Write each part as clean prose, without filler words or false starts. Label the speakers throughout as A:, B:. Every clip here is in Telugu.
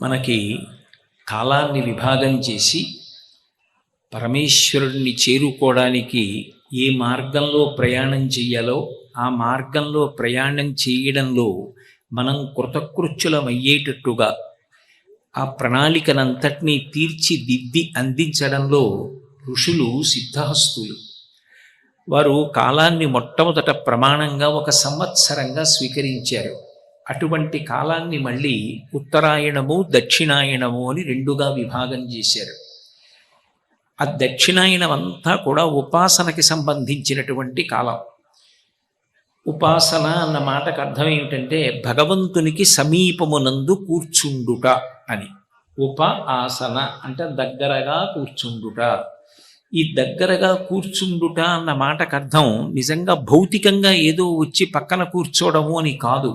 A: మనకి కాలాన్ని విభాగం చేసి పరమేశ్వరుడిని చేరుకోవడానికి ఏ మార్గంలో ప్రయాణం చెయ్యాలో ఆ మార్గంలో ప్రయాణం చేయడంలో మనం కృతకృత్యులమయ్యేటట్టుగా ఆ ప్రణాళికనంతటినీ తీర్చిదిద్ది అందించడంలో ఋషులు సిద్ధహస్తులు. వారు కాలాన్ని మొట్టమొదట ప్రమాణంగా ఒక సంవత్సరంగా స్వీకరించారు. అటువంటి కాలాన్ని మళ్ళీ ఉత్తరాయణము దక్షిణాయనము అని రెండుగా విభాగం చేశారు. ఆ దక్షిణాయనం అంతా కూడా ఉపాసనకి సంబంధించినటువంటి కాలం. ఉపాసన అన్న మాటకు అర్థం ఏమిటంటే భగవంతునికి సమీపమునందు కూర్చుండుట అని. ఉప ఆసన అంటే దగ్గరగా కూర్చుండుట. ఈ దగ్గరగా కూర్చుండుట అన్న మాటకు అర్థం నిజంగా భౌతికంగా ఏదో వచ్చి పక్కన కూర్చోవడము అని కాదు.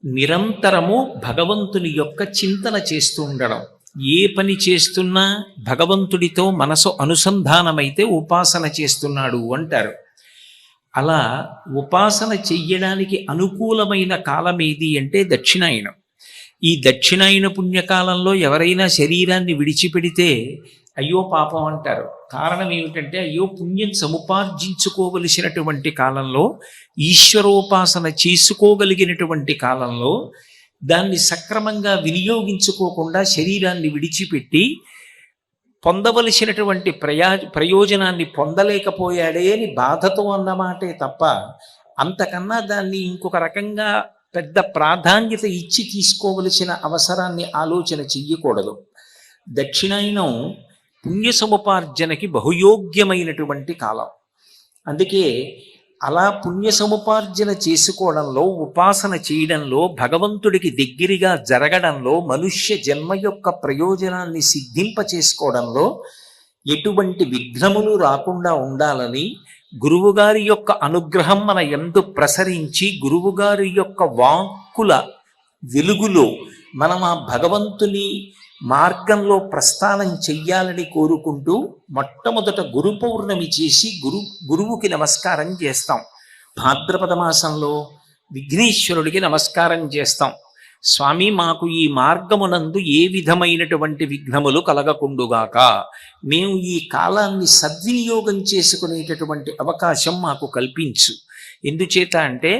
A: నిరంతరము భగవంతుని యొక్క చింతన చేస్తూ ఉండడం. ఏ పని చేస్తున్నా భగవంతుడితో మనసు అనుసంధానమైతే ఉపాసన చేస్తున్నాడు అంటారు. అలా ఉపాసన చెయ్యడానికి అనుకూలమైన కాలం ఏది అంటే దక్షిణాయనం. ఈ దక్షిణాయన పుణ్యకాలంలో ఎవరైనా శరీరాన్ని విడిచిపెడితే అయ్యో పాపం అంటారు. కారణం ఏమిటంటే అయ్యో పుణ్యం సముపార్జించుకోవలసినటువంటి కాలంలో, ఈశ్వరోపాసన చేసుకోగలిగినటువంటి కాలంలో దాన్ని సక్రమంగా వినియోగించుకోకుండా శరీరాన్ని విడిచిపెట్టి పొందవలసినటువంటి ప్రయోజనాన్ని పొందలేకపోయాడే అని బాధతో అన్నమాటే తప్ప అంతకన్నా దాన్ని ఇంకొక రకంగా పెద్ద ప్రాధాన్యత ఇచ్చి తీసుకోవలసిన అవసరాన్ని ఆలోచన చెయ్యకూడదు. దక్షిణాయనం పుణ్య సముపార్జనకి బహుయోగ్యమైనటువంటి కాలం. అందుకే అలా పుణ్య సముపార్జన చేసుకోవడంలో, ఉపాసన చేయడంలో, భగవంతుడికి దగ్గరగా జరగడంలో, మనుష్య జన్మ యొక్క ప్రయోజనాన్ని సిద్ధింప చేసుకోవడంలో ఎటువంటి విఘ్నములు రాకుండా ఉండాలని గురువుగారి యొక్క అనుగ్రహం మన యందు ప్రసరించి గురువుగారి యొక్క వాక్కుల వెలుగులో మనం ఆ భగవంతుని మార్గంలో ప్రస్థానం చెయ్యాలని కోరుకుంటూ మొట్టమొదట గురు పౌర్ణమి చేసి గురువుకి నమస్కారం చేస్తాం. భాద్రపద మాసంలో విఘ్నేశ్వరుడికి నమస్కారం చేస్తాం. స్వామి మాకు ఈ మార్గమునందు ఏ విధమైనటువంటి విఘ్నములు కలగకుండుగాక, మేము ఈ కాలాన్ని సద్వినియోగం చేసుకునేటటువంటి అవకాశం మాకు కల్పించు. ఎందుచేత అంటే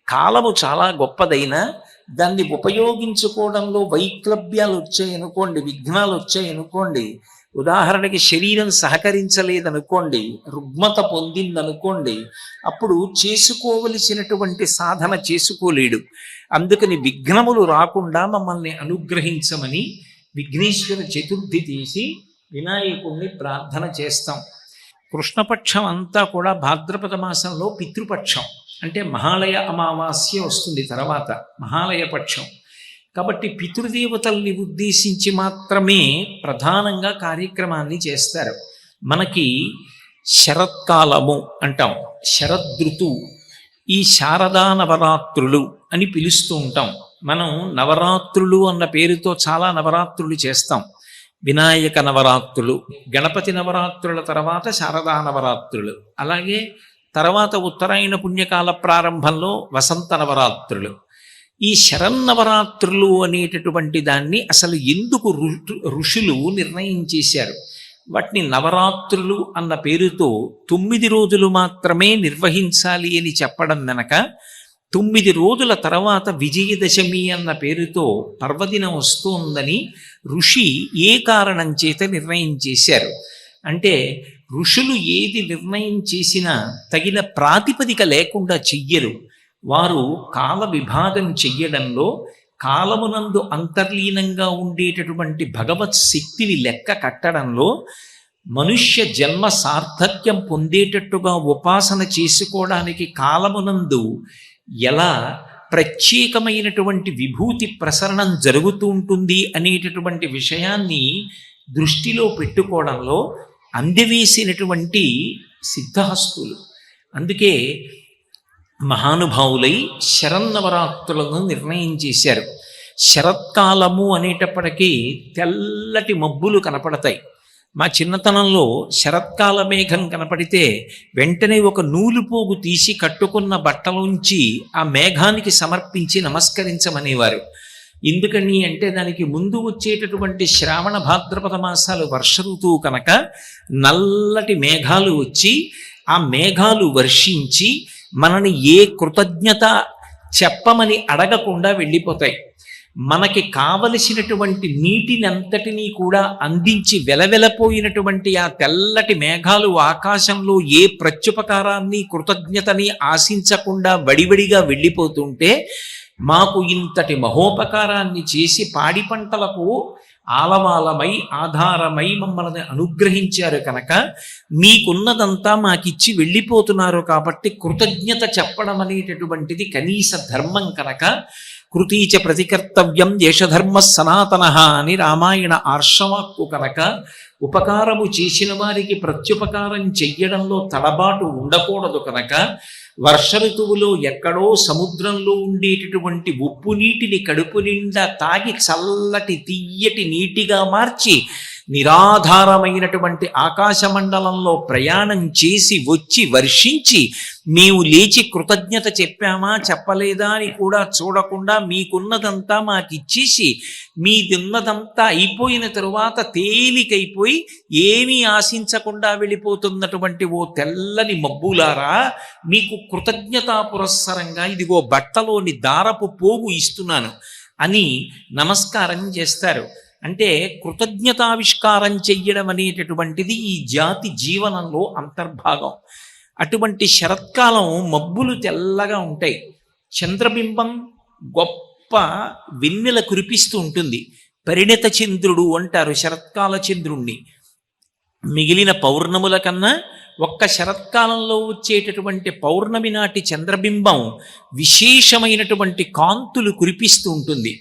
A: కాలము చాలా గొప్పదైనా దాన్ని ఉపయోగించుకోవడంలో వైక్లభ్యాలు వచ్చాయనుకోండి, విఘ్నాలు వచ్చాయనుకోండి, ఉదాహరణకి శరీరం సహకరించలేదనుకోండి, రుగ్మత పొందిందనుకోండి, అప్పుడు చేసుకోవలసినటువంటి సాధన చేసుకోలేడు. అందుకని విఘ్నములు రాకుండా మమ్మల్ని అనుగ్రహించమని విఘ్నేశ్వర చతుర్థి తీసి వినాయకుణ్ణి ప్రార్థన చేస్తాం. కృష్ణపక్షం అంతా కూడా భాద్రపద మాసంలో పితృపక్షం, అంటే మహాలయ అమావాస్య వస్తుంది తర్వాత మహాలయ పక్షం. కాబట్టి పితృదేవతల్ని ఉద్దేశించి మాత్రమే ప్రధానంగా కార్యక్రమాన్ని చేస్తారు. మనకి శరత్కాలము అంటాం, శరదృతు, ఈ శారదా నవరాత్రులు అని పిలుస్తూ ఉంటాం. మనం నవరాత్రులు అన్న పేరుతో చాలా నవరాత్రులు చేస్తాం. వినాయక నవరాత్రులు, గణపతి నవరాత్రుల తర్వాత శారదా నవరాత్రులు, అలాగే తర్వాత ఉత్తరాయణ పుణ్యకాల ప్రారంభంలో వసంత నవరాత్రులు. ఈ శరన్నవరాత్రులు అనేటటువంటి దాన్ని అసలు ఎందుకు ఋషులు నిర్ణయం చేశారు? వాటిని నవరాత్రులు అన్న పేరుతో 9 రోజులు మాత్రమే నిర్వహించాలి అని చెప్పడం వెనక 9 రోజుల తర్వాత విజయదశమి అన్న పేరుతో పర్వదినం వస్తోందని ఋషి ఏ కారణం చేత నిర్ణయం చేశారు అంటే, ఋషులు ఏది నిర్ణయం చేసినా తగిన ప్రాతిపదిక లేకుండా చెయ్యరు. వారు కాల విభాగం చెయ్యడంలో కాలమునందు అంతర్లీనంగా ఉండేటటువంటి భగవత్ శక్తిని లెక్క కట్టడంలో మనుష్య జన్మ సార్థక్యం పొందేటట్టుగా ఉపాసన చేసుకోవడానికి కాలమునందు ఎలా ప్రత్యేకమైనటువంటి విభూతి ప్రసరణం జరుగుతూ ఉంటుంది అనేటటువంటి విషయాన్ని దృష్టిలో పెట్టుకోవడంలో అందవేసినటువంటి సిద్ధహస్తులు. అందుకే మహానుభావులై శరన్నవరాత్రులను నిర్ణయం చేశారు. శరత్కాలము అనేటప్పటికీ తెల్లటి మబ్బులు కనపడతాయి. మా చిన్నతనంలో శరత్కాల మేఘం కనపడితే వెంటనే ఒక నూలుపోగు తీసి కట్టుకున్న బట్టలోంచి ఆ మేఘానికి సమర్పించి నమస్కరించమనేవారు. ఎందుకని అంటే దానికి ముందు వచ్చేటటువంటి శ్రావణ భాద్రపద మాసాలు వర్ష ఋతువు కనుక నల్లటి మేఘాలు వచ్చి ఆ మేఘాలు వర్షించి మనని ఏ కృతజ్ఞత చెప్పమని అడగకుండా వెళ్ళిపోతాయి. మనకి కావలసినటువంటి నీటిని అంతటినీ కూడా అందించి వెలవెలపోయినటువంటి ఆ తెల్లటి మేఘాలు ఆకాశంలో ఏ ప్రత్యుపకారాన్ని కృతజ్ఞతని ఆశించకుండా వడివడిగా వెళ్ళిపోతుంటే మాకు ఇంతటి మహోపకారాన్ని చేసి పాడి పంటలకు ఆలవాలమై ఆధారమై మమ్మల్ని అనుగ్రహించారు కనుక మీకున్నదంతా మాకిచ్చి వెళ్ళిపోతున్నారు కాబట్టి కృతజ్ఞత చెప్పడం అనేటటువంటిది కనీస ధర్మం కనుక కృతీచ ప్రతికర్తవ్యం దేశధర్మ సనాతన అని రామాయణ ఆర్షవాక్కు కనుక ఉపకారము చేసిన వారికి ప్రత్యుపకారం చెయ్యడంలో తడబాటు ఉండకూడదు కనుక వర్ష ఋతువులో ఎక్కడో సముద్రంలో ఉండేటటువంటి ఉప్పు నీటిని కడుపు నిండా తాగి చల్లటి తీయటి నీటిగా మార్చి నిరాధారమైనటువంటి ఆకాశమండలంలో ప్రయాణం చేసి వచ్చి వర్షించి మేము లేచి కృతజ్ఞత చెప్పామా చెప్పలేదా అని కూడా చూడకుండా మీకున్నదంతా మాకిచ్చేసి మీదున్నదంతా అయిపోయిన తరువాత తేలికైపోయి ఏమీ ఆశించకుండా వెళ్ళిపోతున్నటువంటి ఓ తెల్లని మబ్బులారా మీకు కృతజ్ఞతా పురస్సరంగా ఇదిగో బట్టలోని దారపు పోగు ఇస్తున్నాను అని నమస్కారం చేస్తారు. అంటే కృతజ్ఞతావిష్కారం చెయ్యడం అనేటటువంటిది ఈ జాతి జీవనంలో అంతర్భాగం. అటువంటి శరత్కాలం మబ్బులు తెల్లగా ఉంటాయి, చంద్రబింబం గొప్ప వెన్నెల కురిపిస్తూ ఉంటుంది. పరిణత చంద్రుడు అంటారు శరత్కాల చంద్రుణ్ణి. మిగిలిన పౌర్ణముల కన్నా ఒక్క శరత్కాలంలో వచ్చేటటువంటి పౌర్ణమి నాటి చంద్రబింబం విశేషమైనటువంటి కాంతులు కురిపిస్తూ ఉంటుంది.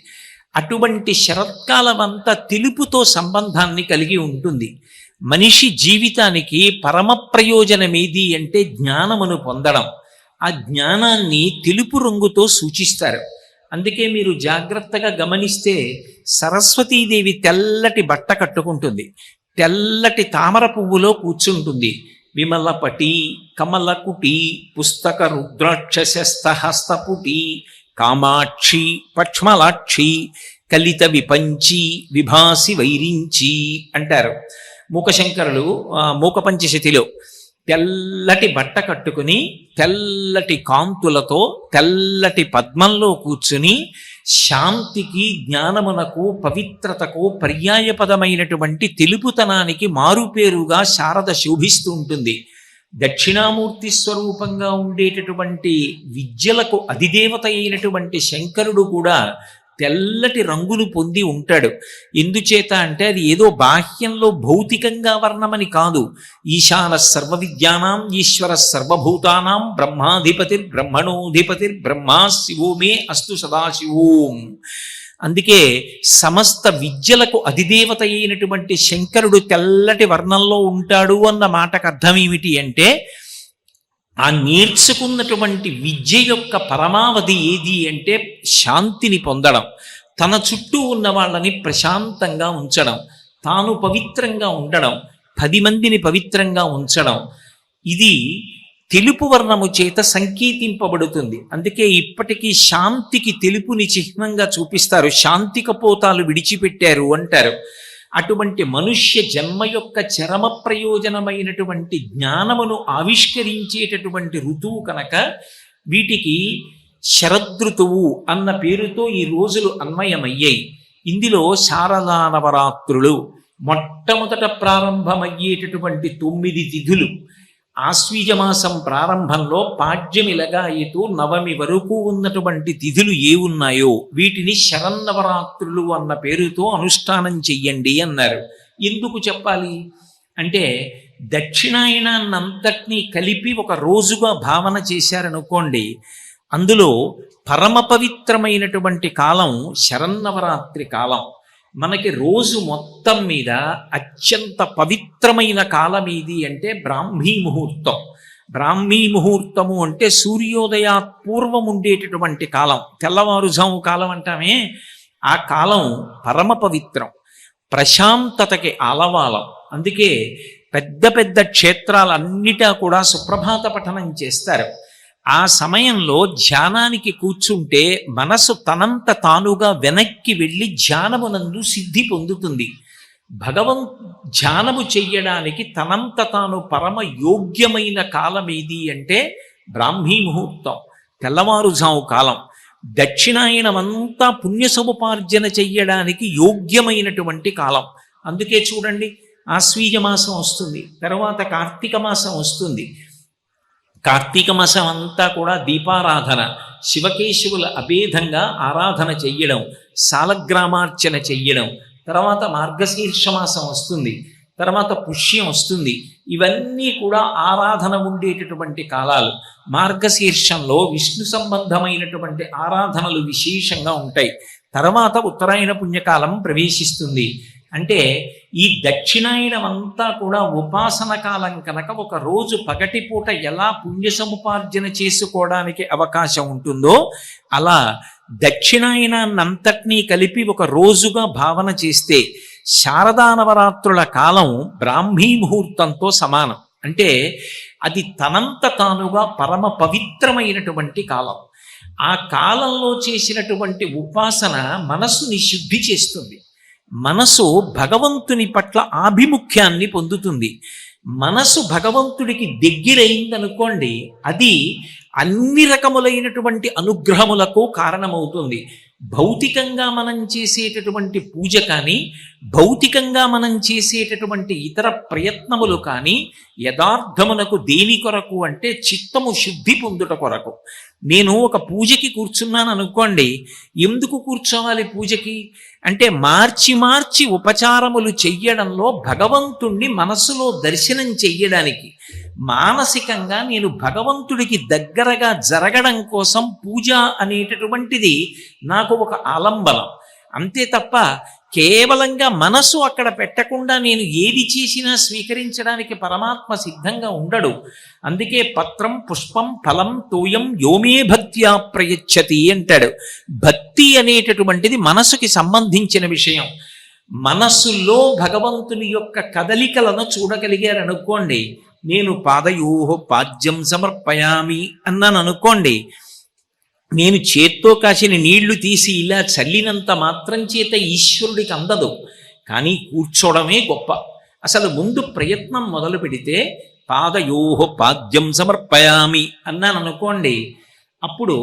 A: అటువంటి శరత్కాలం అంతా తెలుపుతో సంబంధాన్ని కలిగి ఉంటుంది. మనిషి జీవితానికి పరమ ప్రయోజనం ఏది అంటే జ్ఞానమును పొందడం. ఆ జ్ఞానాన్ని తెలుపు రంగుతో సూచిస్తారు. అందుకే మీరు జాగ్రత్తగా గమనిస్తే సరస్వతీదేవి తెల్లటి బట్ట కట్టుకుంటుంది, తెల్లటి తామర పువ్వులో కూర్చుంటుంది. విమలపటి కమలకుటి పుస్తక రుద్రాక్షస్తహస్తపుటి కామాక్షి పక్ష్మలాక్షి కలిత విపంచి విభాసి వైరించి అంటారు మూకశంకరులు మూకపంచశతిలో. తెల్లటి బట్ట కట్టుకుని తెల్లటి కాంతులతో తెల్లటి పద్మంలో కూర్చుని శాంతికి జ్ఞానమునకు పవిత్రతకు పర్యాయపదమైనటువంటి తెలుపుతనానికి మారుపేరుగా శారద శోభిస్తూ ఉంటుంది. దక్షిణామూర్తి స్వరూపంగా ఉండేటటువంటి విద్యలకు అధిదేవత అయినటువంటి శంకరుడు కూడా తెల్లటి రంగులు పొంది ఉంటాడు. ఎందుచేత అంటే అది ఏదో బాహ్యంలో భౌతికంగా వర్ణమని కాదు. ఈశాన సర్వ విద్యానాం ఈశ్వర సర్వభూతానాం బ్రహ్మాధిపతిర్ బ్రహ్మణోధిపతిర్ బ్రహ్మా శివో మే అస్తు సదాశివోం. అందుకే సమస్త విద్యలకు అధిదేవత అయినటువంటి శంకరుడు తెల్లటి వర్ణంలో ఉంటాడు అన్న మాటకు అర్థం ఏమిటి అంటే ఆ నేర్చుకున్నటువంటి విద్య యొక్క పరమావధి ఏది అంటే శాంతిని పొందడం, తన చుట్టూ ఉన్న వాళ్ళని ప్రశాంతంగా ఉంచడం, తాను పవిత్రంగా ఉండడం, 10 మందిని పవిత్రంగా ఉంచడం. ఇది తెలుపు వర్ణము చేత సంకేతింపబడుతుంది. అందుకే ఇప్పటికీ శాంతికి తెలుపుని చిహ్నంగా చూపిస్తారు. శాంతి కపోతాలు విడిచిపెట్టారు అంటారు. అటువంటి మనుష్య జన్మ యొక్క చరమ ప్రయోజనమైనటువంటి జ్ఞానమును ఆవిష్కరించేటటువంటి ఋతువు కనుక వీటికి శరదృతువు అన్న పేరుతో ఈ రోజులు అన్వయమయ్యాయి. ఇందులో శారదా నవరాత్రులు మొట్టమొదట ప్రారంభమయ్యేటటువంటి 9 తిథులు. ఆశ్వీజమాసం ప్రారంభంలో పాడ్యమి లగాయతు నవమి వరకు ఉన్నటువంటి తిథులు ఏ ఉన్నాయో వీటిని శరన్నవరాత్రులు అన్న పేరుతో అనుష్ఠానం చెయ్యండి అన్నారు. ఎందుకు చెప్పాలి అంటే దక్షిణాయనాన్నంతటినీ కలిపి ఒక రోజుగా భావన చేశారనుకోండి, అందులో పరమ పవిత్రమైనటువంటి కాలం శరన్నవరాత్రి కాలం. మనకి రోజు మొత్తం మీద అత్యంత పవిత్రమైన కాలం ఏది అంటే బ్రాహ్మీ ముహూర్తం. బ్రాహ్మీ ముహూర్తము అంటే సూర్యోదయాత్ పూర్వం ఉండేటటువంటి కాలం, తెల్లవారుజాము కాలం అంటామే. ఆ కాలం పరమ పవిత్రం, ప్రశాంతతకి ఆలవాలం. అందుకే పెద్ద పెద్ద క్షేత్రాలన్నిటా కూడా సుప్రభాత పఠనం చేస్తారు. ఆ సమయంలో ధ్యానానికి కూర్చుంటే మనసు తనంత తానుగా వెనక్కి వెళ్ళి ధ్యానమునందు సిద్ధి పొందుతుంది. ధ్యానము చెయ్యడానికి తనంత తాను పరమ యోగ్యమైన కాలం ఏది అంటే బ్రాహ్మీ ముహూర్తం, తెల్లవారుజాము కాలం. దక్షిణాయనమంతా పుణ్య సముపార్జన చెయ్యడానికి యోగ్యమైనటువంటి కాలం. అందుకే చూడండి, ఆశ్వీజ మాసం వస్తుంది, తర్వాత కార్తీక మాసం వస్తుంది. కార్తీక మాసం అంతా కూడా దీపారాధన, శివకేశవుల అభేదంగా ఆరాధన చెయ్యడం, సాలగ్రామార్చన చెయ్యడం. తర్వాత మార్గశీర్ష మాసం వస్తుంది, తర్వాత పుష్యం వస్తుంది. ఇవన్నీ కూడా ఆరాధన ఉండేటటువంటి కాలాలు. మార్గశీర్షంలో విష్ణు సంబంధమైనటువంటి ఆరాధనలు విశేషంగా ఉంటాయి. తర్వాత ఉత్తరాయణ పుణ్యకాలం ప్రవేశిస్తుంది. అంటే ఈ దక్షిణాయనం అంతా కూడా ఉపాసన కాలం కనుక ఒక రోజు పగటిపూట ఎలా పుణ్య సముపార్జన చేసుకోవడానికి అవకాశం ఉంటుందో అలా దక్షిణాయనాన్నంతటినీ కలిపి ఒక రోజుగా భావన చేస్తే శారదా నవరాత్రుల కాలం బ్రాహ్మీ ముహూర్తంతో సమానం. అంటే అది తనంత తానుగా పరమ పవిత్రమైనటువంటి కాలం. ఆ కాలంలో చేసినటువంటి ఉపాసన మనస్సుని శుద్ధి చేస్తుంది. మనసు భగవంతుని పట్ల ఆభిముఖ్యాన్ని పొందుతుంది. మనసు భగవంతుడికి దగ్గరైందనుకోండి, అది అన్ని రకములైనటువంటి అనుగ్రహములకు కారణమవుతుంది. భౌతికంగా మనం చేసేటటువంటి పూజ కానీ, భౌతికంగా మనం చేసేటటువంటి ఇతర ప్రయత్నములు కానీ యథార్థమునకు దేని కొరకు అంటే చిత్తము శుద్ధి పొందుట కొరకు. నేను ఒక పూజకి కూర్చున్నాను అనుకోండి, ఎందుకు కూర్చోవాలి పూజకి అంటే మార్చి మార్చి ఉపచారములు చెయ్యడంలో భగవంతుణ్ణి మనసులో దర్శనం చెయ్యడానికి, మానసికంగా నేను భగవంతుడికి దగ్గరగా జరగడం కోసం పూజ అనేటటువంటిది నాకు ఒక ఆలంబనం. అంతే తప్ప కేవలంగా మనసు అక్కడ పెట్టకుండా నేను ఏది చేసినా స్వీకరించడానికి పరమాత్మ సిద్ధంగా ఉండడు. అందుకే పత్రం పుష్పం ఫలం తోయం యోమే భక్త్యా ప్రయచ్చతి అంటాడు. భక్తి అనేటటువంటిది మనసుకి సంబంధించిన విషయం. మనస్సులో భగవంతుని యొక్క కదలికలను చూడగలిగారనుకోండి, నేను పాదయోహ పాద్యం సమర్పయామి అన్నాను అనుకోండి, నేను చేత్తో కాసిన నీళ్లు తీసి ఇలా చల్లినంత మాత్రం చేత ఈశ్వరుడికి అందదు. కానీ కూర్చోవడమే గొప్ప. అసలు ముందు ప్రయత్నం మొదలు పెడితే పాదయోహ పాద్యం సమర్పయామి అన్నాను అనుకోండి, అప్పుడు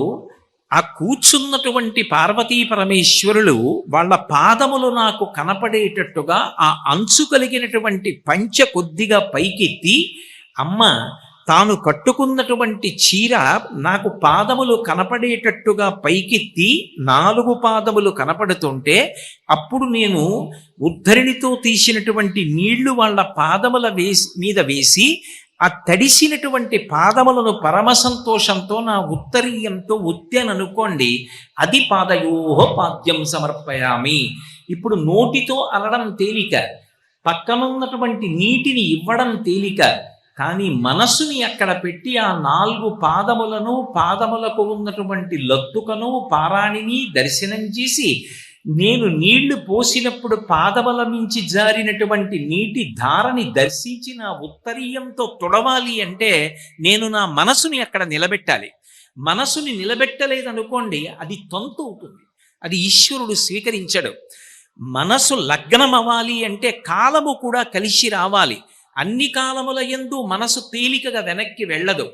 A: ఆ కూర్చున్నటువంటి పార్వతీ పరమేశ్వరులు వాళ్ళ పాదములు నాకు కనపడేటట్టుగా ఆ అంచు కలిగినటువంటి పంచె కొద్దిగా పైకెత్తి, అమ్మ తాను కట్టుకున్నటువంటి చీర నాకు పాదములు కనపడేటట్టుగా పైకెత్తి 4 పాదములు కనపడుతుంటే, అప్పుడు నేను ఉద్ధరిణితో తీసినటువంటి నీళ్లు వాళ్ళ పాదముల మీద వేసి ఆ తడిసినటువంటి పాదములను పరమ సంతోషంతో నా ఉత్తరీయంతో ఒత్తాననుకోండి, అది పాదయోహ పాద్యం సమర్పయామి. ఇప్పుడు నోటితో అనడం తేలిక, పక్కనున్నటువంటి నీటిని ఇవ్వడం తేలిక. కానీ మనస్సుని అక్కడ పెట్టి ఆ 4 పాదములను, పాదములకు ఉన్నటువంటి లత్తుకను పారాణిని దర్శనం చేసి, నేను నీళ్లు పోసినప్పుడు పాదముల మించి జారినటువంటి నీటి ధారని దర్శించి నా ఉత్తరీయంతో తొడవాలి అంటే నేను నా మనసుని అక్కడ నిలబెట్టాలి. మనసుని నిలబెట్టలేదనుకోండి, అది తంతు అవుతుంది, అది ఈశ్వరుడు స్వీకరించడు. మనసు లగ్నం అవ్వాలి అంటే కాలము కూడా కలిసి రావాలి. అన్ని కాలముల యందు మనసు తేలికగా వెనక్కి వెళ్ళదు.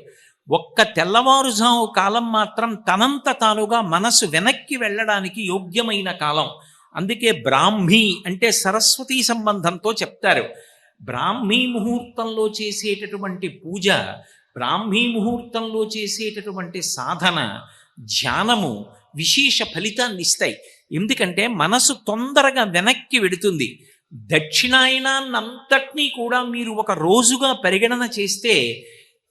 A: ఒక్క తెల్లవారుజాము కాలం మాత్రం తనంత తానుగా మనసు వెనక్కి వెళ్ళడానికి యోగ్యమైన కాలం. అందుకే బ్రాహ్మీ అంటే సరస్వతీ సంబంధంతో చెప్తారు. బ్రాహ్మీ ముహూర్తంలో చేసేటటువంటి పూజ, బ్రాహ్మీ ముహూర్తంలో చేసేటటువంటి సాధన, ధ్యానము విశేష ఫలితాన్ని ఇస్తాయి. ఎందుకంటే మనసు తొందరగా వెనక్కి వెడుతుంది. దక్షిణాయనాన్నంతటినీ కూడా మీరు ఒక రోజుగా పరిగణన చేస్తే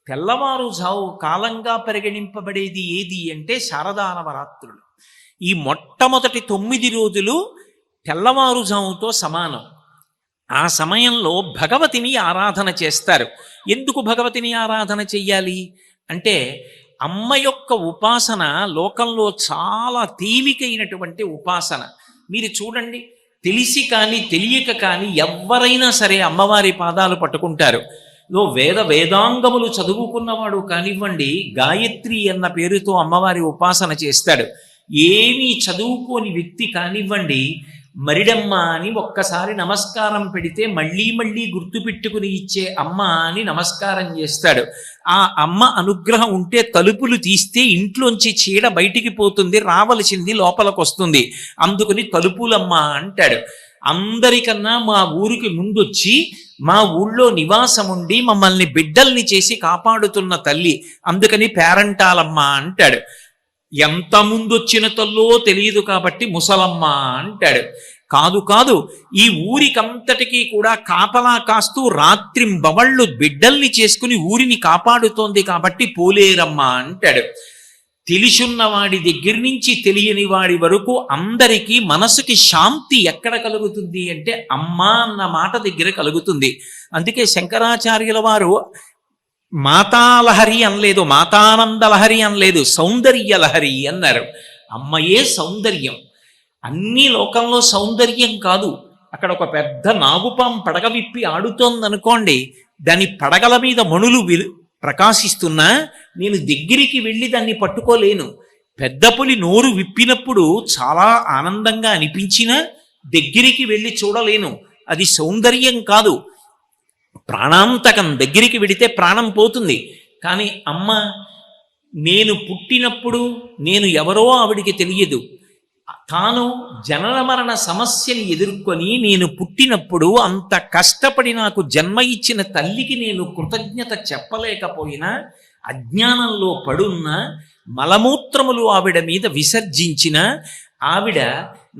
A: తెల్లవారుజావు కాలంగా పరిగణింపబడేది ఏది అంటే శారదా నవరాత్రులు. ఈ మొట్టమొదటి 9 రోజులు తెల్లవారుజాముతో సమానం. ఆ సమయంలో భగవతిని ఆరాధన చేస్తారు. ఎందుకు భగవతిని ఆరాధన చెయ్యాలి అంటే, అమ్మ యొక్క ఉపాసన లోకంలో చాలా తేలికైనటువంటి ఉపాసన. మీరు చూడండి, తెలిసి కానీ తెలియక కానీ ఎవరైనా సరే అమ్మవారి పాదాలు పట్టుకుంటారు. వేదాంగములు చదువుకున్నవాడు కానివ్వండి, గాయత్రి అన్న పేరుతో అమ్మవారి ఉపాసన చేస్తాడు. ఏమీ చదువుకోని వ్యక్తి కానివ్వండి, మరిడమ్మ అని ఒక్కసారి నమస్కారం పెడితే మళ్ళీ మళ్ళీ గుర్తుపెట్టుకుని ఇచ్చే అమ్మ అని నమస్కారం చేస్తాడు. ఆ అమ్మ అనుగ్రహం ఉంటే తలుపులు తీస్తే ఇంట్లోంచి చీడ బయటికి పోతుంది, రావలసింది లోపలికి వస్తుంది. అందుకని తలుపులమ్మ అంటాడు. అందరికన్నా మా ఊరికి ముందొచ్చి మా ఊళ్ళో నివాసం ఉండి మమ్మల్ని బిడ్డల్ని చేసి కాపాడుతున్న తల్లి, అందుకని పేరంటాలమ్మ అంటాడు. ఎంత ముందొచ్చిన తల్లో తెలియదు కాబట్టి ముసలమ్మ అంటాడు. కాదు కాదు, ఈ ఊరికంతటికీ కూడా కాపలా కాస్తూ రాత్రింబవళ్ళు బిడ్డల్ని చేసుకుని ఊరిని కాపాడుతోంది కాబట్టి పోలేరమ్మ అంటాడు. తెలిసున్న వాడి దగ్గర నుంచి తెలియని వాడి వరకు అందరికీ మనసుకి శాంతి ఎక్కడ కలుగుతుంది అంటే అమ్మ అన్న మాట దగ్గర కలుగుతుంది. అందుకే శంకరాచార్యుల వారు మాతాలహరి అనలేదు, మాతానందలహరి అనలేదు, సౌందర్యలహరి అన్నారు. అమ్మయే సౌందర్యం. అన్ని లోకంలో సౌందర్యం కాదు. అక్కడ ఒక పెద్ద నాగుపాం పడగ విప్పి ఆడుతోందనుకోండి, దాని పడగల మీద మణులు ప్రకాశిస్తున్నా నేను దగ్గరికి వెళ్ళి దాన్ని పట్టుకోలేను. పెద్ద పులి నోరు విప్పినప్పుడు చాలా ఆనందంగా అనిపించినా దగ్గరికి వెళ్ళి చూడలేను. అది సౌందర్యం కాదు, ప్రాణాంతకం. దగ్గరికి వెడితే ప్రాణం పోతుంది. కానీ అమ్మ, నేను పుట్టినప్పుడు నేను ఎవరో ఆవిడికి తెలియదు. తాను జనన మరణ సమస్యని ఎదుర్కొని నేను పుట్టినప్పుడు అంత కష్టపడి నాకు జన్మ ఇచ్చిన తల్లికి నేను కృతజ్ఞత చెప్పలేకపోయినా, అజ్ఞానంలో పడున్న మలమూత్రములు ఆవిడ మీద విసర్జించిన ఆవిడ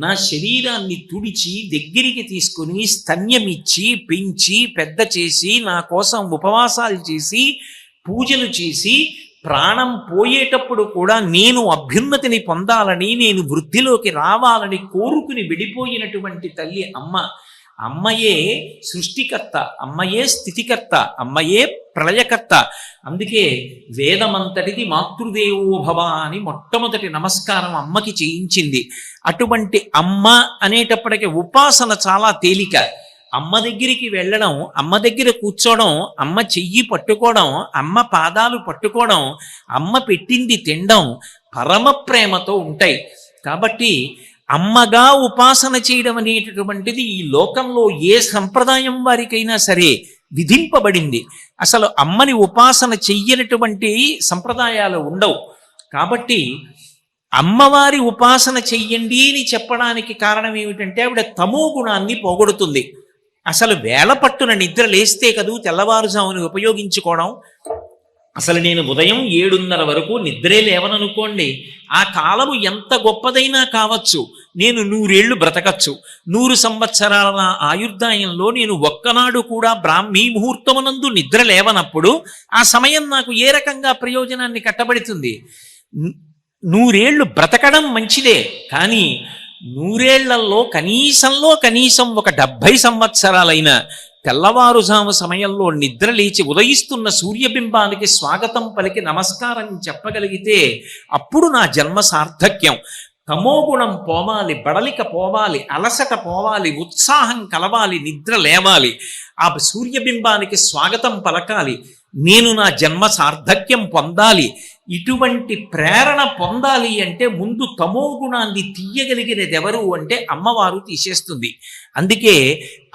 A: నా శరీరాన్ని తుడిచి దగ్గరికి తీసుకుని స్తన్యమిచ్చి పెంచి పెద్ద చేసి నా కోసం ఉపవాసాలు చేసి పూజలు చేసి ప్రాణం పోయేటప్పుడు కూడా నేను అభ్యున్నతిని పొందాలని, నేను వృద్ధిలోకి రావాలని కోరుకుని విడిపోయినటువంటి తల్లి అమ్మ. అమ్మయే సృష్టికర్త, అమ్మయే స్థితికర్త, అమ్మయే ప్రళయకర్త. అందుకే వేదమంతటిది మాతృదేవో భవ అని మొట్టమొదటి నమస్కారం అమ్మకి చేయించింది. అటువంటి అమ్మ అనేటప్పటికీ ఉపాసన చాలా తేలిక. అమ్మ దగ్గరికి వెళ్ళడం, అమ్మ దగ్గర కూర్చోవడం, అమ్మ చెయ్యి పట్టుకోవడం, అమ్మ పాదాలు పట్టుకోవడం, అమ్మ పెట్టింది తినడం పరమ ప్రేమతో ఉంటాయి. కాబట్టి అమ్మగా ఉపాసన చేయడం అనేటటువంటిది ఈ లోకంలో ఏ సంప్రదాయం వారికైనా సరే విధింపబడింది. అసలు అమ్మని ఉపాసన చెయ్యనటువంటి సంప్రదాయాలు ఉండవు. కాబట్టి అమ్మవారి ఉపాసన చెయ్యండి అని చెప్పడానికి కారణం ఏమిటంటే ఆవిడ తమో గుణాన్ని పోగొడుతుంది. అసలు వేళ పట్టున నిద్ర లేస్తే కదూ తెల్లవారుజామును ఉపయోగించుకోవడం. అసలు నేను ఉదయం 7:30 వరకు నిద్రే లేవననుకోండి, ఆ కాలము ఎంత గొప్పదైనా కావచ్చు, నేను 100 ఏళ్ళు బ్రతకచ్చు. 100 సంవత్సరాల నా ఆయుర్దాయంలో నేను ఒక్కనాడు కూడా బ్రాహ్మీ ముహూర్తమునందు నిద్ర లేవనప్పుడు ఆ సమయం నాకు ఏ రకంగా ప్రయోజనాన్ని కట్టబడుతుంది? 100 ఏళ్ళు బ్రతకడం మంచిదే, కానీ 100 ఏళ్లలో కనీసం ఒక 70 సంవత్సరాలైన తెల్లవారుజాము సమయంలో నిద్ర లేచి ఉదయిస్తున్న సూర్యబింబానికి స్వాగతం పలికి నమస్కారం చెప్పగలిగితే అప్పుడు నా జన్మ సార్థక్యం. తమోగుణం పోవాలి, బడలిక పోవాలి, అలసట పోవాలి, ఉత్సాహం కలవాలి, నిద్ర లేవాలి, ఆ సూర్యబింబానికి స్వాగతం పలకాలి, నేను నా జన్మ సార్థక్యం పొందాలి. ఇటువంటి ప్రేరణ పొందాలి అంటే ముందు తమో గుణాన్ని తీయగలిగినది ఎవరు అంటే అమ్మవారు తీసేస్తుంది. అందుకే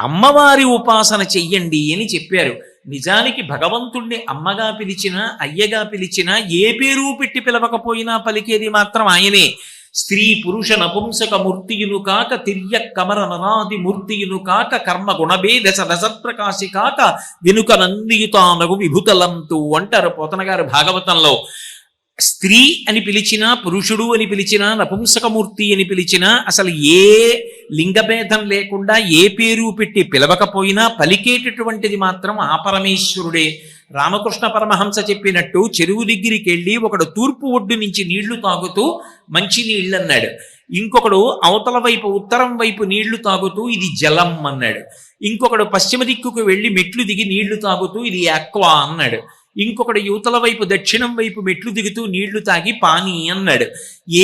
A: అమ్మవారి ఉపాసన చెయ్యండి అని చెప్పారు. నిజానికి భగవంతుణ్ణి అమ్మగా పిలిచినా అయ్యగా పిలిచినా ఏ పేరు పెట్టి పిలవకపోయినా పలికేది మాత్రం ఆయనే. స్త్రీ పురుష నపుంసక మూర్తియును కాక తిర్య కమర నరాది మూర్తియును కాక కర్మ గుణభేద సదసత్ప్రకాశి కాక వెనుక నందియుతానగు విభుతలంతు అంటారు పోతన గారు భాగవతంలో. స్త్రీ అని పిలిచినా, పురుషుడు అని పిలిచినా, నపుంసకమూర్తి అని పిలిచినా, అసలు ఏ లింగభేదం లేకుండా ఏ పేరు పెట్టి పిలవకపోయినా పలికేటటువంటిది మాత్రం ఆ పరమేశ్వరుడే. రామకృష్ణ పరమహంస చెప్పినట్టు చెరువు దగ్గరికి వెళ్ళి ఒకడు తూర్పు ఒడ్డు నుంచి నీళ్లు తాగుతూ మంచి నీళ్ళు అన్నాడు, ఇంకొకడు అవతల వైపు ఉత్తరం వైపు నీళ్లు తాగుతూ ఇది జలం అన్నాడు, ఇంకొకడు పశ్చిమ దిక్కుకు వెళ్ళి మెట్లు దిగి నీళ్లు తాగుతూ ఇది ఆక్వా అన్నాడు, ఇంకొకడు యువతల వైపు దక్షిణం వైపు మెట్లు దిగుతూ నీళ్లు తాగి పానీ అన్నాడు.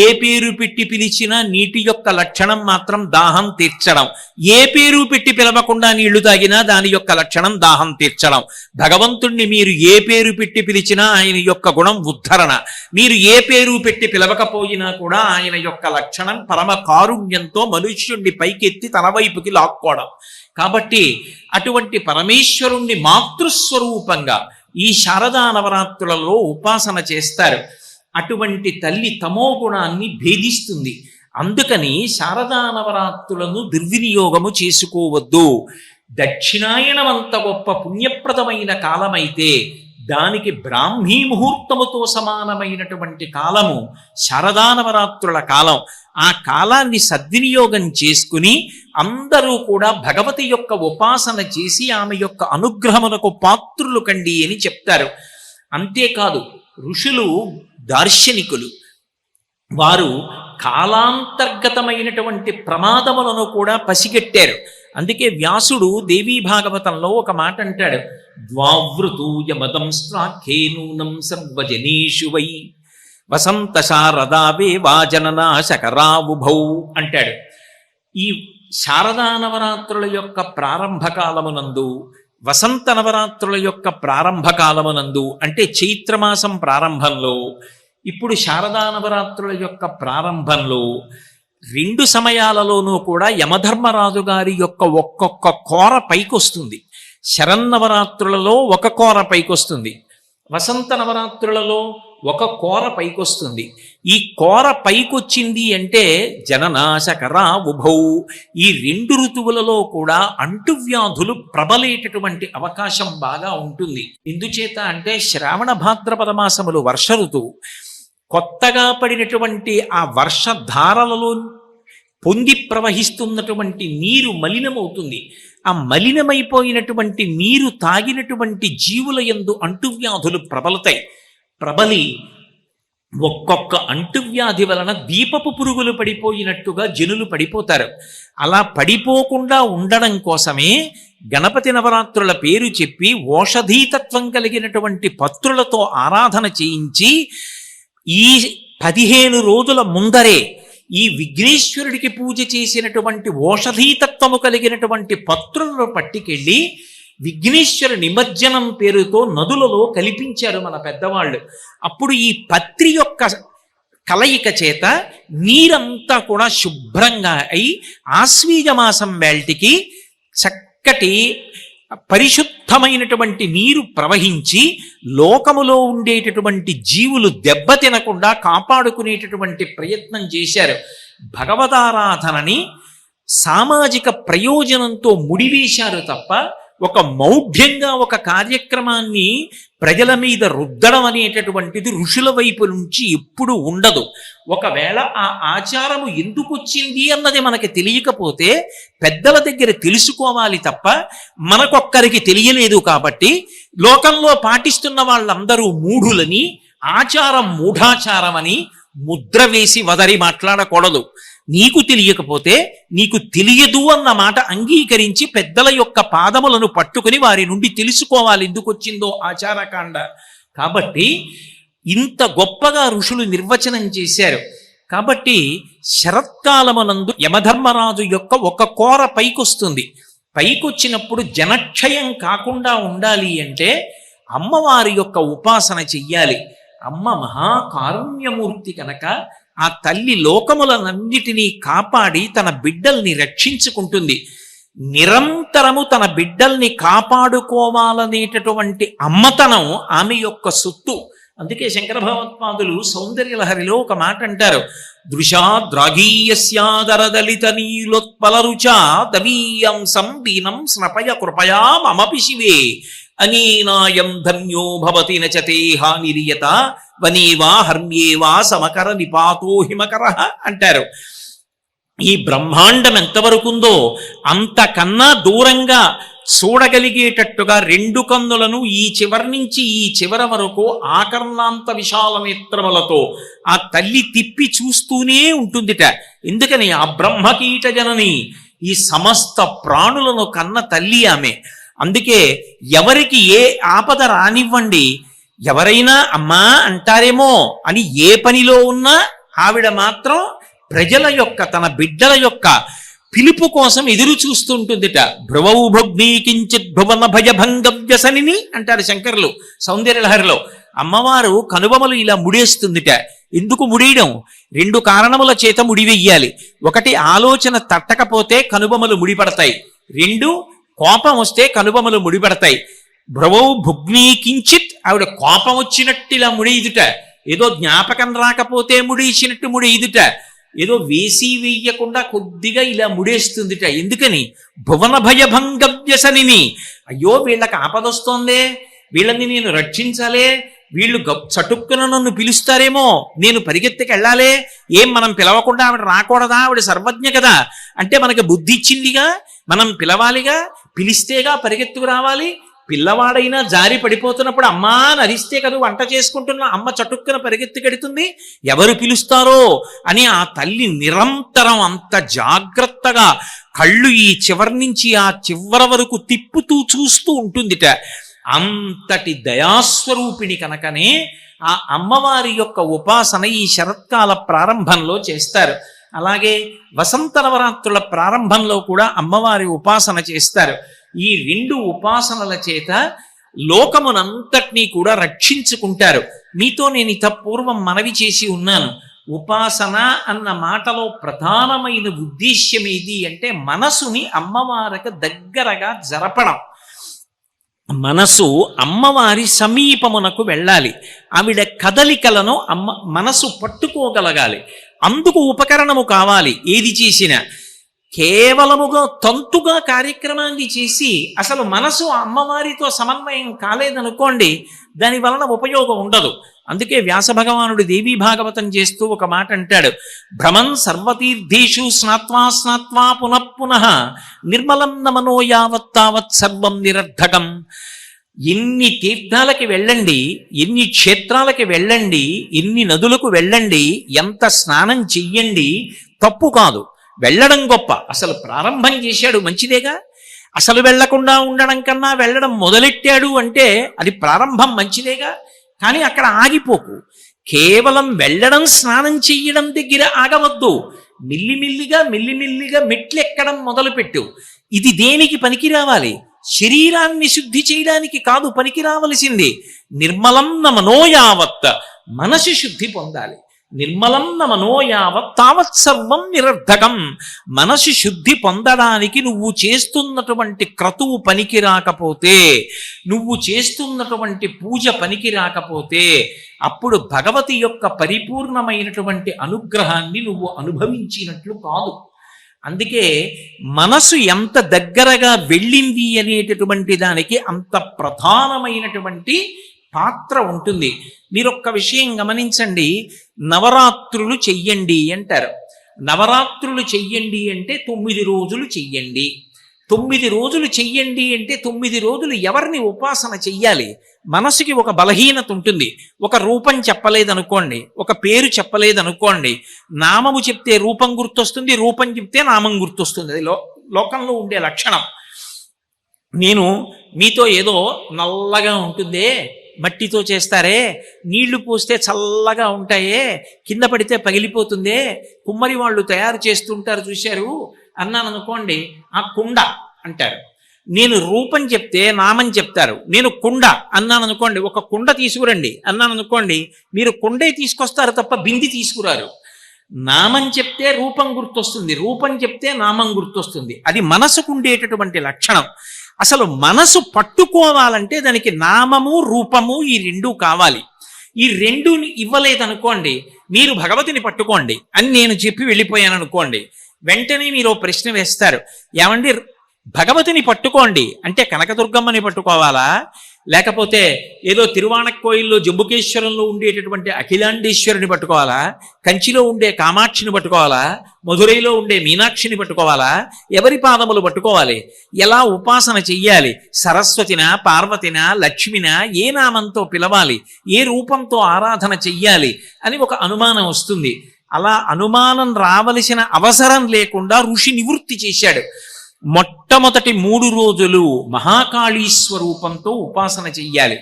A: ఏ పేరు పెట్టి పిలిచినా నీటి యొక్క లక్షణం మాత్రం దాహం తీర్చడం. ఏ పేరు పెట్టి పిలవకుండా నీళ్లు తాగినా దాని యొక్క లక్షణం దాహం తీర్చడం. భగవంతుణ్ణి మీరు ఏ పేరు పెట్టి పిలిచినా ఆయన యొక్క గుణం ఉద్ధరణ. మీరు ఏ పేరు పెట్టి పిలవకపోయినా కూడా ఆయన యొక్క లక్షణం పరమ కారుణ్యంతో మనుష్యుణ్ణి పైకెత్తి తన వైపుకి లాక్కోవడం. కాబట్టి అటువంటి పరమేశ్వరుణ్ణి మాతృస్వరూపంగా ఈ శారదా నవరాత్రులలో ఉపాసన చేస్తారు. అటువంటి తల్లి తమో గుణాన్ని భేదిస్తుంది. అందుకని శారదా నవరాత్రులను దుర్వినియోగము చేసుకోవద్దు. దక్షిణాయనమంత గొప్ప పుణ్యప్రదమైన కాలమైతే దానికి బ్రాహ్మీ ముహూర్తముతో సమానమైనటువంటి కాలము శారదా నవరాత్రుల కాలం. ఆ కాలాన్ని సద్వినియోగం చేసుకుని అందరూ కూడా భగవతి యొక్క ఉపాసన చేసి ఆమె యొక్క అనుగ్రహమునకు పాత్రులు కండి అని చెప్తారు. అంతేకాదు ఋషులు దార్శనికులు, వారు కాలాంతర్గతమైనటువంటి ప్రమాదములను కూడా పసిగట్టారు. అందుకే వ్యాసుడు దేవీ భాగవతంలో ఒక మాట అంటాడు, ద్వావృతూయ మదం శ్లాఘేనూనం సర్వజనేషు వై వసంత శారదావే వాజననా శకరావుభౌ అంటాడు. ఈ శారదా నవరాత్రుల యొక్క ప్రారంభకాలమునందు, వసంత నవరాత్రుల యొక్క ప్రారంభకాలమునందు అంటే చైత్రమాసం ప్రారంభంలో, ఇప్పుడు శారదా నవరాత్రుల యొక్క ప్రారంభంలో రెండు సమయాలలోనూ కూడా యమధర్మరాజు గారి యొక్క ఒక్కొక్క కోర పైకొస్తుంది. శరన్నవరాత్రులలో ఒక కోర పైకొస్తుంది, వసంత నవరాత్రులలో ఒక కోర పైకొస్తుంది. ఈ కోర పైకొచ్చింది అంటే జననాశకరా ఉభౌ, ఈ రెండు ఋతువులలో కూడా అంటువ్యాధులు ప్రబలేటటువంటి అవకాశం బాగా ఉంటుంది. ఎందుచేత అంటే శ్రావణ భాద్రపద మాసములు వర్ష ఋతువు. కొత్తగా పడినటువంటి ఆ వర్షధారలలో పొంగి ప్రవహిస్తున్నటువంటి నీరు మలినమవుతుంది. ఆ మలినమైపోయినటువంటి నీరు తాగినటువంటి జీవుల యందు అంటువ్యాధులు ప్రబలతాయి. ప్రబలి ఒక్కొక్క అంటువ్యాధి వలన దీపపు పురుగులు పడిపోయినట్టుగా జనులు పడిపోతారు. అలా పడిపోకుండా ఉండడం కోసమే గణపతి నవరాత్రుల పేరు చెప్పి ఓషధీతత్వం కలిగినటువంటి పత్రులతో ఆరాధన చేయించి ఈ 15 రోజుల ముందరే ఈ విఘ్నేశ్వరుడికి పూజ చేసినటువంటి ఓషధీతత్వము కలిగినటువంటి పత్రులను పట్టుకెళ్ళి విఘ్నేశ్వర నిమజ్జనం పేరుతో నదులలో కల్పించారు మన పెద్దవాళ్ళు. అప్పుడు ఈ పత్రి యొక్క కలయిక చేత నీరంతా కూడా శుభ్రంగా అయి ఆశ్వీజ మాసం వేల్టికి చక్కటి పరిశుద్ధమైనటువంటి నీరు ప్రవహించి లోకములో ఉండేటటువంటి జీవులు దెబ్బతినకుండా కాపాడుకునేటటువంటి ప్రయత్నం చేశారు. భగవదారాధనని సామాజిక ప్రయోజనంతో ముడివేశారు తప్ప ఒక మౌఢ్యంగా ఒక కార్యక్రమాన్ని ప్రజల మీద రుద్దడం అనేటటువంటిది ఋషుల వైపు నుంచి ఎప్పుడు ఉండదు. ఒకవేళ ఆ ఆచారము ఎందుకు వచ్చింది అన్నది మనకి తెలియకపోతే పెద్దల దగ్గర తెలుసుకోవాలి తప్ప మనకొక్కరికి తెలియలేదు కాబట్టి లోకంలో పాటిస్తున్న వాళ్ళందరూ మూఢులని, ఆచారం మూఢాచారం అని ముద్ర వేసి వదరి మాట్లాడకూడదు. నీకు తెలియకపోతే నీకు తెలియదు అన్న మాట అంగీకరించి పెద్దల యొక్క పాదములను పట్టుకుని వారి నుండి తెలుసుకోవాలి ఎందుకు వచ్చిందో ఆచారకాండ. కాబట్టి ఇంత గొప్పగా ఋషులు నిర్వచనం చేశారు. కాబట్టి శరత్కాలమునందు యమధర్మరాజు యొక్క ఒక కోర పైకొస్తుంది. పైకొచ్చినప్పుడు జనక్షయం కాకుండా ఉండాలి అంటే అమ్మవారి యొక్క ఉపాసన చెయ్యాలి. అమ్మ మహాకారుణ్యమూర్తి కనుక ఆ తల్లి లోకములనన్నిటినీ కాపాడి తన బిడ్డల్ని రక్షించుకుంటుంది. నిరంతరము తన బిడ్డల్ని కాపాడుకోవాలనేటటువంటి అమ్మతనం ఆమె యొక్క సొత్తు. అందుకే శంకర భగవత్పాదులు సౌందర్యలహరిలో ఒక మాట అంటారు, దృశాద్రాగీయస్యాదరదలిత నీలోత్పలరుచా దవీయంసం దీనం స్నపయ కృపయా మమపి శివే అనీనాయం ధన్యో భవతి నచతే హానిరియత వనేవా హర్మ్యేవా సమకర నిపాతో హిమకర అంటారు. ఈ బ్రహ్మాండం ఎంతవరకుందో అంతకన్నా దూరంగా చూడగలిగేటట్టుగా రెండు కన్నులను ఈ చివరి నుంచి ఈ చివరి వరకు ఆకర్ణాంత విశాల నేత్రములతో ఆ తల్లి తిప్పి చూస్తూనే ఉంటుందిట. ఎందుకని ఆ బ్రహ్మకీట జనని ఈ సమస్త ప్రాణులను కన్న తల్లి ఆమె. అందుకే ఎవరికి ఏ ఆపద రానివ్వండి, ఎవరైనా అమ్మా అంటారేమో అని ఏ పనిలో ఉన్నా ఆవిడ మాత్రం ప్రజల యొక్క, తన బిడ్డల యొక్క పిలుపు కోసం ఎదురు చూస్తుంటుందిట. భ్రువౌ భగ్నీ కించిత్ భువన భయభంగ వ్యసనిని అంటారు శంకరులు సౌందర్యలహరిలో. అమ్మవారు కనుబొమలు ఇలా ముడేస్తుందిట. ఎందుకు ముడియడం? 2 కారణముల చేత ముడివెయ్యాలి. ఒకటి, ఆలోచన తట్టకపోతే కనుబొమలు ముడిపడతాయి. 2, కోపం వస్తే కనుబొమలు ముడిపడతాయి. భ్రువౌ భుగ్నీ కించిత్, ఆవిడ కోపం వచ్చినట్టు ఇలా ముడియుదుట. ఏదో జ్ఞాపకం రాకపోతే ముడిచినట్టు ముడియుదుట. ఏదో వేసి వెయ్యకుండా కొద్దిగా ఇలా ముడేస్తుందిట. ఎందుకని? భువన భయభంగ వ్యసనిని. అయ్యో వీళ్ళకి ఆపదొస్తోందే, వీళ్ళని నేను రక్షించాలే, వీళ్ళు చటుక్కున నన్ను పిలుస్తారేమో, నేను పరిగెత్తికి వెళ్ళాలే, ఏం మనం పిలవకుండా ఆవిడ రాకూడదా, ఆవిడ సర్వజ్ఞ కదా, అంటే మనకి బుద్ధి ఇచ్చిందిగా, మనం పిలవాలిగా, పిలిస్తేగా పరిగెత్తుకు రావాలి. పిల్లవాడైనా జారి పడిపోతున్నప్పుడు అమ్మా అని అరిస్తే కదా వంట చేసుకుంటున్న అమ్మ చటుక్కున పరిగెత్తుకెడుతుంది. ఎవరు పిలుస్తారో అని ఆ తల్లి నిరంతరం అంత జాగ్రత్తగా కళ్ళు ఈ చివరి నుంచి ఆ చివరి వరకు తిప్పుతూ చూస్తూ ఉంటుందిట. అంతటి దయాస్వరూపిణి కనుకనే ఆ అమ్మవారి యొక్క ఉపాసన ఈ శరత్కాల ప్రారంభంలో చేస్తారు. అలాగే వసంత నవరాత్రుల ప్రారంభంలో కూడా అమ్మవారి ఉపాసన చేస్తారు. ఈ 2 ఉపాసనల చేత లోకమునంతటినీ కూడా రక్షించుకుంటారు. మీతో నేను ఇంత పూర్వం మనవి చేసి ఉన్నాను. ఉపాసన అన్న మాటలో ప్రధానమైన ఉద్దేశ్యం ఏది అంటే మనసుని అమ్మవారికి దగ్గరగా జరపడం. మనసు అమ్మవారి సమీపమునకు వెళ్ళాలి. ఆవిడ కదలికలను మనసు పట్టుకోగలగాలి. అందుకు ఉపకరణము కావాలి. ఏది చేసినా కేవలముగా తంతుగా కార్యక్రమాన్ని చేసి అసలు మనసు అమ్మవారితో సమన్వయం కాలేదనుకోండి, దాని వలన ఉపయోగం ఉండదు. అందుకే వ్యాస భగవానుడు దేవీ భాగవతం చేస్తూ ఒక మాట అంటాడు, భ్రమన్ సర్వతీర్థేషు స్నాత్వా స్నాత్వా పునఃపునః నిర్మలం నమనో యావత్తావత్ సర్వం నిరర్ధకం. ఎన్ని తీర్థాలకి వెళ్ళండి, ఎన్ని క్షేత్రాలకి వెళ్ళండి, ఎన్ని నదులకు వెళ్ళండి, ఎంత స్నానం చెయ్యండి, తప్పు కాదు, వెళ్ళడం గొప్ప. అసలు ప్రారంభం చేశాడు మంచిదేగా. అసలు వెళ్లకుండా ఉండడం కన్నా వెళ్ళడం మొదలెట్టాడు అంటే అది ప్రారంభం మంచిదేగా. కానీ అక్కడ ఆగిపోకు. కేవలం వెళ్ళడం స్నానం చెయ్యడం దగ్గర ఆగవద్దు. మెల్లిమెల్లిగా మెట్లెక్కడం మొదలుపెట్టు. ఇది దేనికి పనికి రావాలి? శరీరాన్ని శుద్ధి చేయడానికి కాదు పనికి రావలసింది. నిర్మలం నమనో యావత్, మనసు శుద్ధి పొందాలి. నిర్మలం నమనో యావత్ తావత్ సర్వం నిరర్ధకం. మనసు శుద్ధి పొందడానికి నువ్వు చేస్తున్నటువంటి క్రతువు పనికి రాకపోతే, నువ్వు చేస్తున్నటువంటి పూజ పనికి రాకపోతే, అప్పుడు భగవతి యొక్క పరిపూర్ణమైనటువంటి అనుగ్రహాన్ని నువ్వు అనుభవించినట్లు కాదు. అందుకే మనసు ఎంత దగ్గరగా వెళ్ళింది అనేటటువంటి దానికి అంత ప్రధానమైనటువంటి పాత్ర ఉంటుంది. మీరొక్క విషయం గమనించండి, నవరాత్రులు చెయ్యండి అంటారు. నవరాత్రులు చెయ్యండి అంటే 9 రోజులు చెయ్యండి. 9 రోజులు చెయ్యండి అంటే 9 రోజులు ఎవరిని ఉపాసన చెయ్యాలి? మనసుకి ఒక బలహీనత ఉంటుంది. ఒక రూపం చెప్పలేదనుకోండి, ఒక పేరు చెప్పలేదనుకోండి, నామము చెప్తే రూపం గుర్తొస్తుంది, రూపం చెప్తే నామం గుర్తొస్తుంది. అది లోకంలో ఉండే లక్షణం. నేను మీతో ఏదో నల్లగా ఉంటుందే, మట్టితో చేస్తారే, నీళ్లు పోస్తే చల్లగా ఉంటాయే, కింద పడితే పగిలిపోతుందే, కుమ్మరి వాళ్ళు తయారు చేస్తుంటారు చూశారు అన్నాను అనుకోండి, ఆ కుండ అంటారు. నేను రూపం చెప్తే నామం చెప్తారు. నేను కుండ అన్నాను అనుకోండి, ఒక కుండ తీసుకురండి అన్నాను అనుకోండి, మీరు కుండే తీసుకొస్తారు తప్ప బింది తీసుకురారు. నామం చెప్తే రూపం గుర్తొస్తుంది, రూపం చెప్తే నామం గుర్తొస్తుంది. అది మనసుకుండేటటువంటి లక్షణం. అసలు మనసు పట్టుకోవాలంటే దానికి నామము రూపము ఈ 2 కావాలి. ఈ 2 ఇవ్వలేదనుకోండి, మీరు భగవతిని పట్టుకోండి అని నేను చెప్పి వెళ్ళిపోయాను అనుకోండి, వెంటనే మీరు ప్రశ్న వేస్తారు, ఏమండి భగవతిని పట్టుకోండి అంటే కనకదుర్గమ్మని పట్టుకోవాలా, లేకపోతే ఏదో తిరువాణక్కోయిల్లో జంబుకేశ్వరంలో ఉండేటటువంటి అఖిలాండేశ్వరిని పట్టుకోవాలా, కంచిలో ఉండే కామాక్షిని పట్టుకోవాలా, మధురైలో ఉండే మీనాక్షిని పట్టుకోవాలా, ఎవరి పాదములు పట్టుకోవాలి? ఎలా ఉపాసన చెయ్యాలి? సరస్వతినా, పార్వతినా, లక్ష్మినా, ఏ నామంతో పిలవాలి, ఏ రూపంతో ఆరాధన చెయ్యాలి అని ఒక అనుమానం వస్తుంది. అలా అనుమానం రావలసిన అవసరం లేకుండా ఋషి నివృత్తి చేశాడు. మొట్టమొదటి 3 రోజులు మహాకాళీ స్వరూపంతో ఉపాసన చెయ్యాలి.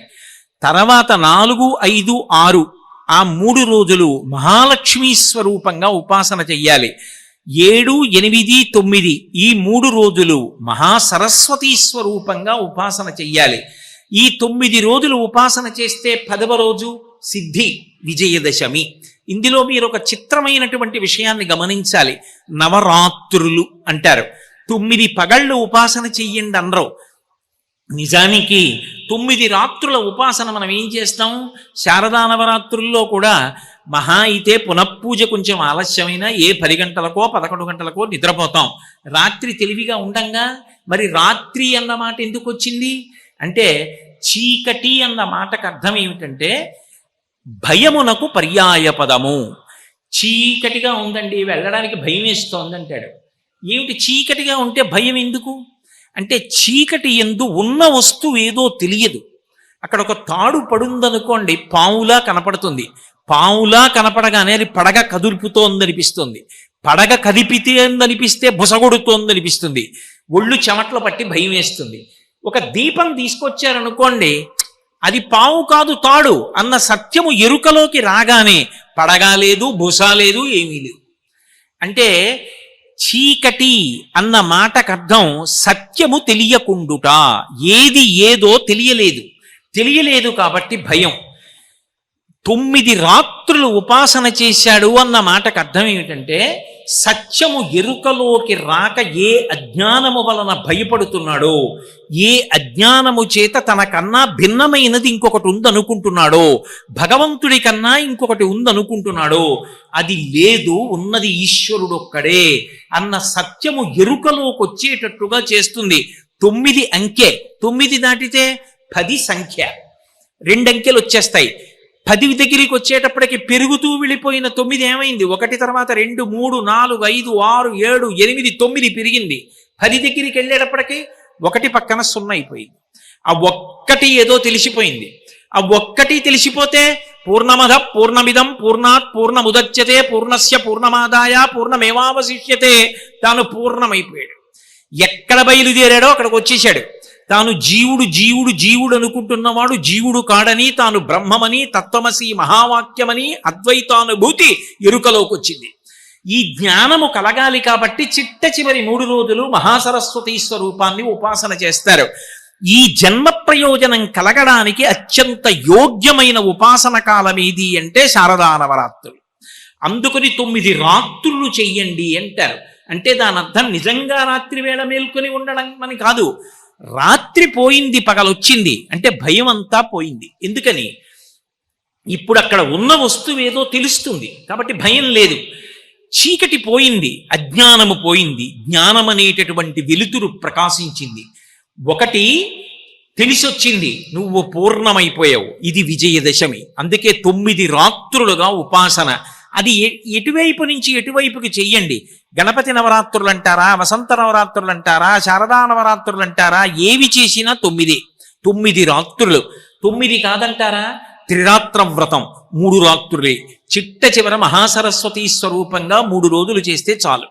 A: తర్వాత 4, 5, 6 ఆ 3 రోజులు మహాలక్ష్మీ స్వరూపంగా ఉపాసన చెయ్యాలి. 7, 8, 9 ఈ 3 రోజులు మహాసరస్వతీ స్వరూపంగా ఉపాసన చెయ్యాలి. ఈ 9 రోజులు ఉపాసన చేస్తే 10వ రోజు సిద్ధి విజయదశమి. ఇందులో మీరు ఒక చిత్రమైనటువంటి విషయాన్ని గమనించాలి. నవరాత్రులు అంటారు. 9 పగళ్ళు ఉపాసన చెయ్యండి అనరు. నిజానికి 9 రాత్రుల ఉపాసన మనం ఏం చేస్తాం? శారదా నవరాత్రుల్లో కూడా మహా అయితే పునఃపూజ కొంచెం ఆలస్యమైనా 10 గంటలకో 11 గంటలకో నిద్రపోతాం. రాత్రి తెలివిగా ఉండంగా మరి రాత్రి అన్న మాట ఎందుకు వచ్చింది అంటే, చీకటి అన్న మాటకు అర్థం ఏమిటంటే భయమునకు పర్యాయ పదము. చీకటిగా ఉందండి, వెళ్ళడానికి భయం వేస్తోంది అంటాడు. ఏమిటి చీకటిగా ఉంటే భయం ఎందుకు అంటే, చీకటి ఎందు ఉన్న వస్తువు ఏదో తెలియదు. అక్కడ ఒక తాడు పడుందనుకోండి, పావులా కనపడుతుంది. పావులా కనపడగానే అది పడగ కదులుపుతోందనిపిస్తుంది. పడగ కదిపితేందనిపిస్తే బుసగొడుతోందనిపిస్తుంది. ఒళ్ళు చెమట్లు పట్టి భయం వేస్తుంది. ఒక దీపం తీసుకొచ్చారనుకోండి, అది పావు కాదు తాడు అన్న సత్యము ఎరుకలోకి రాగానే పడగా లేదు, బుస లేదు, ఏమీ లేదు. అంటే చీకటి అన్న మాటకర్థం సత్యము తెలియకుండుట. ఏది ఏదో తెలియలేదు కాబట్టి భయం. 9 రాత్రులు ఉపాసన చేశాడు అన్న మాటకు అర్థం ఏమిటంటే, సత్యము ఎరుకలోకి రాక ఏ అజ్ఞానము వలన భయపడుతున్నాడో, ఏ అజ్ఞానము చేత తనకన్నా భిన్నమైనది ఇంకొకటి ఉందనుకుంటున్నాడో, భగవంతుడి కన్నా ఇంకొకటి ఉందనుకుంటున్నాడో, అది లేదు, ఉన్నది ఈశ్వరుడు ఒక్కడే అన్న సత్యము ఎరుకలోకి వచ్చేటట్టుగా చేస్తుంది. 9 అంకె. 9 దాటితే 10 సంఖ్య. 2 అంకెలు వచ్చేస్తాయి. 10 దగ్గరికి వచ్చేటప్పటికి పెరుగుతూ వెళ్ళిపోయిన 9 ఏమైంది? 1 తర్వాత 2, 3, 4, 5, 6, 7, 8, 9 పెరిగింది. 10 దగ్గరికి వెళ్ళేటప్పటికి 1 పక్కన 0 అయిపోయింది. ఆ ఒక్కటి ఏదో తెలిసిపోయింది. ఆ ఒక్కటి తెలిసిపోతే పూర్ణమద పూర్ణమిదం పూర్ణాత్ పూర్ణముదచ్యతే పూర్ణస్య పూర్ణమాదాయ పూర్ణమేవావశిష్యతే. తాను పూర్ణమైపోయాడు. ఎక్కడ బయలుదేరాడో అక్కడికి వచ్చేశాడు. తాను జీవుడు అనుకుంటున్నవాడు జీవుడు కాడని, తాను బ్రహ్మమని, తత్వమసి మహావాక్యమని అద్వైతానుభూతి ఎరుకలోకి వచ్చింది. ఈ జ్ఞానము కలగాలి కాబట్టి చిట్ట చివరి 3 రోజులు మహాసరస్వతీ స్వరూపాన్ని ఉపాసన చేస్తారు. ఈ జన్మ ప్రయోజనం కలగడానికి అత్యంత యోగ్యమైన ఉపాసన కాలం ఏది అంటే శారదా నవరాత్రులు. అందుకని 9 రాత్రులు చెయ్యండి అంటారు. అంటే దాని అర్థం నిజంగా రాత్రి వేళ మేల్కొని ఉండడం అని కాదు. రాత్రి పోయింది, పగలొచ్చింది అంటే భయం అంతా పోయింది. ఎందుకని? ఇప్పుడు అక్కడ ఉన్న వస్తువు ఏదో తెలుస్తుంది కాబట్టి భయం లేదు. చీకటి పోయింది, అజ్ఞానము పోయింది, జ్ఞానం అనేటటువంటి వెలుతురు ప్రకాశించింది. ఒకటి తెలిసొచ్చింది, నువ్వు పూర్ణమైపోయావు. ఇది విజయదశమి. అందుకే 9 రాత్రులుగా ఉపాసన. అది ఎటువైపు నుంచి ఎటువైపుకి చెయ్యండి. గణపతి నవరాత్రులు అంటారా, వసంత నవరాత్రులు అంటారా, శారదా నవరాత్రులు అంటారా, ఏవి చేసినా 9 రాత్రులు. 9 కాదంటారా, త్రిరాత్ర వ్రతం 3 రాత్రులే. చిట్ట చివర మహాసరస్వతీ స్వరూపంగా 3 రోజులు చేస్తే చాలు.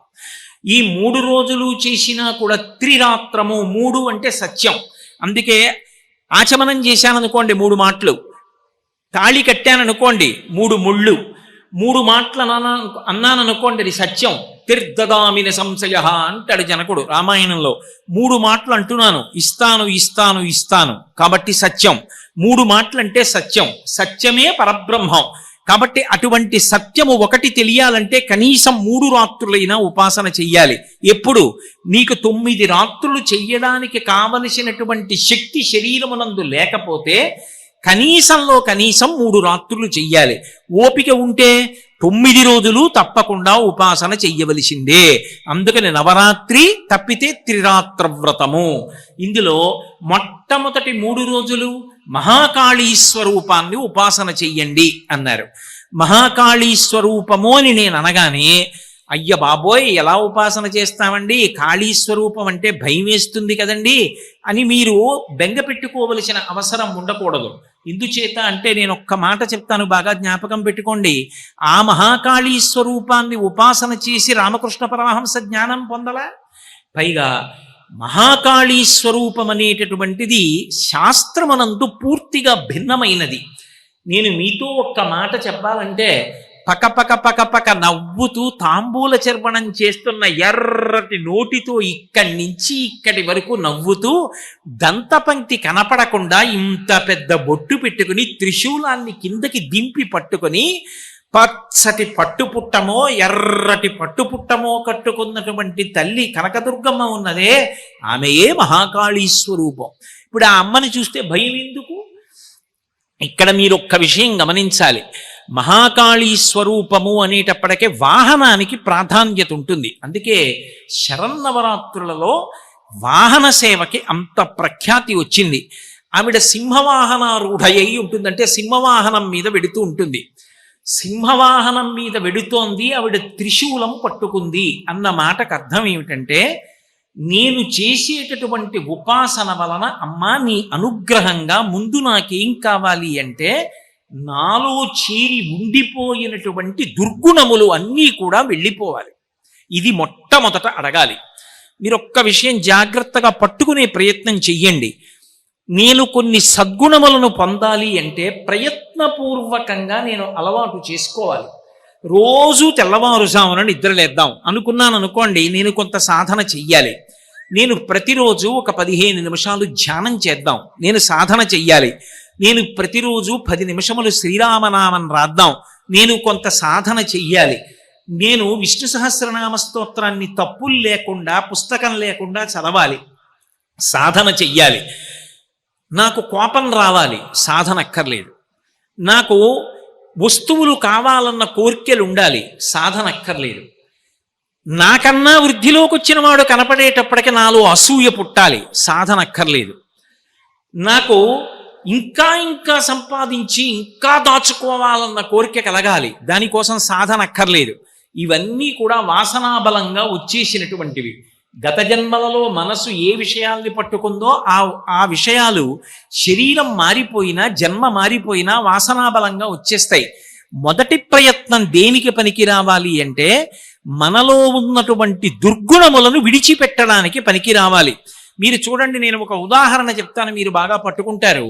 A: ఈ 3 రోజులు చేసినా కూడా త్రిరాత్రము. 3 అంటే సత్యం. అందుకే ఆచమనం చేశాననుకోండి 3 మాటలు, తాళి కట్టాననుకోండి 3 ముళ్ళు, 3 మాటలు అన్నాననుకోండి అది సత్యం. తిర్దదామిన సంశయ అంటాడు జనకుడు రామాయణంలో. 3 మాటలు అంటున్నాను, ఇస్తాను కాబట్టి సత్యం. 3 మాటలు అంటే సత్యం. సత్యమే పరబ్రహ్మం. కాబట్టి అటువంటి సత్యము ఒకటి తెలియాలంటే కనీసం 3 రాత్రులైనా ఉపాసన చెయ్యాలి. ఎప్పుడు? నీకు 9 రాత్రులు చెయ్యడానికి కావలసినటువంటి శక్తి శరీరమునందు లేకపోతే కనీసంలో కనీసం 3 రాత్రులు చెయ్యాలి. ఓపిక ఉంటే 9 రోజులు తప్పకుండా ఉపాసన చెయ్యవలసిందే. అందుకని నవరాత్రి తప్పితే త్రిరాత్ర వ్రతము. ఇందులో మొట్టమొదటి 3 రోజులు మహాకాళీ స్వరూపాన్ని ఉపాసన చెయ్యండి అన్నారు. మహాకాళీ స్వరూపము అని నేను అనగానే, అయ్య బాబోయ్ ఎలా ఉపాసన చేస్తామండి, కాళీ స్వరూపం అంటే భయం వేస్తుంది కదండి అని మీరు బెంగ పెట్టుకోవలసిన అవసరం ఉండకూడదు. ఎందుచేత అంటే నేను ఒక్క మాట చెప్తాను, బాగా జ్ఞాపకం పెట్టుకోండి. ఆ మహాకాళీ స్వరూపాన్ని ఉపాసన చేసి రామకృష్ణ పరమహంస జ్ఞానం పొందలా? పైగా మహాకాళీ స్వరూపం అనేటటువంటిది శాస్త్రమనందు పూర్తిగా భిన్నమైనది. నేను మీతో ఒక్క మాట చెప్పాలంటే, పక నవ్వుతూ తాంబూల చర్వణం చేస్తున్న ఎర్రటి నోటితో ఇక్కడి నుంచి ఇక్కడి వరకు నవ్వుతూ దంతపంక్తి కనపడకుండా ఇంత పెద్ద బొట్టు పెట్టుకుని త్రిశూలాన్ని కిందకి దింపి పట్టుకొని పచ్చటి పట్టుపుట్టమో ఎర్రటి పట్టుపుట్టమో కట్టుకున్నటువంటి తల్లి కనకదుర్గమ్మ ఉన్నదే, ఆమెయే మహాకాళీ స్వరూపం. ఇప్పుడు ఆ అమ్మని చూస్తే భయం ఎందుకు? ఇక్కడ మీరు ఒక్క విషయం గమనించాలి. మహాకాళీ స్వరూపము అనేటప్పటికే వాహనానికి ప్రాధాన్యత ఉంటుంది. అందుకే శరన్నవరాత్రులలో వాహన సేవకి అంత ప్రఖ్యాతి వచ్చింది. ఆవిడ సింహవాహనారూఢయ్యి ఉంటుందంటే సింహవాహనం మీద వెడుతూ ఉంటుంది. సింహవాహనం మీద వెడుతోంది, ఆవిడ త్రిశూలం పట్టుకుంది అన్న మాటకు అర్థం ఏమిటంటే, నేను చేసేటటువంటి ఉపాసన వలన అమ్మా నీ అనుగ్రహంగా ముందు నాకేం కావాలి అంటే, నాలో చేరి ఉండిపోయినటువంటి దుర్గుణములు అన్నీ కూడా వెళ్ళిపోవాలి. ఇది మొట్టమొదట అడగాలి. మీరు ఒక్క విషయం జాగ్రత్తగా పట్టుకునే ప్రయత్నం చెయ్యండి. నేను కొన్ని సద్గుణములను పొందాలి అంటే ప్రయత్నపూర్వకంగా నేను అలవాటు చేసుకోవాలి. రోజు తెల్లవారుజామున నిద్రలేద్దాం అనుకున్నాను అనుకోండి, నేను కొంత సాధన చెయ్యాలి. నేను ప్రతిరోజు ఒక 15 నిమిషాలు ధ్యానం చేద్దాం, నేను సాధన చెయ్యాలి. నేను ప్రతిరోజు 10 నిమిషములు శ్రీరామనామం రాద్దాం, నేను కొంత సాధన చెయ్యాలి. నేను విష్ణు సహస్రనామ స్తోత్రాన్ని తప్పులు లేకుండా పుస్తకం లేకుండా చదవాలి, సాధన చెయ్యాలి. నాకు కోపం రావాలి, సాధన అక్కర్లేదు. నాకు వస్తువులు కావాలన్న కోరికలు ఉండాలి, సాధన అక్కర్లేదు. నాకన్నా వృద్ధిలోకి వచ్చిన వాడు కనపడేటప్పటికి నాలో అసూయ పుట్టాలి, సాధన అక్కర్లేదు. నాకు ఇంకా ఇంకా సంపాదించి ఇంకా దాచుకోవాలన్న కోరిక కలగాలి, దానికోసం సాధన అక్కర్లేదు. ఇవన్నీ కూడా వాసనాబలంగా వచ్చేసినటువంటివి. గత జన్మలలో మనసు ఏ విషయాల్ని పట్టుకుందో ఆ విషయాలు శరీరం మారిపోయినా జన్మ మారిపోయినా వాసనాబలంగా వచ్చేస్తాయి. మొదటి ప్రయత్నం దేనికి పనికి రావాలి అంటే, మనలో ఉన్నటువంటి దుర్గుణములను విడిచిపెట్టడానికి పనికి రావాలి. మీరు చూడండి, నేను ఒక ఉదాహరణ చెప్తాను, మీరు బాగా పట్టుకుంటారు.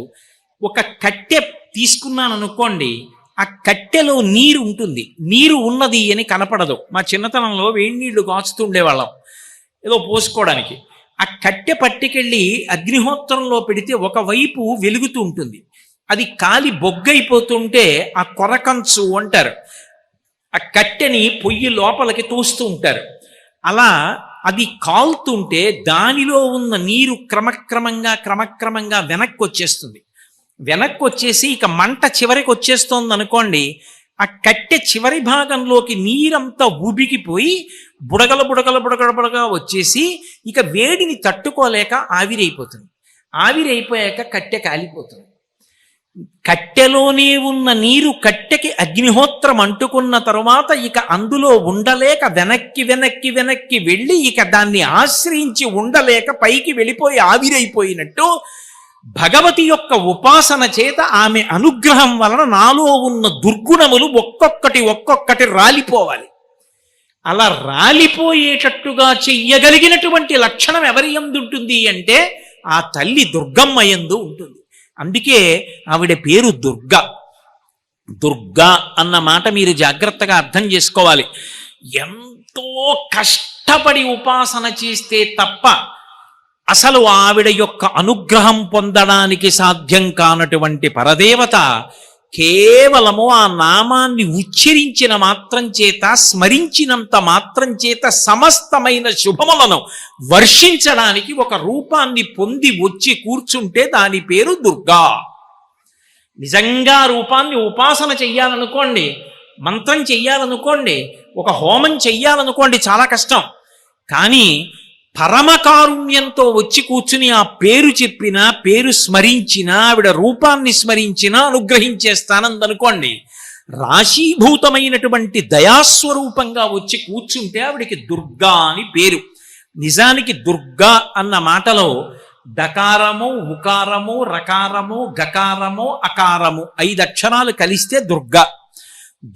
A: ఒక కట్టె తీసుకున్నాను అనుకోండి, ఆ కట్టెలో నీరు ఉంటుంది, నీరు ఉన్నది అని కనపడదు. మా చిన్నతనంలో వేడి నీళ్లు కాచుతూ ఉండేవాళ్ళం ఏదో పోసుకోవడానికి. ఆ కట్టె పట్టుకెళ్ళి అగ్నిహోత్రంలో పెడితే ఒకవైపు వెలుగుతూ ఉంటుంది, అది కాలి బొగ్గైపోతుంటే ఆ కొరకంచు అంటారు. ఆ కట్టెని పొయ్యి లోపలికి తోస్తూ ఉంటారు. అలా అది కాలుతుంటే దానిలో ఉన్న నీరు క్రమక్రమంగా వెనక్కి వచ్చేస్తుంది. వెనక్కి వచ్చేసి ఇక మంట చివరికి వచ్చేస్తోంది అనుకోండి, ఆ కట్టె చివరి భాగంలోకి నీరంతా ఊబికిపోయి బుడగలుగా వచ్చేసి ఇక వేడిని తట్టుకోలేక ఆవిరైపోతుంది. ఆవిరైపోయాక కట్టె కాలిపోతుంది. కట్టెలోనే ఉన్న నీరు కట్టెకి అగ్నిహోత్రం అంటుకున్న తరువాత ఇక అందులో ఉండలేక వెనక్కి వెళ్ళి ఇక దాన్ని ఆశ్రయించి ఉండలేక పైకి వెళ్ళిపోయి ఆవిరైపోయినట్టు, భగవతి యొక్క ఉపాసన చేత ఆమె అనుగ్రహం వలన నాలో ఉన్న దుర్గుణములు ఒక్కొక్కటి రాలిపోవాలి. అలా రాలిపోయేటట్టుగా చెయ్యగలిగినటువంటి లక్షణం ఎవరి యందు ఉంటుంది అంటే, ఆ తల్లి దుర్గమ్మ యందు ఉంటుంది. అందుకే ఆవిడ పేరు దుర్గా. దుర్గా అన్న మాట మీరు జాగ్రత్తగా అర్థం చేసుకోవాలి. ఎంతో కష్టపడి ఉపాసన చేస్తే తప్ప అసలు ఆవిడ యొక్క అనుగ్రహం పొందడానికి సాధ్యం కానటువంటి పరదేవత కేవలము ఆ నామాన్ని ఉచ్చరించిన మాత్రం చేత, స్మరించినంత మాత్రం చేత సమస్తమైన శుభములను వర్షించడానికి ఒక రూపాన్ని పొంది వచ్చి కూర్చుంటే దాని పేరు దుర్గా. నిజంగా రూపాన్ని ఉపాసన చెయ్యాలనుకోండి, మంత్రం చెయ్యాలనుకోండి, ఒక హోమం చెయ్యాలనుకోండి, చాలా కష్టం. కానీ పరమకారుణ్యంతో వచ్చి కూర్చుని ఆ పేరు చెప్పినా, పేరు స్మరించినా, ఆవిడ రూపాన్ని స్మరించినా అనుగ్రహించేస్తానందనుకోండి, రాశీభూతమైనటువంటి దయాస్వరూపంగా వచ్చి కూర్చుంటే ఆవిడికి దుర్గా అని పేరు. నిజానికి దుర్గా అన్న మాటలో డకారము, ఉకారము, రకారము, గకారము, అకారము 5 అక్షరాలు కలిస్తే దుర్గా.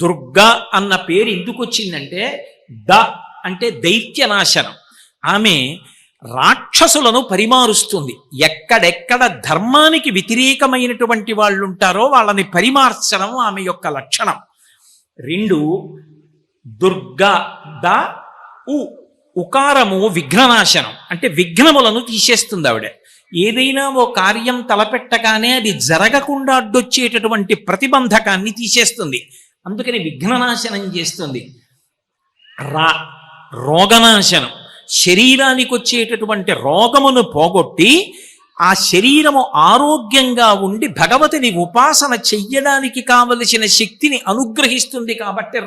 A: దుర్గా అన్న పేరు ఎందుకు వచ్చిందంటే, ద అంటే దైత్యనాశనం. ఆమె రాక్షసులను పరిమారుస్తుంది. ఎక్కడెక్కడ ధర్మానికి వ్యతిరేకమైనటువంటి వాళ్ళు ఉంటారో వాళ్ళని పరిమార్చడం ఆమె యొక్క లక్షణం. 2 దుర్గా ద ఉ ఉకారము విఘ్ననాశనం, అంటే విఘ్నములను తీసేస్తుంది ఆవిడ. ఏదైనా ఓ కార్యం తలపెట్టగానే అది జరగకుండా అడ్డొచ్చేటటువంటి ప్రతిబంధకాన్ని తీసేస్తుంది, అందుకని విఘ్ననాశనం చేస్తుంది. రోగనాశనం, శరీరానికి వచ్చేటటువంటి రోగమును పోగొట్టి ఆ శరీరము ఆరోగ్యంగా ఉండి భగవతిని ఉపాసన చెయ్యడానికి కావలసిన శక్తిని అనుగ్రహిస్తుంది కాబట్టి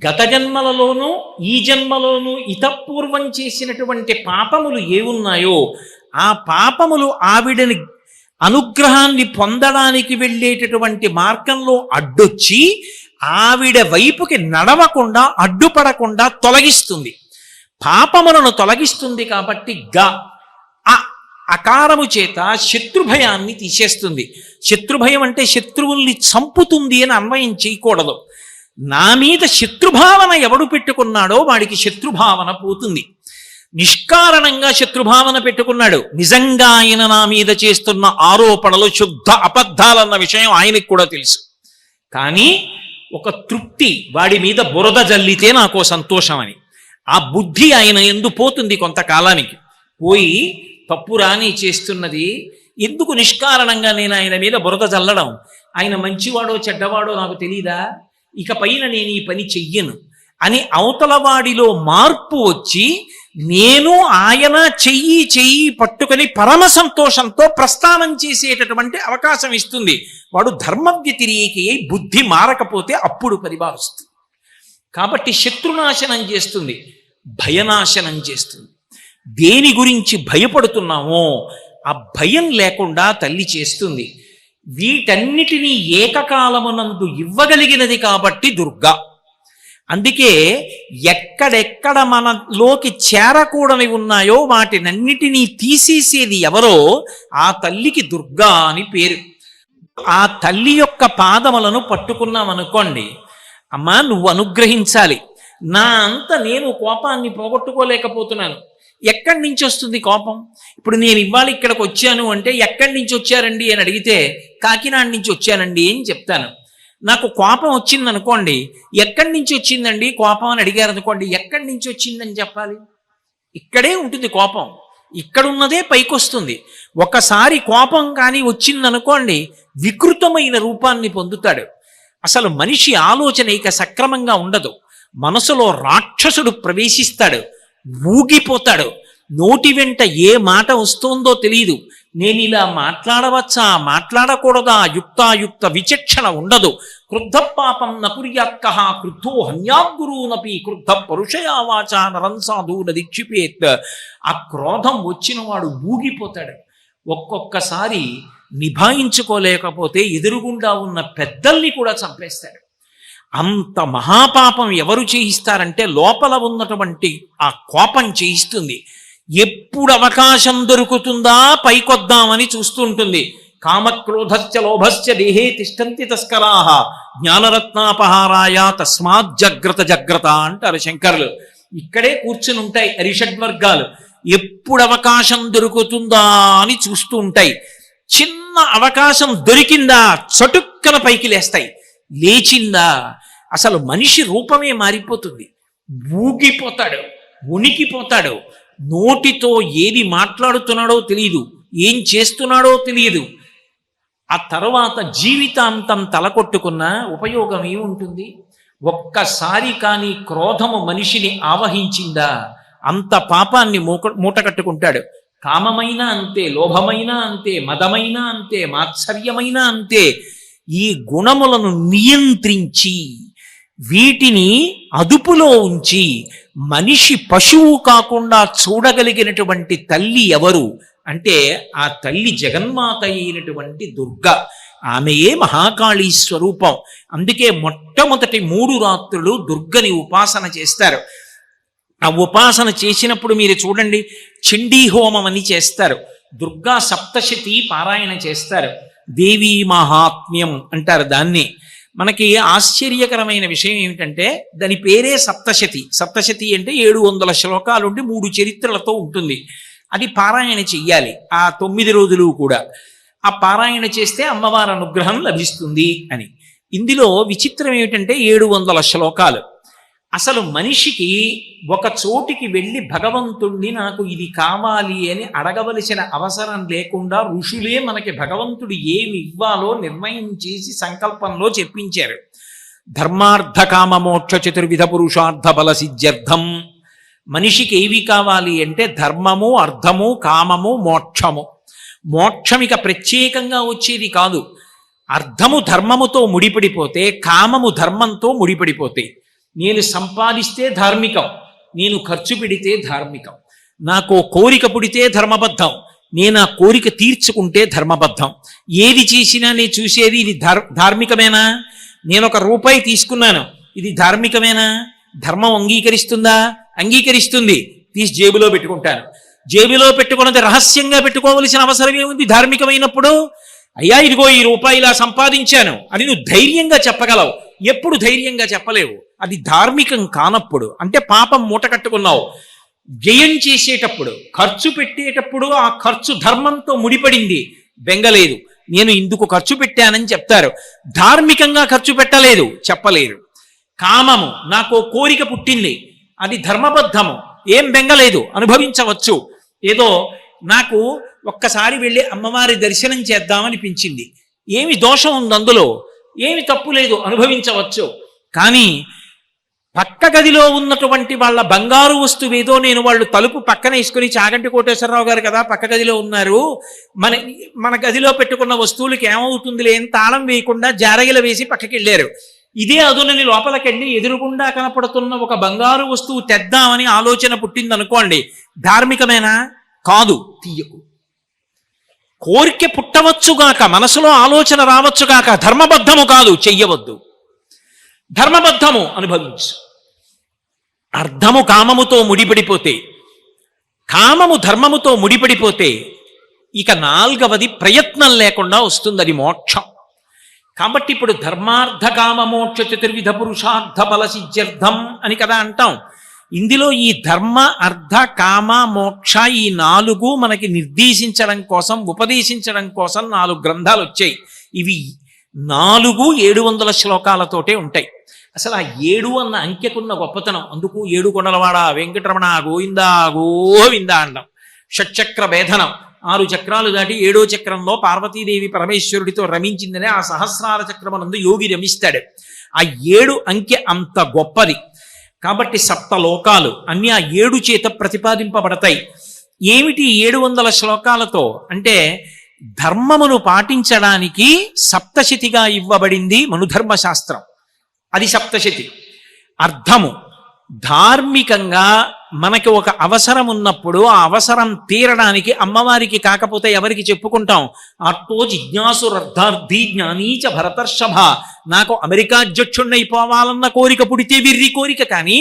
A: గత జన్మలలోనూ ఈ జన్మలోనూ ఇతపూర్వం చేసినటువంటి పాపములు ఏవున్నాయో ఆ పాపములు ఆవిడని అనుగ్రహాన్ని పొందడానికి వెళ్ళేటటువంటి మార్గంలో అడ్డొచ్చి ఆవిడ వైపుకి నడవకుండా అడ్డుపడకుండా తొలగిస్తుంది, పాపములను తొలగిస్తుంది. కాబట్టి అకారము చేత శత్రుభయాన్ని తీసేస్తుంది. శత్రుభయం అంటే శత్రువుల్ని చంపుతుంది అని అన్వయం చేయకూడదు. నా మీద శత్రుభావన ఎవడు పెట్టుకున్నాడో వాడికి శత్రుభావన పోతుంది. నిష్కారణంగా శత్రుభావన పెట్టుకున్నాడు, నిజంగా ఆయన నా మీద చేస్తున్న ఆరోపణలు శుద్ధ అబద్ధాలన్న విషయం ఆయనకు కూడా తెలుసు. కానీ ఒక తృప్తి, వాడి మీద బురద జల్లితే నాకో సంతోషం అని, ఆ బుద్ధి ఆయన ఎందు పోతుంది. కొంతకాలానికి పోయి తప్పు రాని చేస్తున్నది ఎందుకు నిష్కారణంగా నేను ఆయన మీద బురద జల్లడం, ఆయన మంచివాడో చెడ్డవాడో నాకు తెలీదా, ఇక పైన నేను ఈ పని చెయ్యను అని అవతల వాడిలో మార్పు వచ్చి నేను ఆయన చెయ్యి పట్టుకొని పరమ సంతోషంతో ప్రస్థానం చేసేటటువంటి అవకాశం ఇస్తుంది. వాడు ధర్మ వ్యతిరేకి అయి బుద్ధి మారకపోతే అప్పుడు పరిభావిస్తుంది. కాబట్టి శత్రునాశనం చేస్తుంది, భయనాశనం చేస్తుంది. దేని గురించి భయపడుతున్నామో ఆ భయం లేకుండా తల్లి చేస్తుంది. వీటన్నిటినీ ఏకకాలమునందు ఇవ్వగలిగినది కాబట్టి దుర్గా. అందుకే ఎక్కడెక్కడ మనలోకి చేరకూడని ఉన్నాయో వాటినన్నిటినీ తీసేసేది ఎవరో ఆ తల్లికి దుర్గా అని పేరు. ఆ తల్లి యొక్క పాదములను పట్టుకున్నామనుకోండి, అమ్మా నువ్వు అనుగ్రహించాలి, నా అంత నేను కోపాన్ని పోగొట్టుకోలేకపోతున్నాను. ఎక్కడి నుంచి వస్తుంది కోపం? ఇప్పుడు నేను ఇవాళ ఇక్కడికి వచ్చాను అంటే ఎక్కడి నుంచి వచ్చారండి అని అడిగితే కాకినాడ నుంచి వచ్చానండి అని చెప్తాను. నాకు కోపం వచ్చిందనుకోండి, ఎక్కడి నుంచి వచ్చిందండి కోపం అని అడిగారు అనుకోండి, ఎక్కడి నుంచి వచ్చిందని చెప్పాలి? ఇక్కడే ఉంటుంది కోపం, ఇక్కడున్నదే పైకి వస్తుంది. ఒకసారి కోపం కానీ వచ్చిందనుకోండి వికృతమైన రూపాన్ని పొందుతాడు. అసలు మనిషి ఆలోచన ఇక సక్రమంగా ఉండదు, మనసులో రాక్షసుడు ప్రవేశిస్తాడు, ఊగిపోతాడు. నోటి వెంట ఏ మాట వస్తుందో తెలియదు. నేను ఇలా మాట్లాడవచ్చా మాట్లాడకూడదా యుక్తాయుక్త విచక్షణ ఉండదు. క్రుద్ధ పాపం నకుర్యాత్కః క్రుద్ధో హన్యాగురూనపి క్రుద్ధ పరుషయా వాచా నరం సాధూన దీక్షిపేత్. ఆ క్రోధం వచ్చిన వాడు ఊగిపోతాడు. ఒక్కొక్కసారి నిభాయించుకోలేకపోతే ఎదురుగుండా ఉన్న పెద్దల్ని కూడా చంపేస్తాడు. అంత మహాపాపం ఎవరు చేయిస్తారంటే లోపల ఉన్నటువంటి ఆ కోపం చేయిస్తుంది. ఎప్పుడు అవకాశం దొరుకుతుందా పైకొద్దామని చూస్తుంటుంది. కామక్రోధశ్చ లోభశ్చ దేహే తిష్టంతి తస్కరాః జ్ఞానరత్నాపహారాయ తస్మాత్ జాగ్రత్త అంటారు శంకరులు. ఇక్కడే కూర్చుని ఉంటాయి అరిషడ్వర్గాలు, ఎప్పుడు అవకాశం దొరుకుతుందా అని చూస్తూ ఉంటాయి. చిన్న అవకాశం దొరికిందా చటుక్కన పైకి లేస్తాయి, లేచిందా అసలు మనిషి రూపమే మారిపోతుంది. ఊగిపోతాడు, ఉనికిపోతాడు. నోటితో ఏది మాట్లాడుతున్నాడో తెలియదు, ఏం చేస్తున్నాడో తెలియదు. ఆ తర్వాత జీవితాంతం తలకొట్టుకున్న ఉపయోగం ఏముంటుంది? ఒక్కసారి కానీ క్రోధము మనిషిని ఆవహించిందా అంత పాపాన్ని మూటకట్టుకుంటాడు. కామమైనా అంతే, లోభమైనా అంతే, మదమైనా అంతే, మాత్సర్యమైనా అంతే. ఈ గుణములను నియంత్రించి వీటిని అదుపులో ఉంచి మనిషి పశువు కాకుండా చూడగలిగినటువంటి తల్లి ఎవరు అంటే ఆ తల్లి జగన్మాత అయినటువంటి దుర్గా. ఆమెయే మహాకాళీ స్వరూపం. అందుకే మొట్టమొదటి 3 రాత్రులు దుర్గని ఉపాసన చేస్తారు. ఆ ఉపాసన చేసినప్పుడు మీరు చూడండి, చండీ హోమం అని చేస్తారు, దుర్గా సప్తశతి పారాయణ చేస్తారు, దేవీ మహాత్మ్యం అంటారు దాన్ని. మనకి ఆశ్చర్యకరమైన విషయం ఏమిటంటే దాని పేరే సప్తశతి. సప్తశతి అంటే 700 శ్లోకాలుండి 3 చరిత్రలతో ఉంటుంది. అది పారాయణ చెయ్యాలి ఆ 9 రోజులు కూడా. ఆ పారాయణ చేస్తే అమ్మవారి అనుగ్రహం లభిస్తుంది అని. ఇందులో విచిత్రం ఏమిటంటే 700 శ్లోకాలు. అసలు మనిషికి ఒక చోటికి వెళ్ళి భగవంతుణ్ణి నాకు ఇది కావాలి అని అడగవలసిన అవసరం లేకుండా ఋషులే మనకి భగవంతుడు ఏమి ఇవ్వాలో నిర్ణయం చేసి సంకల్పంలో చెప్పించారు. ధర్మార్థ కామ మోక్ష చతుర్విధ పురుషార్థ బల సిద్ధ్యర్థం. మనిషికి ఏవి కావాలి అంటే ధర్మము, అర్థము, కామము, మోక్షము. మోక్షం ఇక ప్రత్యేకంగా వచ్చేది కాదు. అర్థము ధర్మముతో ముడిపడిపోతే, కామము ధర్మంతో ముడిపడిపోతే, నేను సంపాదిస్తే ధార్మికం, నేను ఖర్చు పెడితే ధార్మికం, నాకు కోరిక పుడితే ధర్మబద్ధం, నేను ఆ కోరిక తీర్చుకుంటే ధర్మబద్ధం. ఏది చేసినా నేను చూసేది ఇది ధార్మికమేనా? నేను ₹1 తీసుకున్నాను, ఇది ధార్మికమేనా? ధర్మం అంగీకరిస్తుందా? అంగీకరిస్తుంది. తీసి జేబులో పెట్టుకుంటాను. జేబులో పెట్టుకున్నది రహస్యంగా పెట్టుకోవలసిన అవసరం ఏముంది ధార్మికమైనప్పుడు? అయ్యా ఇదిగో ₹1 ఇలా సంపాదించాను అని నువ్వు ధైర్యంగా చెప్పగలవు. ఎప్పుడు ధైర్యంగా చెప్పలేవు. అది ధార్మికం కానప్పుడు. అంటే పాపం మూట కట్టుకున్నావు. వ్యయం చేసేటప్పుడు, ఖర్చు పెట్టేటప్పుడు ఆ ఖర్చు ధర్మంతో ముడిపడింది, బెంగలేదు. నేను ఇందుకు ఖర్చు పెట్టానని చెప్తారు. ధార్మికంగా ఖర్చు పెట్టలేదు, చెప్పలేరు. కామము, నాకు కోరిక పుట్టింది, అది ధర్మబద్ధము, ఏం బెంగలేదు, అనుభవించవచ్చు. ఏదో నాకు ఒక్కసారి వెళ్ళి అమ్మవారి దర్శనం చేద్దామనిపించింది, ఏమి దోషం ఉంది అందులో? ఏమి తప్పు లేదు, అనుభవించవచ్చు. కానీ పక్క గదిలో ఉన్నటువంటి వాళ్ళ బంగారు వస్తువు ఏదో నేను వాళ్ళు తలుపు పక్కన వేసుకుని, చాగంటి కోటేశ్వరరావు గారు కదా పక్క గదిలో ఉన్నారు, మన గదిలో పెట్టుకున్న వస్తువులకి ఏమవుతుందిలే అని తాళం వేయకుండా జారగిల వేసి పక్కకి వెళ్ళారు. ఇదే అదునని లోపలికెళ్ళి ఎదురుగుండా కనపడుతున్న ఒక బంగారు వస్తువు తెద్దామని ఆలోచన పుట్టిందనుకోండి, ధార్మికమేనా? కాదు. తీయకు. కోరిక పుట్టవచ్చుగాక, మనసులో ఆలోచన రావచ్చుగాక, ధర్మబద్ధము కాదు, చెయ్యవద్దు. ధర్మబద్ధము, అనుభవించు. అర్థము కామముతో ముడిపడిపోతే, కామము ధర్మముతో ముడిపడిపోతే, ఇక 4వది ప్రయత్నం లేకుండా వస్తుంది, అది మోక్షం. కాబట్టి ఇప్పుడు ధర్మార్థ కామ మోక్ష చతుర్విధ పురుషార్థ బల సిద్ధ్యర్థం అని కదా అంటాం. ఇందులో ఈ ధర్మ, అర్థ, కామ, మోక్ష ఈ 4 మనకి నిర్దేశించడం కోసం, ఉపదేశించడం కోసం 4 గ్రంథాలు వచ్చాయి. ఇవి 4 700 శ్లోకాలతోటే ఉంటాయి. అసలు ఆ 7 అన్న అంకెకున్న గొప్పతనం. అందుకు 7 కొండలవాడ వెంకటరమణ గోవిందా గోవిందా అంటాం. షట్చక్ర భేదనం, 6 చక్రాలు దాటి 7వ చక్రంలో పార్వతీదేవి పరమేశ్వరుడితో రమించిందనే ఆ సహస్రార చక్రమనందు యోగి రమిస్తాడు. ఆ 7 అంకె అంత గొప్పది. కాబట్టి 7 లోకాలు అన్ని ఆ 7 చేత ప్రతిపాదింపబడతాయి. ఏమిటి 700 శ్లోకాలతో అంటే, ధర్మమును పాటించడానికి సప్తశతిగా ఇవ్వబడింది మనుధర్మశాస్త్రం, అది సప్తశతి. అర్థము, ధార్మికంగా మనకి ఒక అవసరం ఉన్నప్పుడు ఆ అవసరం తీరడానికి అమ్మవారికి కాకపోతే ఎవరికి చెప్పుకుంటాం? అర్థో జిజ్ఞాసురర్థార్థి జ్ఞానీచ భరతర్షభ. నాకు అమెరికా అధ్యక్షుణ్ణైపోవాలన్న కోరిక పుడితే విర్రి కోరిక, కానీ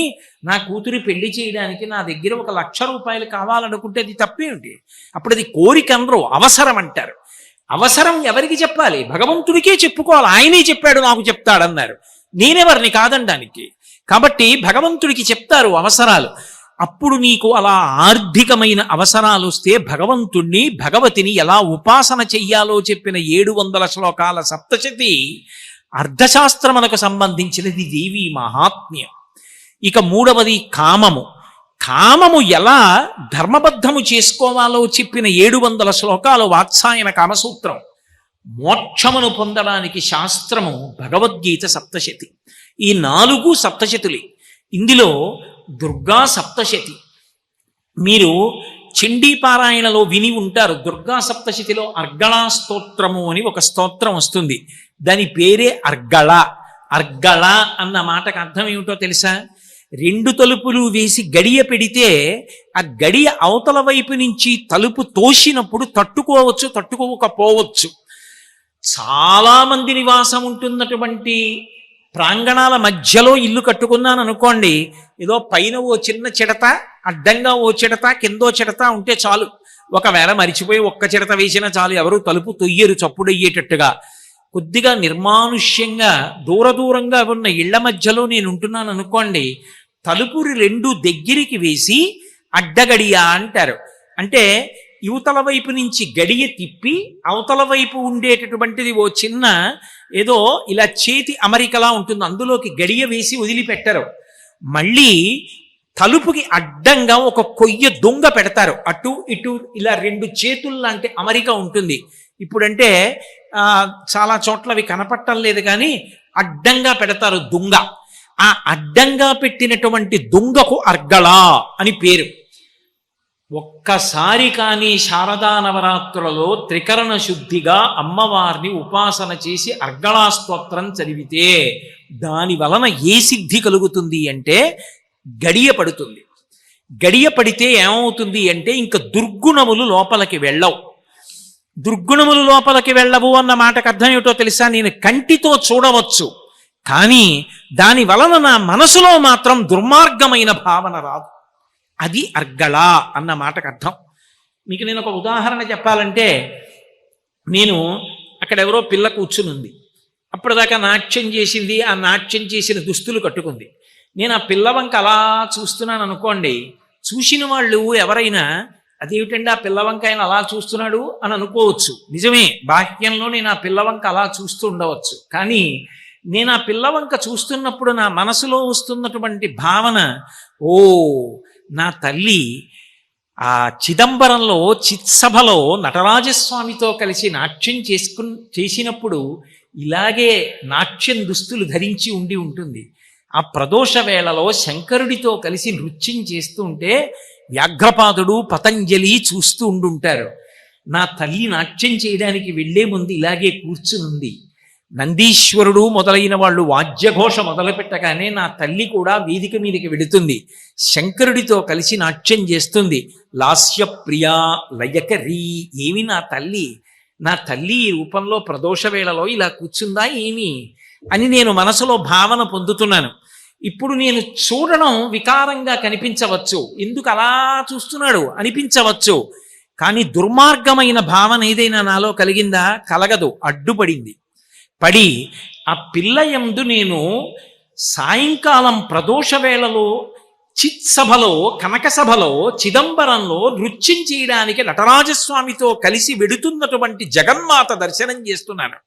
A: నా కూతురి పెళ్లి చేయడానికి నా దగ్గర ₹1,00,000 కావాలనుకుంటే అది తప్పేమిటి? అప్పుడు అది కోరిక అనరు, అవసరం అంటారు. అవసరం ఎవరికి చెప్పాలి? భగవంతుడికే చెప్పుకోవాలి. ఆయనే చెప్పాడు నాకు చెప్తాడన్నారు, నేనెవరిని కాదనడానికి. కాబట్టి భగవంతుడికి చెప్తారు అవసరాలు. అప్పుడు నీకు అలా ఆర్థికమైన అవసరాలు వస్తే భగవంతుణ్ణి, భగవతిని ఎలా ఉపాసన చెయ్యాలో చెప్పిన 700 శ్లోకాల సప్తశతి అర్థశాస్త్రమునకు సంబంధించినది, దేవీ మహాత్మ్యం. ఇక 3వది కామము. కామము ఎలా ధర్మబద్ధము చేసుకోవాలో చెప్పిన 700 శ్లోకాలు వాత్సాయన కామసూత్రం. మోక్షమును పొందడానికి శాస్త్రము భగవద్గీత సప్తశతి. ఈ 4 సప్తశతులే. ఇందులో దుర్గా సప్తశతి మీరు చండీపారాయణలో విని ఉంటారు. దుర్గా సప్తశతిలో అర్గళా స్తోత్రము అని ఒక స్తోత్రం వస్తుంది. దాని పేరే అర్గళ. అర్గళ అన్న మాటకు అర్థం ఏమిటో తెలుసా? 2 తలుపులు వేసి గడియ పెడితే ఆ గడియ అవతల వైపు నుంచి తలుపు తోసినప్పుడు తట్టుకోవచ్చు, తట్టుకోకపోవచ్చు. చాలా మంది నివాసం ఉంటున్నటువంటి ప్రాంగణాల మధ్యలో ఇల్లు కట్టుకున్నాను అనుకోండి, ఏదో పైన ఓ చిన్న చిడత, అడ్డంగా ఓ చిడత, కిందో చిడత ఉంటే చాలు. ఒకవేళ మరిచిపోయి ఒక్క చిడత వేసినా చాలు, ఎవరు తలుపు తొయ్యరు చప్పుడయ్యేటట్టుగా. కొద్దిగా నిర్మానుష్యంగా దూరంగా ఉన్న ఇళ్ల మధ్యలో నేను ఉంటున్నాను అనుకోండి, తలుపులు రెండు దగ్గరికి వేసి అడ్డగడియ అంటారు. అంటే యువతల వైపు నుంచి గడియ తిప్పి అవతల వైపు ఉండేటటువంటిది ఓ చిన్న ఏదో ఇలా చేతి అమరికలా ఉంటుంది, అందులోకి గడియ వేసి వదిలిపెట్టరు. మళ్ళీ తలుపుకి అడ్డంగా ఒక కొయ్య దొంగ పెడతారు, అటు ఇటు ఇలా రెండు చేతుల్లాంటి అమరిక ఉంటుంది. ఇప్పుడంటే చాలా చోట్ల అవి కనపట్టం లేదు, కానీ అడ్డంగా పెడతారు దొంగ. ఆ అడ్డంగా పెట్టినటువంటి దొంగకు అర్గళ అని పేరు. ఒక్కసారి కానీ శారదా నవరాత్రులలో త్రికరణ శుద్ధిగా అమ్మవారిని ఉపాసన చేసి అర్గళా స్తోత్రం చదివితే దాని వలన ఏ సిద్ధి కలుగుతుంది అంటే గడియ పడుతుంది. గడియ పడితే ఏమవుతుంది అంటే ఇంకా దుర్గుణములు లోపలికి వెళ్ళవు. దుర్గుణములు లోపలికి వెళ్ళవు అన్న మాటకు అర్థం ఏమిటో తెలుసా? నేను కంటితో చూడవచ్చు, కానీ దాని వలన నా మనసులో మాత్రం దుర్మార్గమైన భావన రాదు. అది అర్గళ అన్న మాటకు అర్థం. మీకు నేను ఒక ఉదాహరణ చెప్పాలంటే, నేను అక్కడ ఎవరో పిల్ల కూర్చుని ఉంది, అప్పటిదాకా నాట్యం చేసింది, ఆ నాట్యం చేసిన దుస్తులు కట్టుకుంది. నేను ఆ పిల్ల వంక అలా చూస్తున్నాను అనుకోండి, చూసిన వాళ్ళు ఎవరైనా అదేమిటండి ఆ పిల్ల వంక ఆయన అలా చూస్తున్నాడు అని అనుకోవచ్చు. నిజమే, బాహ్యంలో నేను ఆ పిల్ల వంక అలా చూస్తూ ఉండవచ్చు, కానీ నేను ఆ పిల్ల వంక చూస్తున్నప్పుడు నా మనసులో వస్తున్నటువంటి భావన, ఓ నా తల్లి ఆ చిదంబరంలో చిత్సభలో నటరాజస్వామితో కలిసి నాట్యం చేసినప్పుడు ఇలాగే నాట్యం దుస్తులు ధరించి ఉండి ఉంటుంది. ఆ ప్రదోష వేళలో శంకరుడితో కలిసి నృత్యం చేస్తూ ఉంటే వ్యాఘ్రపాదుడు పతంజలి చూస్తూ ఉండుంటారు. నా తల్లి నాట్యం చేయడానికి వెళ్లే ముందు ఇలాగే కూర్చునుంది. నందీశ్వరుడు మొదలైన వాళ్ళు వాద్యఘోష మొదలు పెట్టగానే నా తల్లి కూడా వేదిక మీదకి వెడుతుంది, శంకరుడితో కలిసి నాట్యం చేస్తుంది. లాస్యప్రియా లయకరీ. ఏమి నా తల్లి ఈ రూపంలో ప్రదోష వేళలో ఇలా కూర్చుందా ఏమి అని నేను మనసులో భావన పొందుతున్నాను. ఇప్పుడు నేను చూడడం వికారంగా కనిపించవచ్చు, ఎందుకు అలా చూస్తున్నాడు అనిపించవచ్చు, కానీ దుర్మార్గమైన భావన ఏదైనా నాలో కలిగిందా? కలగదు, అడ్డుపడింది. పడి ఆ పిల్ల యందు నేను సాయంకాలం ప్రదోష వేళలో చిత్సభలో కనక సభలో చిదంబరంలో నృత్యం చేయడానికి నటరాజస్వామితో కలిసి వెడుతున్నటువంటి జగన్మాత దర్శనం చేస్తున్నాను.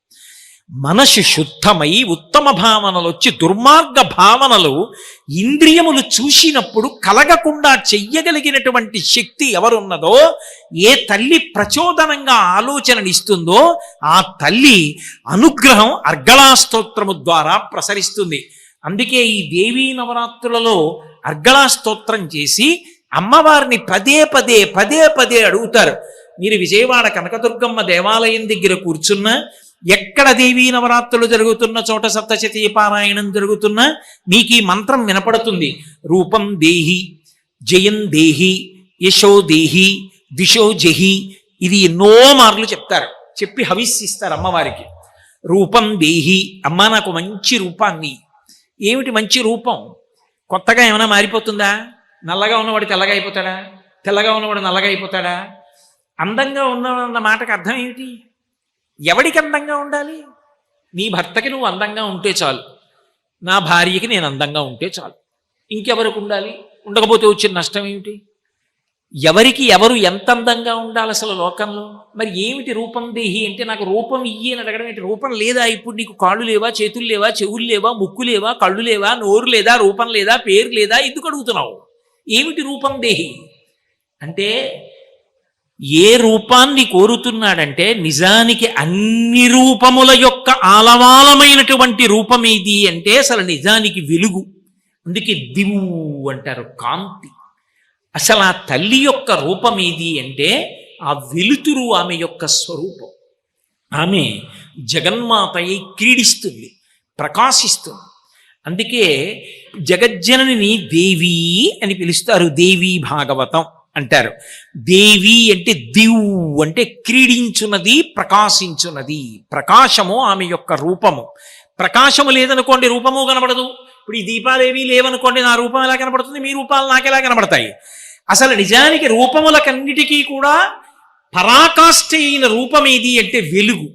A: మనసు శుద్ధమై ఉత్తమ భావనలు వచ్చి దుర్మార్గ భావనలు ఇంద్రియములు చూసినప్పుడు కలగకుండా చెయ్యగలిగినటువంటి శక్తి ఎవరున్నదో, ఏ తల్లి ప్రచోదనంగా ఆలోచననిస్తుందో ఆ తల్లి అనుగ్రహం అర్గళా స్తోత్రము ద్వారా ప్రసరిస్తుంది. అందుకే ఈ దేవీ నవరాత్రులలో అర్గళా స్తోత్రం చేసి అమ్మవారిని పదే పదే అడుగుతారు. మీరు విజయవాడ కనకదుర్గమ్మ దేవాలయం దగ్గర కూర్చున్నా, ఎక్కడ దేవీ నవరాత్రులు జరుగుతున్న చోట సప్తశతీ పారాయణం జరుగుతున్నా మీకు ఈ మంత్రం వినపడుతుంది. రూపం దేహి, జయం దేహి, యశో దేహి, దిశో జహి. ఇది ఎన్నో మార్లు చెప్తారు, చెప్పి హవిస్సిస్తారు అమ్మవారికి. రూపం దేహి, అమ్మ నాకు మంచి రూపాన్ని. ఏమిటి మంచి రూపం? కొత్తగా ఏమైనా మారిపోతుందా? నల్లగా ఉన్నవాడు తెల్లగా అయిపోతాడా? తెల్లగా ఉన్నవాడు నల్లగా అయిపోతాడా? అందంగా ఉన్నవన్న మాటకు అర్థం ఏమిటి? ఎవడికి అందంగా ఉండాలి? నీ భర్తకి నువ్వు అందంగా ఉంటే చాలు, నా భార్యకి నేను అందంగా ఉంటే చాలు. ఇంకెవరికి ఉండాలి? ఉండకపోతే వచ్చిన నష్టం ఏమిటి? ఎవరికి ఎవరు ఎంత అందంగా ఉండాలి అసలు లోకంలో? మరి ఏమిటి రూపం దేహి అంటే? నాకు రూపం ఇయ్యి అని అడగడం ఏంటి? రూపం లేదా? ఇప్పుడు నీకు కాళ్ళు లేవా, చేతులు లేవా, చెవులు లేవా, ముక్కు లేవా, కళ్ళు లేవా, నోరు లేదా, రూపం లేదా, పేరు లేదా? ఎందుకు అడుగుతున్నావు? ఏమిటి రూపం దేహి అంటే? ఏ రూపాన్ని కోరుతున్నాడంటే నిజానికి అన్ని రూపముల యొక్క ఆలవాలమైనటువంటి రూపం ఏది అంటే అసలు నిజానికి వెలుగు. అందుకే దివు అంటారు, కాంతి. అసలు ఆ తల్లి యొక్క రూపం ఏది అంటే ఆ వెలుతురు ఆమె యొక్క స్వరూపం. ఆమె జగన్మాతయ్య క్రీడిస్తుంది, ప్రకాశిస్తుంది. అందుకే జగజ్జనని దేవి అని పిలుస్తారు, దేవీ భాగవతం అంటారు. దేవి అంటే దివు అంటే క్రీడించున్నది, ప్రకాశించున్నది. ప్రకాశము ఆమె యొక్క రూపము. ప్రకాశము లేదనుకోండి రూపము కనబడదు. ఇప్పుడు ఈ దీపాలేవి లేవనుకోండి, నా రూపం ఎలా కనబడుతుంది? మీ రూపాలు నాకెలా కనబడతాయి? అసలు నిజానికి రూపములకన్నిటికీ కూడా పరాకాష్ఠ అయిన రూపం ఏది అంటే వెలుగు.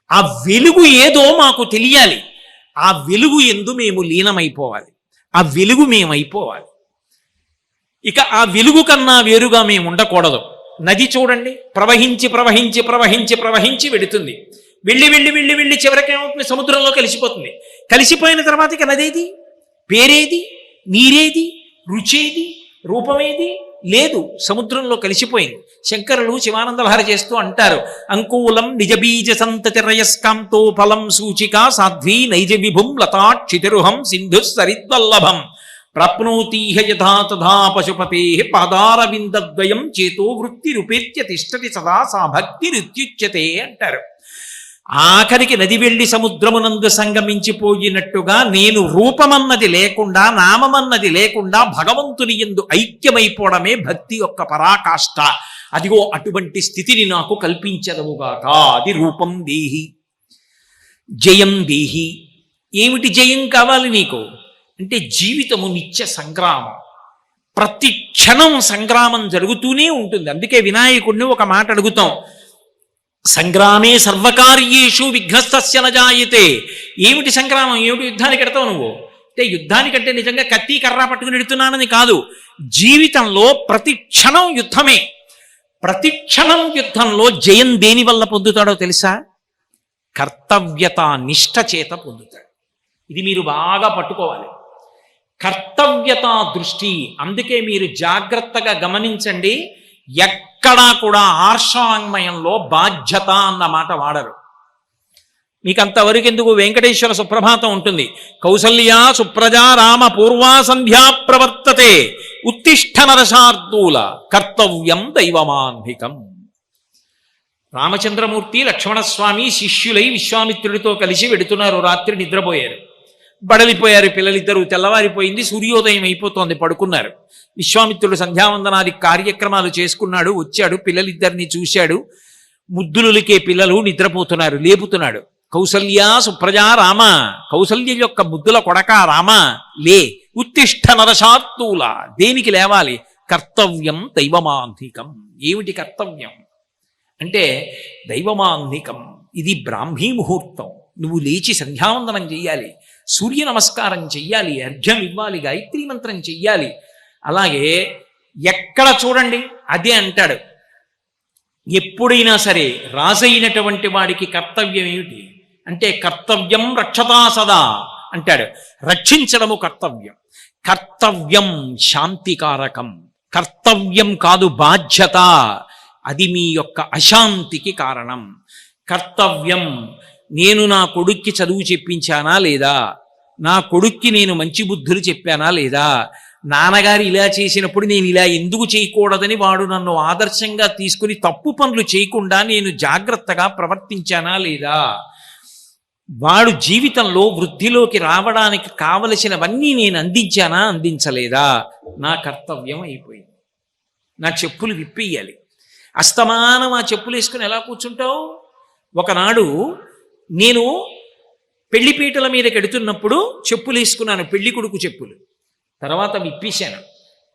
A: ఆ వెలుగు ఏదో మాకు తెలియాలి. ఆ వెలుగు ఎందు మేము లీనమైపోవాలి. ఆ వెలుగు మేమైపోవాలి. ఇక ఆ వెలుగు కన్నా వేరుగా మేము ఉండకూడదు. నది చూడండి, ప్రవహించి ప్రవహించి ప్రవహించి ప్రవహించి వెడుతుంది. వెళ్ళి వెళ్ళి వెళ్ళి వెళ్ళి చివరికి ఏమవుతుంది? సముద్రంలో కలిసిపోతుంది. కలిసిపోయిన తర్వాత ఇక నదేది, పేరేది, నీరేది, రుచేది, రూపమేది లేదు, సముద్రంలో కలిసిపోయింది. శంకరులు శివానందలహరి చేస్తూ అంటారు, అంకూలం నిజబీజ సంతతి రయస్కాంతో ఫలం సూచిక సాధ్వీ నైజ విభుం లతాక్షితిరుహం సింధు సరిద్వల్లభం ప్రాప్నోతీహ యథా తథా పశుపతే పాదారవిందద్వయం చేతో వృత్తి రూపేత్య తిష్టతి సదా సా భక్తి రుత్యుచ్యతే అంటారు. ఆఖరికి నది వెళ్ళి సముద్రమునందు సంగమించిపోయినట్టుగా నేను రూపమన్నది లేకుండా, నామమన్నది లేకుండా భగవంతుని యందు ఐక్యమైపోవడమే భక్తి యొక్క పరాకాష్ఠ. అదిగో అటువంటి స్థితిని నాకు కల్పించదవుగాక. అది రూపం దేహి, జయం దేహి. ఏమిటి జయం కావాలి నీకు అంటే జీవితము నిత్య సంగ్రామం, ప్రతి క్షణం సంగ్రామం జరుగుతూనే ఉంటుంది. అందుకే వినాయకుడిని ఒక మాట అడుగుతాం, సంగ్రామే సర్వకార్యేషు విఘ్నస్తస్య నజాయతే. ఏమిటి సంగ్రామం? ఏమిటి యుద్ధానికి ఎడతావు నువ్వు అంటే యుద్ధానికంటే నిజంగా కత్తి కర్ర పట్టుకుని ఎడుతున్నానని కాదు. జీవితంలో ప్రతి క్షణం యుద్ధమే. ప్రతి క్షణం యుద్ధంలో జయం దేని వల్ల పొందుతాడో తెలుసా? కర్తవ్యత నిష్ఠ చేత పొందుతాడు. ఇది మీరు బాగా పట్టుకోవాలి. కర్తవ్యత దృష్టి. అందుకే మీరు జాగ్రత్తగా గమనించండి, ఎక్కడా కూడా ఆర్షాంగ్మయంలో బాధ్యత అన్న మాట వాడరు. మీకు అంతవరకు ఎందుకు? వెంకటేశ్వర సుప్రభాతం ఉంటుంది, కౌసల్యా సుప్రజా రామ పూర్వా సంధ్యా ప్రవర్తతే ఉత్తిష్ఠ నరశార్దూల కర్తవ్యం దైవమాన్హికం. రామచంద్రమూర్తి లక్ష్మణస్వామి శిష్యులై విశ్వామిత్రుడితో కలిసి వెడుతున్నారు. రాత్రి నిద్రపోయారు, బడలిపోయారు పిల్లలిద్దరూ. తెల్లవారిపోయింది, సూర్యోదయం అయిపోతోంది, పడుకున్నారు. విశ్వామిత్రుడు సంధ్యావందనాది కార్యక్రమాలు చేసుకున్నాడు. వచ్చాడు, పిల్లలిద్దరిని చూశాడు. ముద్దులులికే పిల్లలు నిద్రపోతున్నారు, లేపుతున్నాడు. కౌసల్య సుప్రజా రామ, కౌసల్య యొక్క ముద్దుల కొడక రామ లే. ఉత్తిష్ఠ నరశార్దూల, దేనికి లేవాలి? కర్తవ్యం దైవమాన్హికం. ఏమిటి కర్తవ్యం అంటే దైవమాన్హికం. ఇది బ్రాహ్మీ ముహూర్తం. నువ్వు లేచి సంధ్యావందనం చెయ్యాలి, సూర్య నమస్కారం చెయ్యాలి, అర్ఘ్యం ఇవ్వాలి, గాయత్రీ మంత్రం చెయ్యాలి. అలాగే ఎక్కడ చూడండి అదే అంటాడు. ఎప్పుడైనా సరే రాజైనటువంటి వాడికి కర్తవ్యం ఏమిటి అంటే కర్తవ్యం రక్షతా సదా అంటాడు. రక్షించడము కర్తవ్యం. కర్తవ్యం శాంతికారకం. కర్తవ్యం కాదు బాధ్యత, అది మీ యొక్క అశాంతికి కారణం. కర్తవ్యం, నేను నా కొడుక్కి చదువు చెప్పించానా లేదా, నా కొడుక్కి నేను మంచి బుద్ధులు చెప్పానా లేదా, నాన్నగారు ఇలా చేసినప్పుడు నేను ఇలా ఎందుకు చేయకూడదని వాడు నన్ను ఆదర్శంగా తీసుకుని తప్పు పనులు చేయకుండా నేను జాగ్రత్తగా ప్రవర్తించానా లేదా, వాడు జీవితంలో వృద్ధిలోకి రావడానికి కావలసినవన్నీ నేను అందించానా అందించలేదా, నా కర్తవ్యం అయిపోయింది. నా చెప్పులు విప్పేయాలి. అస్తమానం ఆ చెప్పులు వేసుకుని ఎలా కూర్చుంటావు? ఒకనాడు నేను పెళ్లిపీటల మీదకి ఎడుతున్నప్పుడు చెప్పులు వేసుకున్నాను, పెళ్లి కొడుకు చెప్పులు. తర్వాత విప్పేశాను.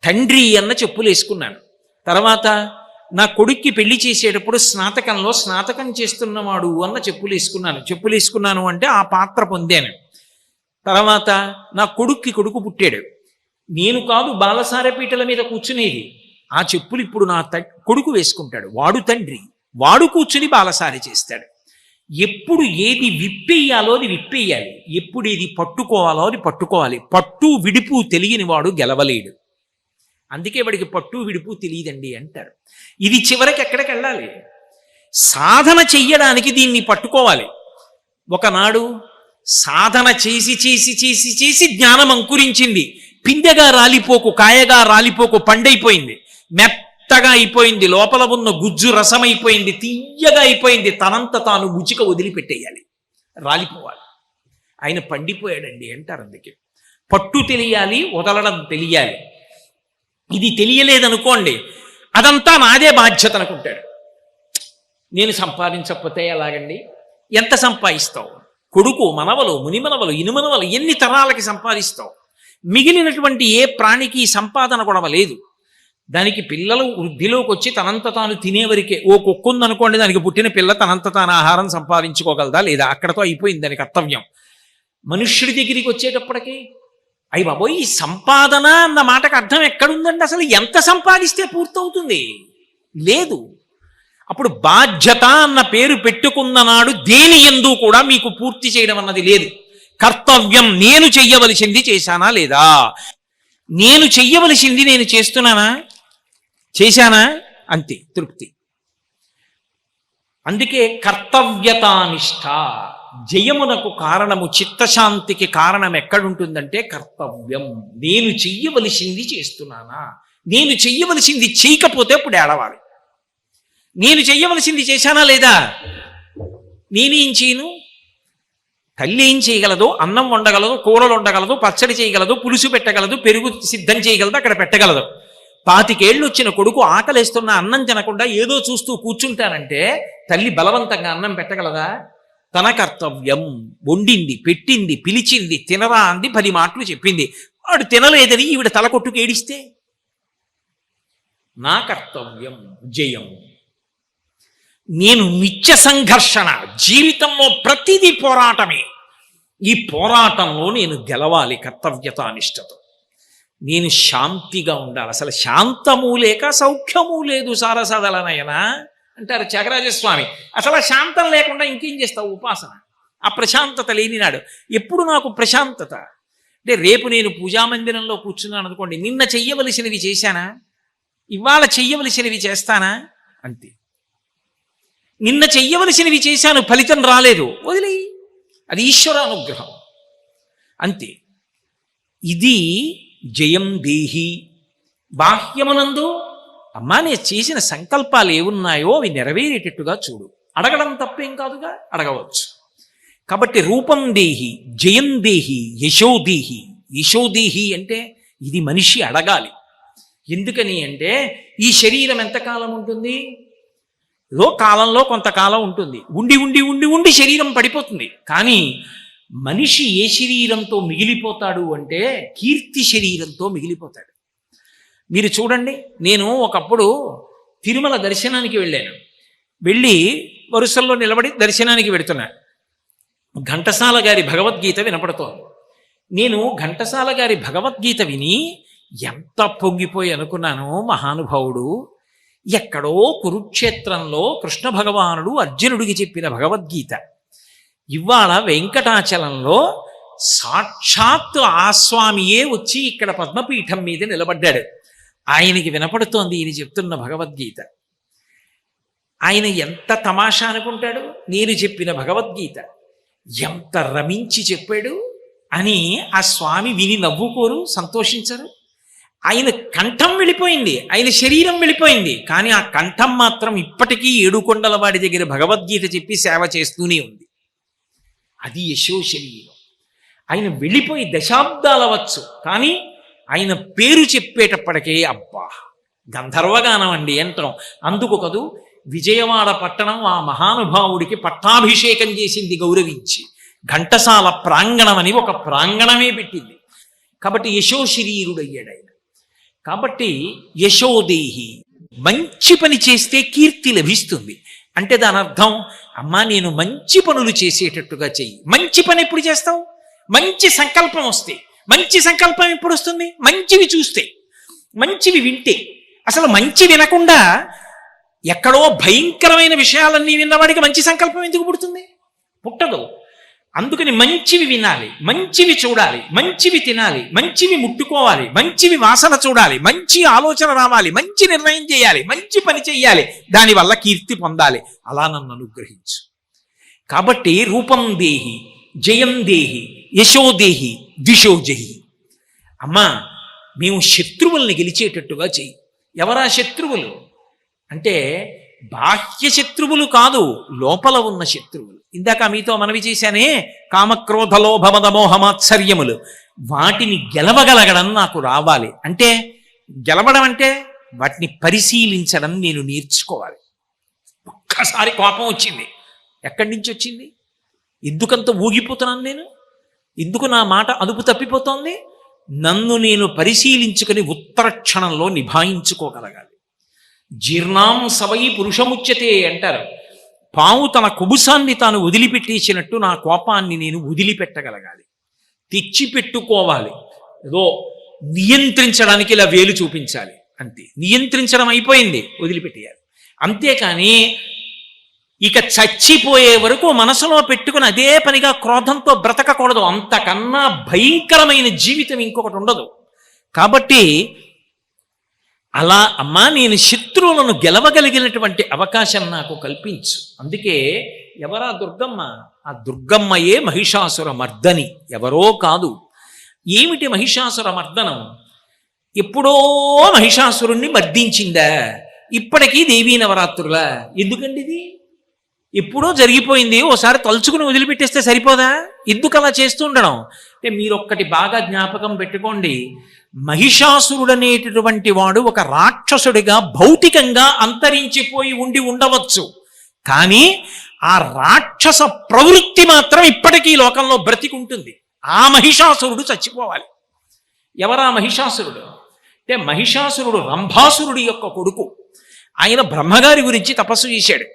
A: తండ్రి అన్న చెప్పులు వేసుకున్నాను. తర్వాత నా కొడుక్కి పెళ్లి చేసేటప్పుడు స్నాతకంలో స్నాతకం చేస్తున్నవాడు అన్న చెప్పులు వేసుకున్నాను. చెప్పులు వేసుకున్నాను అంటే ఆ పాత్ర పొందాను. తర్వాత నా కొడుక్కి కొడుకు పుట్టాడు. నేను కాదు బాలసార పీటల మీద కూర్చునేది. ఆ చెప్పులు ఇప్పుడు నా కొడుకు వేసుకుంటాడు. వాడు తండ్రి, వాడు కూర్చుని బాలసారి చేస్తాడు. ఎప్పుడు ఏది విప్పేయాలో అది విప్పేయాలి, ఎప్పుడు ఏది పట్టుకోవాలో అది పట్టుకోవాలి. పట్టు విడుపు తెలియని వాడు గెలవలేడు. అందుకే వాడికి పట్టు విడుపు తెలియదండి అంటారు. ఇది చివరికి ఎక్కడికి వెళ్ళాలి? సాధన చెయ్యడానికి దీన్ని పట్టుకోవాలి. ఒకనాడు సాధన చేసి చేసి చేసి చేసి జ్ఞానం అంకురించింది. పిందెగా రాలిపోకు, కాయగా రాలిపోకు, పండైపోయింది, మెత్తగా అయిపోయింది, లోపల ఉన్న గుజ్జు రసమైపోయింది, తీయగా అయిపోయింది. తనంత తాను ఉచిక వదిలిపెట్టేయాలి, రాలిపోవాలి. ఆయన పండిపోయాడండి అంటారు. అందుకే పట్టు తెలియాలి, వదలడం తెలియాలి. ఇది తెలియలేదనుకోండి, అదంతా నాదే బాధ్యత అనుకుంటాడు. నేను సంపాదించకపోతే ఎలాగండి? ఎంత సంపాదిస్తావు? కొడుకు, మనవలు, మునిమనవలు, ఇనుమనవలు, ఎన్ని తరాలకి సంపాదిస్తావు? మిగిలినటువంటి ఏ ప్రాణికి సంపాదన గొడవ లేదు. దానికి పిల్లలు వృద్ధిలోకి వచ్చి తనంత తాను తినేవరికే. ఓ కుక్క ఉందనుకోండి, దానికి పుట్టిన పిల్ల తనంత తాను ఆహారం సంపాదించుకోగలదా లేదా? అక్కడతో అయిపోయింది దాని కర్తవ్యం. మనుష్యుడి దగ్గరికి వచ్చేటప్పటికి అయ్యి బాబోయ్, ఈ సంపాదన అన్న మాటకు అర్థం ఎక్కడుందండి? అసలు ఎంత సంపాదిస్తే పూర్తవుతుంది? లేదు. అప్పుడు బాధ్యత అన్న పేరు పెట్టుకున్న నాడు దేని యందు కూడా మీకు పూర్తి చేయడం అన్నది లేదు. కర్తవ్యం, నేను చెయ్యవలసింది చేశానా లేదా? నేను చెయ్యవలసింది నేను చేస్తున్నానా, చేశానా, అంతే తృప్తి. అందుకే కర్తవ్యతానిష్ట. జయమునకు కారణము, చిత్తశాంతికి కారణం ఎక్కడుంటుందంటే కర్తవ్యం. నేను చెయ్యవలసింది చేస్తున్నానా? నేను చెయ్యవలసింది చేయకపోతే అప్పుడు ఏడవాలి. నేను చెయ్యవలసింది చేశానా లేదా? నేనేం చేయను? తల్లి ఏం చేయగలదు? అన్నం వండగలదు, కూరలు వండగలదు, పచ్చడి చేయగలదు, పులుసు పెట్టగలదు, పెరుగు సిద్ధం చేయగలదు, అక్కడ పెట్టగలదు. 25 ఏళ్ళు వచ్చిన కొడుకు ఆకలేస్తున్న అన్నం తినకుండా ఏదో చూస్తూ కూర్చుంటానంటే తల్లి బలవంతంగా అన్నం పెట్టగలదా? తన కర్తవ్యం. వండింది, పెట్టింది, పిలిచింది, తినరా అంది, 10 మాటలు చెప్పింది. వాడు తినలేదని ఈవిడ తలకొట్టుకు ఏడిస్తే నా కర్తవ్యం జయం. నేను నిత్య సంఘర్షణ, జీవితంలో ప్రతిదీ పోరాటమే. ఈ పోరాటంలో నేను గెలవాలి కర్తవ్యతానిష్టతో. నేను శాంతిగా ఉండాలి. అసలు శాంతము లేక సౌఖ్యము లేదు సారసదలనయన అంటారు త్యాగరాజస్వామి. అసలు శాంతం లేకుండా ఇంకేం చేస్తావు ఉపాసన? ఆ ప్రశాంతత లేనినాడు. ఎప్పుడు నాకు ప్రశాంతత అంటే, రేపు నేను పూజామందిరంలో కూర్చున్నాను అనుకోండి, నిన్న చెయ్యవలసినవి చేశానా, ఇవాళ చెయ్యవలసినవి చేస్తానా, అంతే. నిన్న చెయ్యవలసినవి చేశాను, ఫలితం రాలేదు, వదిలేయి, అది ఈశ్వర అనుగ్రహం, అంతే. ఇది జయం దేహి. బాహ్యమునందు అమ్మా నేను చేసిన సంకల్పాలు ఏమున్నాయో అవి నెరవేరేటట్టుగా చూడు. అడగడం తప్పేం కాదుగా, అడగవచ్చు. కాబట్టి రూపం దేహి, జయం దేహి, యశోదేహి. యశోదేహి అంటే ఇది మనిషి అడగాలి. ఎందుకని అంటే ఈ శరీరం ఎంతకాలం ఉంటుంది? ఏదో కాలంలో కొంతకాలం ఉంటుంది. ఉండి ఉండి ఉండి ఉండి శరీరం పడిపోతుంది. కానీ మనిషి ఏ శరీరంతో మిగిలిపోతాడు అంటే కీర్తి శరీరంతో మిగిలిపోతాడు. మీరు చూడండి, నేను ఒకప్పుడు తిరుమల దర్శనానికి వెళ్ళాను. వెళ్ళి వరుసల్లో నిలబడి దర్శనానికి వెడుతున్నాను. ఘంటసాల గారి భగవద్గీత వినపడుతోంది. నేను ఘంటసాల గారి భగవద్గీత విని ఎంత పొంగిపోయి అనుకున్నాను, మహానుభావుడు ఎక్కడో కురుక్షేత్రంలో కృష్ణ భగవానుడు అర్జునుడికి చెప్పిన భగవద్గీత ఇవాళ వెంకటాచలంలో సాక్షాత్తు ఆ స్వామియే వచ్చి ఇక్కడ పద్మపీఠం మీద నిలబడ్డాడు. ఆయనకి వినపడుతోంది ఈయన చెప్తున్న భగవద్గీత. ఆయన ఎంత తమాషా అనుకుంటాడు, నేను చెప్పిన భగవద్గీత ఎంత రమించి చెప్పాడు అని ఆ స్వామి విని నవ్వుకోరు, సంతోషించరు? ఆయన కంఠం వెళ్ళిపోయింది, ఆయన శరీరం వెళ్ళిపోయింది, కానీ ఆ కంఠం మాత్రం ఇప్పటికీ 7 కొండల వాడి దగ్గర భగవద్గీత చెప్పి సేవ చేస్తూనే ఉంది. అది యశో శరీరం. ఆయన వెళ్ళిపోయి దశాబ్దాలవచ్చు, కానీ ఆయన పేరు చెప్పేటప్పటికే అబ్బా గంధర్వగానం అండి అంటాం. అందుకు కదూ విజయవాడ పట్టణం ఆ మహానుభావుడికి పట్టాభిషేకం చేసింది గౌరవించి. ఘంటసాల ప్రాంగణం అని ఒక ప్రాంగణమే పెట్టింది. కాబట్టి యశో శరీరుడయ్యాడు ఆయన. కాబట్టి యశోదేహి, మంచి పని చేస్తే కీర్తి లభిస్తుంది అంటే దాని అర్థం, అమ్మా నేను మంచి పనులు చేసేటట్టుగా చెయ్యి. మంచి పని ఎప్పుడు చేస్తావు? మంచి సంకల్పం వస్తే. మంచి సంకల్పం ఎప్పుడు వస్తుంది? మంచివి చూస్తే, మంచివి వింటే. అసలు మంచి వినకుండా ఎక్కడో భయంకరమైన విషయాలన్నీ విన్నవాడికి మంచి సంకల్పం ఎందుకు పుడుతుంది? పుట్టదు. అందుకని మంచివి వినాలి, మంచివి చూడాలి, మంచివి తినాలి, మంచివి ముట్టుకోవాలి, మంచివి వాసన చూడాలి, మంచి ఆలోచన రావాలి, మంచి నిర్ణయం చేయాలి, మంచి పని చెయ్యాలి, దానివల్ల కీర్తి పొందాలి. అలా నన్ను అనుగ్రహించు. కాబట్టి రూపం దేహి, జయం దేహి, యశోదేహి, దిశోజహి. అమ్మా మేము శత్రువుల్ని గెలిచేటట్టుగా చెయ్యి. ఎవరా శత్రువులు అంటే బాహ్య శత్రువులు కాదు, లోపల ఉన్న శత్రువులు. ఇందాక మీతో మనవి చేశానే, కామక్రోధ లోభ మద మోహ మాత్సర్యములు. వాటిని గెలవగలగడం నాకు రావాలి. అంటే గెలవడం అంటే వాటిని పరిశీలించడం నేను నేర్చుకోవాలి. ఒక్కసారి కోపం వచ్చింది, ఎక్కడి నుంచి వచ్చింది? ఎందుకంత ఊగిపోతున్నాను నేను? ఎందుకు నా మాట అదుపు తప్పిపోతోంది? నన్ను నేను పరిశీలించుకుని ఉత్తర క్షణంలో నిభాయించుకోగలగాలి. జీర్ణాం సవై పురుషముచ్యతే అంటారు. పాము తన కుబుసాన్ని తాను వదిలిపెట్టేసినట్టు నా కోపాన్ని నేను వదిలిపెట్టగలగాలి, తెచ్చిపెట్టుకోవాలి. ఏదో నియంత్రించడానికి ఇలా వేలు చూపించాలి అంతే. నియంత్రించడం అయిపోయింది, వదిలిపెట్టేయాలి. అంతేకాని ఇక చచ్చిపోయే వరకు మనసులో పెట్టుకుని అదే పనిగా క్రోధంతో బ్రతకకూడదు. అంతకన్నా భయంకరమైన జీవితం ఇంకొకటి ఉండదు. కాబట్టి అలా అమ్మా నేను శత్రువులను గెలవగలిగినటువంటి అవకాశం నాకు కల్పించు. అందుకే ఎవరా దుర్గమ్మ? ఆ దుర్గమ్మయే మహిషాసుర మర్దని, ఎవరో కాదు. ఏమిటి మహిషాసుర మర్దనం? ఎప్పుడో మహిషాసురుణ్ణి మర్దించిందా? ఇప్పటికీ దేవీ నవరాత్రులా? ఎందుకండి ఇది? ఎప్పుడో జరిగిపోయింది, ఓసారి తలుచుకుని వదిలిపెట్టేస్తే సరిపోదా? ఎందుకు అలా చేస్తూ ఉండడం? అంటే మీరొక్కటి బాగా జ్ఞాపకం పెట్టుకోండి. మహిషాసురుడనేటటువంటి వాడు ఒక రాక్షసుడిగా భౌతికంగా అంతరించిపోయి ఉండి ఉండవచ్చు, కానీ ఆ రాక్షస ప్రవృత్తి మాత్రం ఇప్పటికీ లోకంలో బ్రతికుంటుంది. ఆ మహిషాసురుడు చచ్చిపోవాలి. ఎవరా మహిషాసురుడు? అంటే మహిషాసురుడు రంభాసురుడి యొక్క కొడుకు. ఆయన బ్రహ్మగారి గురించి తపస్సు చేశాడు.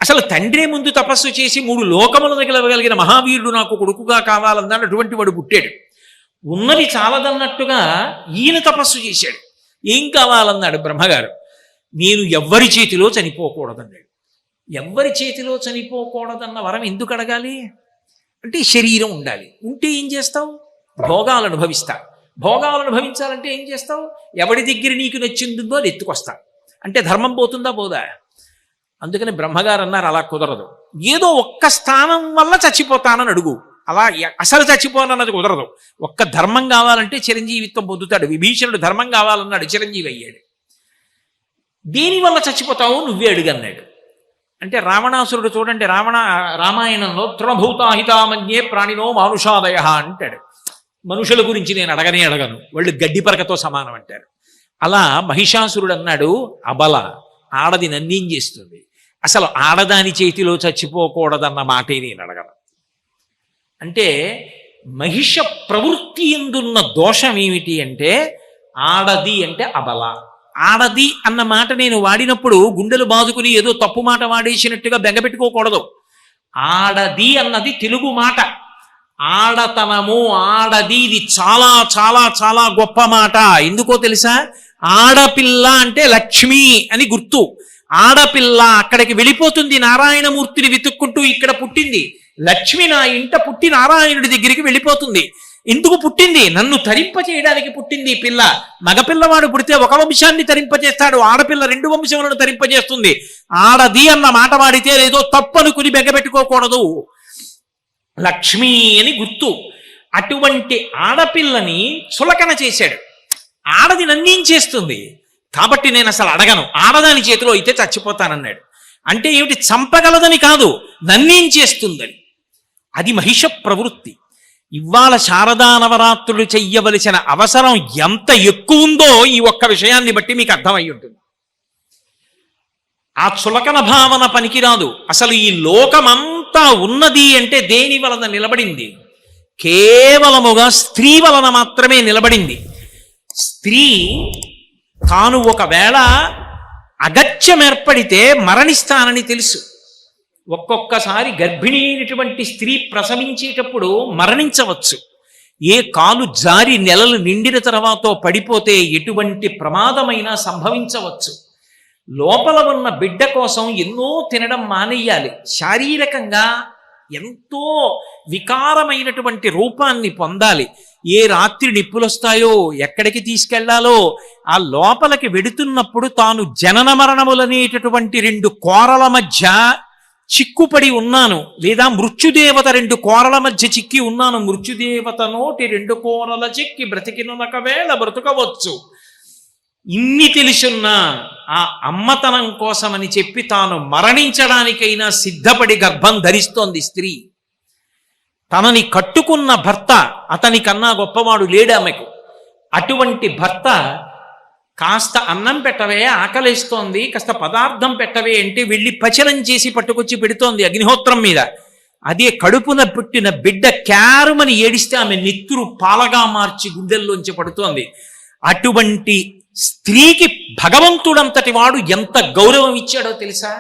A: అసలు తండ్రి ముందు తపస్సు చేసి 3 లోకములను గెలవగలిగిన మహావీరుడు నాకు కొడుకుగా కావాలన్నాడు. అటువంటి వాడు పుట్టాడు. ఉన్నది చాలదన్నట్టుగా ఈయన తపస్సు చేశాడు. ఏం కావాలన్నాడు బ్రహ్మగారు? నేను ఎవ్వరి చేతిలో చనిపోకూడదన్నాడు. ఎవ్వరి చేతిలో చనిపోకూడదన్న వరం ఎందుకు అడగాలి? అంటే శరీరం ఉండాలి. ఉంటే ఏం చేస్తావు? భోగాలు అనుభవిస్తా. భోగాలు అనుభవించాలంటే ఏం చేస్తావు? ఎవడి దగ్గర నీకు నచ్చిందో అది ఎత్తుకొస్తా. అంటే ధర్మం పోతుందా? పోదా? అందుకని బ్రహ్మగారు అన్నారు, అలా కుదరదు. ఏదో ఒక్క స్థానం వల్ల చచ్చిపోతానని అడుగు. అలా అసలు చచ్చిపోనన్నది కుదరదు. ఒక్క ధర్మం కావాలంటే చిరంజీవిత్వం పొందుతాడు. విభీషణుడు ధర్మం కావాలన్నాడు, చిరంజీవి అయ్యాడు. దేనివల్ల చచ్చిపోతావు నువ్వే అడుగన్నాడు. అంటే రావణాసురుడు చూడండి, రామాయణంలో తృణభూతాహితామన్యే ప్రాణినో మానుషాదయ అంటాడు. మనుషుల గురించి నేను అడగను, వాళ్ళు గడ్డిపరకతో సమానం అంటారు. అలా మహిషాసురుడు అన్నాడు, అబల ఆడది నన్నేం చేస్తుంది? అసలు ఆడదాని చేతిలో చచ్చిపోకూడదన్న మాటే నేను అడగను. అంటే మహిష ప్రవృత్తి ఎందున్న దోషం ఏమిటి అంటే, ఆడది అంటే అబల. ఆడది అన్న మాట నేను వాడినప్పుడు గుండెలు బాదుకుని ఏదో తప్పు మాట వాడేసినట్టుగా బెంగపెట్టుకోకూడదు. ఆడది అన్నది తెలుగు మాట. ఆడతనము, ఆడది, ఇది చాలా చాలా చాలా గొప్ప మాట. ఎందుకో తెలుసా? ఆడపిల్ల అంటే లక్ష్మి అని గుర్తు. ఆడపిల్ల అక్కడికి వెళ్ళిపోతుంది, నారాయణమూర్తిని వెతుక్కుంటూ ఇక్కడ పుట్టింది. లక్ష్మి నా ఇంట పుట్టి నారాయణుడి దగ్గరికి వెళ్ళిపోతుంది. ఎందుకు పుట్టింది? నన్ను తరింప చేయడానికి పుట్టింది ఈ పిల్ల. మగపిల్లవాడు పుడితే ఒక వంశాన్ని తరింపజేస్తాడు, ఆడపిల్ల 2 వంశములను తరింపజేస్తుంది. ఆడది అన్న మాట వాడితే ఏదో తప్పనుకుని బెగ్గబెట్టుకోకూడదు. లక్ష్మి అని గుర్తు. అటువంటి ఆడపిల్లని చులకన చేశాడు. ఆడది నన్నేం చేస్తుంది కాబట్టి నేను అసలు అడగను, ఆడదాని చేతిలో అయితే చచ్చిపోతానన్నాడు. అంటే ఏమిటి? చంపగలదని కాదు, నన్నేం చేస్తుందని. అది మహిష ప్రవృత్తి. ఇవాళ శారదా నవరాత్రులు చెయ్యవలసిన అవసరం ఎంత ఎక్కువ ఉందో ఈ ఒక్క విషయాన్ని బట్టి మీకు అర్థమై ఉంటుంది. ఆ చులకన భావన పనికిరాదు. అసలు ఈ లోకమంతా ఉన్నది అంటే దేని వలన నిలబడింది? కేవలముగా స్త్రీ వలన మాత్రమే నిలబడింది. స్త్రీ తాను ఒకవేళ అగత్యం ఏర్పడితే మరణిస్తానని తెలుసు. ఒక్కొక్కసారి గర్భిణీ అయినటువంటి స్త్రీ ప్రసవించేటప్పుడు మరణించవచ్చు. ఏ కాలు జారి నెలలు నిండిన తర్వాత పడిపోతే ఎటువంటి ప్రమాదమైనా సంభవించవచ్చు. లోపల ఉన్న బిడ్డ కోసం ఎన్నో తినడం మానేయాలి. శారీరకంగా ఎంతో వికారమైనటువంటి రూపాన్ని పొందాలి. ఏ రాత్రి నిప్పులు వస్తాయో, ఎక్కడికి తీసుకెళ్లాలో, ఆ లోపలికి వెడుతున్నప్పుడు తాను జనన మరణములనేటటువంటి 2 కోరల మధ్య చిక్కుపడి ఉన్నాను, లేదా మృత్యుదేవత 2 కోరల మధ్య చిక్కి ఉన్నాను. మృత్యుదేవత నోటి 2 కోరల చిక్కి బ్రతికినొకవేళ బ్రతుకవచ్చు. ఇన్ని తెలుసున్నా ఆ అమ్మతనం కోసమని చెప్పి తాను మరణించడానికైనా సిద్ధపడి గర్భం ధరిస్తోంది స్త్రీ. తనని కట్టుకున్న భర్త అతని కన్నా గొప్పవాడు లేడు ఆమెకు. అటువంటి భర్త కాస్త అన్నం పెట్టవే, ఆకలేస్తోంది, కాస్త పదార్థం పెట్టవే అంటే వెళ్ళి పచనం చేసి పట్టుకొచ్చి పెడుతోంది అగ్నిహోత్రం మీద. అదే కడుపున పుట్టిన బిడ్డ క్యారుమని ఏడిస్తే ఆమె నెత్తురు పాలగా మార్చి గుండెల్లోంచి పడుతోంది. అటువంటి స్త్రీకి భగవంతుడంతటి వాడు ఎంత గౌరవం ఇచ్చాడో తెలుసా?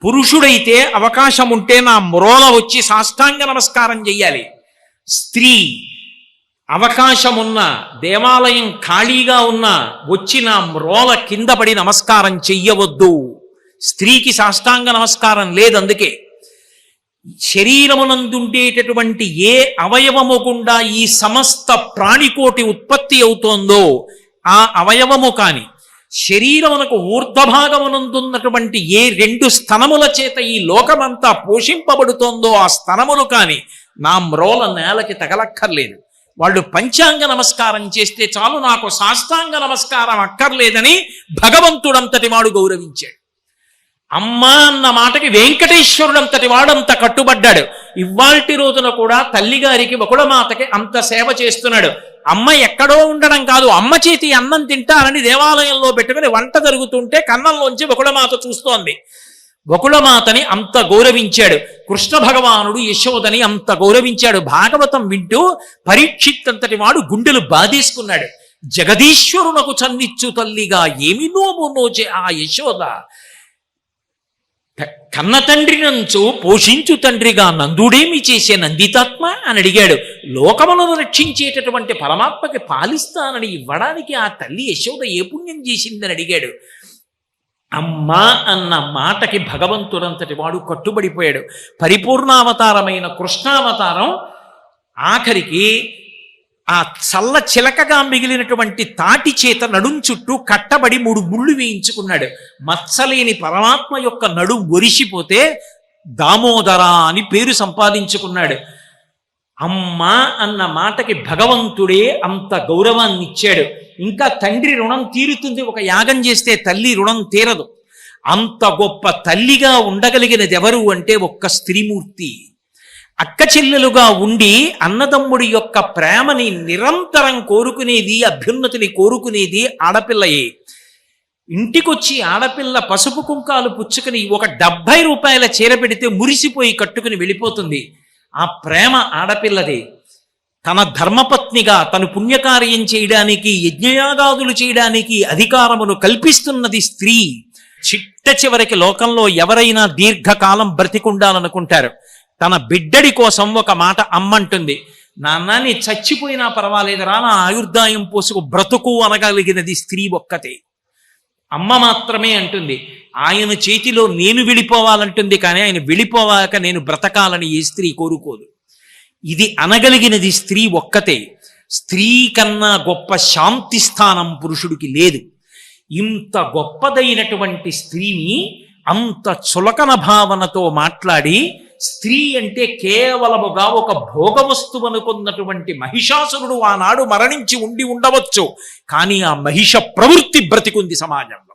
A: పురుషుడైతే అవకాశం ఉంటే నా మ్రోల వచ్చి సాష్టాంగ నమస్కారం చెయ్యాలి. స్త్రీ అవకాశమున్నా, దేవాలయం ఖాళీగా ఉన్నా వచ్చి నా మ్రోల కింద పడి నమస్కారం చెయ్యవద్దు. స్త్రీకి సాష్టాంగ నమస్కారం లేదు. అందుకే శరీరమునందుండేటటువంటి ఏ అవయవము గుండా ఈ సమస్త ప్రాణికోటి ఉత్పత్తి అవుతోందో ఆ అవయవము కాని, శరీరమునకు ఊర్ధ్వభాగమునందున్నటువంటి ఏ 2 స్తనముల చేత ఈ లోకమంతా పోషింపబడుతోందో ఆ స్తనములు కాని నా మ్రోల నేలకి తగలక్కర్లేదు. వాళ్ళు పంచాంగ నమస్కారం చేస్తే చాలు, నాకు సాష్టాంగ నమస్కారం అక్కర్లేదని భగవంతుడంతటి వాడు గౌరవించాడు. అమ్మ అన్న మాటకి వెంకటేశ్వరుడంతటి వాడంత కట్టుబడ్డాడు. ఇవాల్టి రోజున కూడా తల్లిగారికి బకుళమాతకి అంత సేవ చేస్తున్నాడు. అమ్మ ఎక్కడో ఉండడం కాదు, అమ్మ చేతి అన్నం తింటారని దేవాలయంలో పెట్టుకుని వంట జరుగుతుంటే కన్నంలోంచి బకుళమాత చూస్తోంది. బకుళమాతని అంత గౌరవించాడు. కృష్ణ భగవానుడు యశోదని అంత గౌరవించాడు. భాగవతం వింటూ పరీక్షిత్ అంతటి వాడు గుండెలు బాధేసుకున్నాడు. జగదీశ్వరునకు చన్నిచ్చు తల్లిగా ఏమి నోము నోచే ఆ యశోద, కన్న తండ్రి నంచు పోషించు తండ్రిగా నందుడేమి చేసే నందితాత్మ అని అడిగాడు. లోకములను రక్షించేటటువంటి పరమాత్మకి పాలిస్తానని ఇవ్వడానికి ఆ తల్లి యశోద ఏ పుణ్యం చేసిందని అడిగాడు. అమ్మా అన్న మాటకి భగవంతుడంతటి వాడు కట్టుబడిపోయాడు. పరిపూర్ణావతారమైన కృష్ణావతారం ఆఖరికి ఆ చల్ల చిలకగా మిగిలినటువంటి తాటి చేత నడుం చుట్టూ కట్టబడి 3 ముళ్ళు వేయించుకున్నాడు. మత్సలేని పరమాత్మ యొక్క నడుం ఒరిసిపోతే దామోదర అని పేరు సంపాదించుకున్నాడు. అమ్మ అన్న మాటకి భగవంతుడే అంత గౌరవాన్ని ఇచ్చాడు. ఇంకా తండ్రి రుణం తీరుతుంది, ఒక యాగం చేస్తే తల్లి రుణం తీరదు. అంత గొప్ప తల్లిగా ఉండగలిగినది ఎవరు అంటే ఒక్క స్త్రీమూర్తి. అక్క చెల్లెలుగా ఉండి అన్నదమ్ముడి యొక్క ప్రేమని నిరంతరం కోరుకునేది, అభ్యున్నతిని కోరుకునేది ఆడపిల్లయే. ఇంటికొచ్చి ఆడపిల్ల పసుపు కుంకాలు పుచ్చుకుని ఒక 70 రూపాయల చీర పెడితే మురిసిపోయి కట్టుకుని వెళ్ళిపోతుంది. ఆ ప్రేమ ఆడపిల్లదే. తన ధర్మపత్నిగా తను పుణ్యకార్యం చేయడానికి, యజ్ఞయాగాదులు చేయడానికి అధికారమును కల్పిస్తున్నది స్త్రీ. చిట్ట చివరికి లోకంలో ఎవరైనా దీర్ఘకాలం బ్రతికుండాలనుకుంటారు. తన బిడ్డడి కోసం ఒక మాట అమ్మంటుంది, నాన్న నీ చచ్చిపోయినా పర్వాలేదురా, నా ఆయుర్దాయం పోసుకు బ్రతుకు అనగలిగినది స్త్రీ ఒక్కతే. అమ్మ మాత్రమే అంటుంది. ఆయన చేతిలో నేను వెళ్ళిపోవాలంటుంది, కానీ ఆయన వెళ్ళిపోవాక నేను బ్రతకాలని ఏ స్త్రీ కోరుకోదు. ఇది అనగలిగినది స్త్రీ ఒక్కతే. స్త్రీ కన్నా గొప్ప శాంతి స్థానం పురుషుడికి లేదు. ఇంత గొప్పదైనటువంటి స్త్రీని అంత చులకన భావనతో మాట్లాడి, స్త్రీ అంటే కేవలముగా ఒక భోగ వస్తువు అనుకున్నటువంటి మహిషాసురుడు ఆనాడు మరణించి ఉండవచ్చు, కానీ ఆ మహిష ప్రవృత్తి బ్రతికుంది సమాజంలో.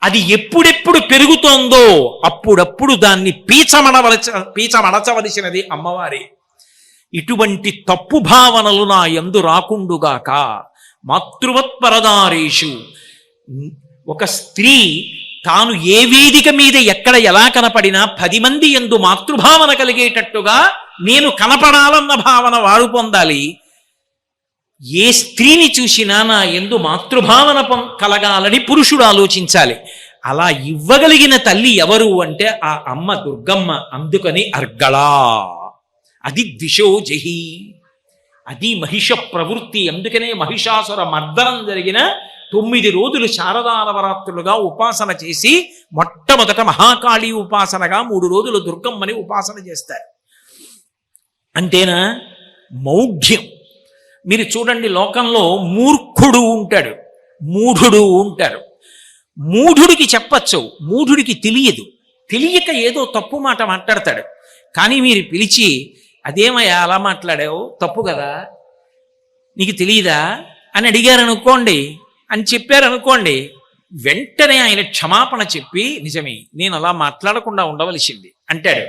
A: అది ఎప్పుడెప్పుడు పెరుగుతోందో అప్పుడప్పుడు దాన్ని పీచమడచవలసినది అమ్మవారే. ఇటువంటి తప్పు భావనలు నా యందు రాకుండుగాక. మాతృవత్పరదారేషు, ఒక స్త్రీ తాను ఏ వేదిక మీద ఎక్కడ ఎలా కనపడినా 10 మంది యందు మాతృభావన కలిగేటట్టుగా నేను కనపడాలన్న భావన వారు పొందాలి. ఏ స్త్రీని చూసినా నా యందు మాతృభావన కలగాలని పురుషుడు ఆలోచించాలి. అలా ఇవ్వగలిగిన తల్లి ఎవరు అంటే ఆ అమ్మ దుర్గమ్మ. అందుకని అర్గళా, అది ద్విషో జహి, అది మహిష ప్రవృత్తి. అందుకనే మహిషాసుర మర్దనం జరిగిన 9 రోజులు శారదా నవరాత్రులుగా ఉపాసన చేసి మొట్టమొదట మహాకాళీ ఉపాసనగా 3 రోజులు దుర్గమ్మని ఉపాసన చేస్తారు. అంతేనా? మౌఢ్యం. మీరు చూడండి, లోకంలో మూర్ఖుడు ఉంటాడు, మూఢుడు ఉంటారు. మూఢుడికి చెప్పచ్చు, మూఢుడికి తెలియదు. తెలియక ఏదో తప్పు మాట మాట్లాడతాడు. కానీ మీరు పిలిచి, అదేమయ్యా అలా మాట్లాడావు, తప్పు కదా, నీకు తెలియదా అని అడిగారనుకోండి, అని చెప్పారనుకోండి, వెంటనే ఆయన క్షమాపణ చెప్పి, నిజమే నేను అలా మాట్లాడకుండా ఉండవలసింది అంటాడు.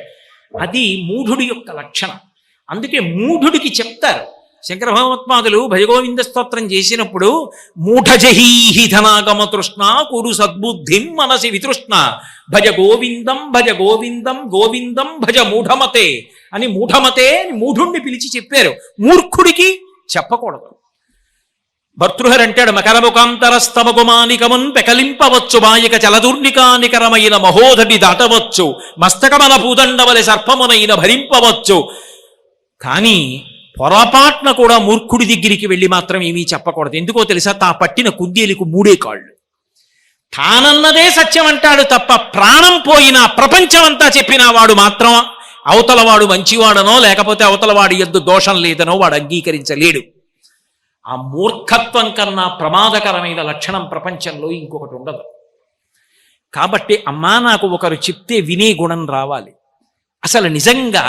A: అది మూఢుడి యొక్క లక్షణం. అందుకే మూఢుడికి చెప్తారు. శంకర భగవత్పాదులు భజగోవింద స్తోత్రం చేసినప్పుడు, మూఢజహీహి ధనాగమ తృష్ణ కురు సద్బుద్ధిం మనసి వితృష్ణ, భజ గోవిందం భజ గోవిందం గోవిందం భజ మూఢమతే, అని మూఢమతే అని మూఢుణ్ణి పిలిచి చెప్పారు. మూర్ఖుడికి చెప్పకూడదు. భర్తృహరి అంటాడు, మకరముకాంతరస్తమగుమానికమున్ పెకలింపవచ్చు బాయిక చలదుర్నికానికరమైన మహోదటి దాటవచ్చు, మస్తకమన భూదండవలె సర్పమునైన భరింపవచ్చు. కానీ పొరపాట్న కూడా మూర్ఖుడి దగ్గరికి వెళ్ళి మాత్రం ఏమీ చెప్పకూడదు. ఎందుకో తెలుసా? తా పట్టిన కుందేలికి 3 కాళ్ళు. తానన్నదే సత్యం అంటాడు తప్ప ప్రాణం పోయినా ప్రపంచమంతా చెప్పినా వాడు మాత్రం అవతలవాడు మంచివాడనో లేకపోతే అవతలవాడి యందు దోషం లేదనో వాడు అంగీకరించలేడు. ఆ మూర్ఖత్వం కన్నా ప్రమాదకరమైన లక్షణం ప్రపంచంలో ఇంకొకటి ఉండదు. కాబట్టి అమ్మా, నాకు ఒకరు చెప్తే వినే గుణం రావాలి. అసలు నిజంగా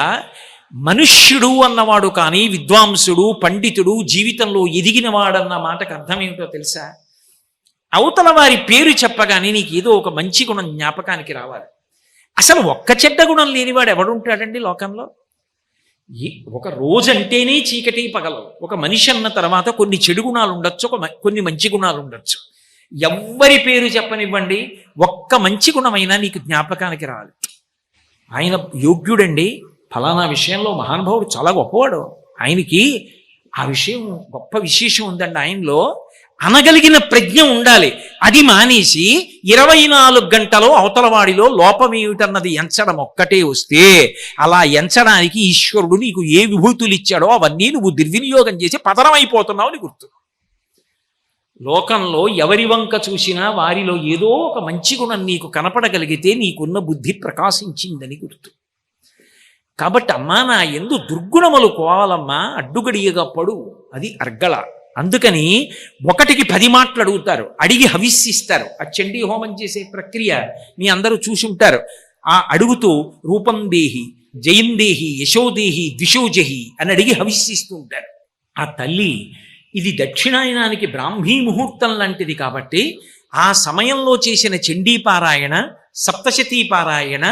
A: మనుష్యుడు అన్నవాడు కానీ విద్వాంసుడు పండితుడు జీవితంలో ఎదిగిన వాడన్న మాటకు అర్థం ఏమిటో తెలుసా? అవతల వారి పేరు చెప్పగానే నీకు ఏదో ఒక మంచి గుణం జ్ఞాపకానికి రావాలి. అసలు ఒక్క చెడ్డ గుణం లేనివాడు ఎవడుంటాడండి లోకంలో? ఒక రోజంటేనే చీకటి పగలవు. ఒక మనిషి అన్న తర్వాత కొన్ని చెడు గుణాలు ఉండొచ్చు, కొన్ని మంచి గుణాలు ఉండొచ్చు. ఎవ్వరి పేరు చెప్పనివ్వండి, ఒక్క మంచి గుణమైనా నీకు జ్ఞాపకానికి రావాలి. ఆయన యోగ్యుడండి, ఫలానా విషయంలో మహానుభావుడు చాలా గొప్పవాడు, ఆయనకి ఆ విషయం గొప్ప విశేషం ఉందండి, ఆయనలో అనగలిగిన ప్రజ్ఞ ఉండాలి. అది మానేసి 24 గంటలో అవతలవాడిలో లోపమేమిటన్నది ఎంచడం ఒక్కటే వస్తే, అలా ఎంచడానికి ఈశ్వరుడు నీకు ఏ విభూతులు ఇచ్చాడో అవన్నీ నువ్వు దుర్వినియోగం చేసి పతనమైపోతున్నావు అని గుర్తు. లోకంలో ఎవరి వంక చూసినా వారిలో ఏదో ఒక మంచి గుణం నీకు కనపడగలిగితే నీకున్న బుద్ధి ప్రకాశించిందని గుర్తు. కాబట్టి అమ్మా, నా యందు దుర్గుణములు కోవాలమ్మా, అడ్డుగడియగా పడు, అది అర్గళ. అందుకని 1కి 10 మాటలు అడుగుతారు, అడిగి హవిస్సిస్తారు. ఆ చండీ హోమం చేసే ప్రక్రియ మీ అందరూ చూసి ఉంటారు. ఆ అడుగుతూ రూపం దేహి, జయం దేహి, యశోదేహి, ద్విషోజహి అని అడిగి హవిస్సిస్తూ ఉంటారు. ఆ తల్లి ఇది దక్షిణాయనానికి బ్రాహ్మీ ముహూర్తం లాంటిది కాబట్టి ఆ సమయంలో చేసిన చండీపారాయణ, సప్తశతీ పారాయణ,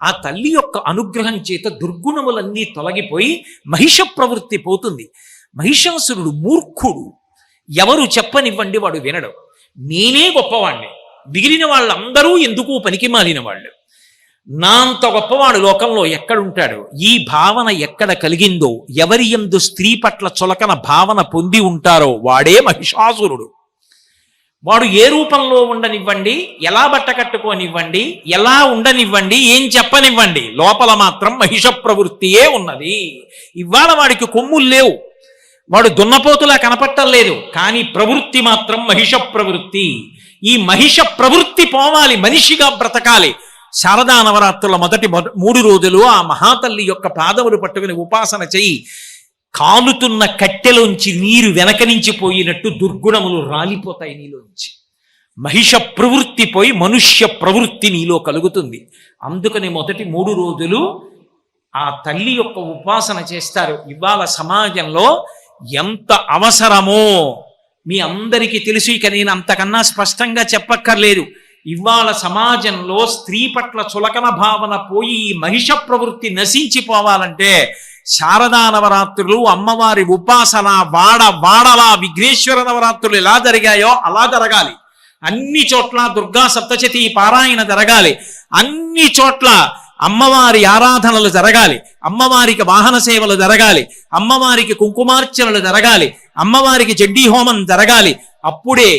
A: ఆ తల్లి యొక్క అనుగ్రహం చేత దుర్గుణములన్నీ తొలగిపోయి మహిష ప్రవృత్తి పోతుంది. మహిషాసురుడు మూర్ఖుడు, ఎవరు చెప్పనివ్వండి వాడు వినడు. నేనే గొప్పవాణ్ణి, మిగిలిన వాళ్ళందరూ ఎందుకు పనికి మాలిన వాళ్ళు, నా అంత గొప్పవాడు లోకంలో ఎక్కడుంటాడు? ఈ భావన ఎక్కడ కలిగిందో, ఎవరి యందు స్త్రీ పట్ల చులకన భావన పొంది ఉంటారో వాడే మహిషాసురుడు. వాడు ఏ రూపంలో ఉండనివ్వండి, ఎలా బట్ట కట్టుకోనివ్వండి, ఎలా ఉండనివ్వండి, ఏం చెప్పనివ్వండి, లోపల మాత్రం మహిష ప్రవృత్తియే ఉన్నది. ఇవాళ వాడికి కొమ్ములు లేవు, వాడు దున్నపోతులా కనపట్టలేదు, కానీ ప్రవృత్తి మాత్రం మహిష ప్రవృత్తి. ఈ మహిష ప్రవృత్తి పోవాలి, మనిషిగా బ్రతకాలి. శారదా నవరాత్రుల మొదటి 3 రోజులు ఆ మహాతల్లి యొక్క పాదములు పట్టుకుని ఉపాసన చెయ్యి. కాలుతున్న కట్టెలోంచి నీరు వెనక నుంచి పోయినట్టు దుర్గుణములు రాలిపోతాయి నీలోంచి. మహిష ప్రవృత్తి పోయి మనుష్య ప్రవృత్తి నీలో కలుగుతుంది. అందుకని మొదటి 3 రోజులు ఆ తల్లి యొక్క ఉపాసన చేస్తారు. ఇవాళ సమాజంలో ఎంత అవసరమో మీ అందరికీ తెలుసు, ఇక నేను అంతకన్నా స్పష్టంగా చెప్పక్కర్లేదు. ఇవాళ సమాజంలో స్త్రీ పట్ల చులకన భావన పోయి ఈ మహిష ప్రవృత్తి నశించిపోవాలంటే శారదా నవరాత్రులు, అమ్మవారి ఉపాసన, వాడలా విఘ్నేశ్వర నవరాత్రులు ఎలా జరిగాయో అలా జరగాలి. అన్ని చోట్ల దుర్గా సప్తశతీ పారాయణ జరగాలి. అన్ని చోట్ల అమ్మవారి ఆరాధనలు జరగాలి, అమ్మవారికి వాహన సేవలు జరగాలి, అమ్మవారికి కుంకుమార్చనలు జరగాలి, అమ్మవారికి చండీ హోమం జరగాలి. అప్పుడే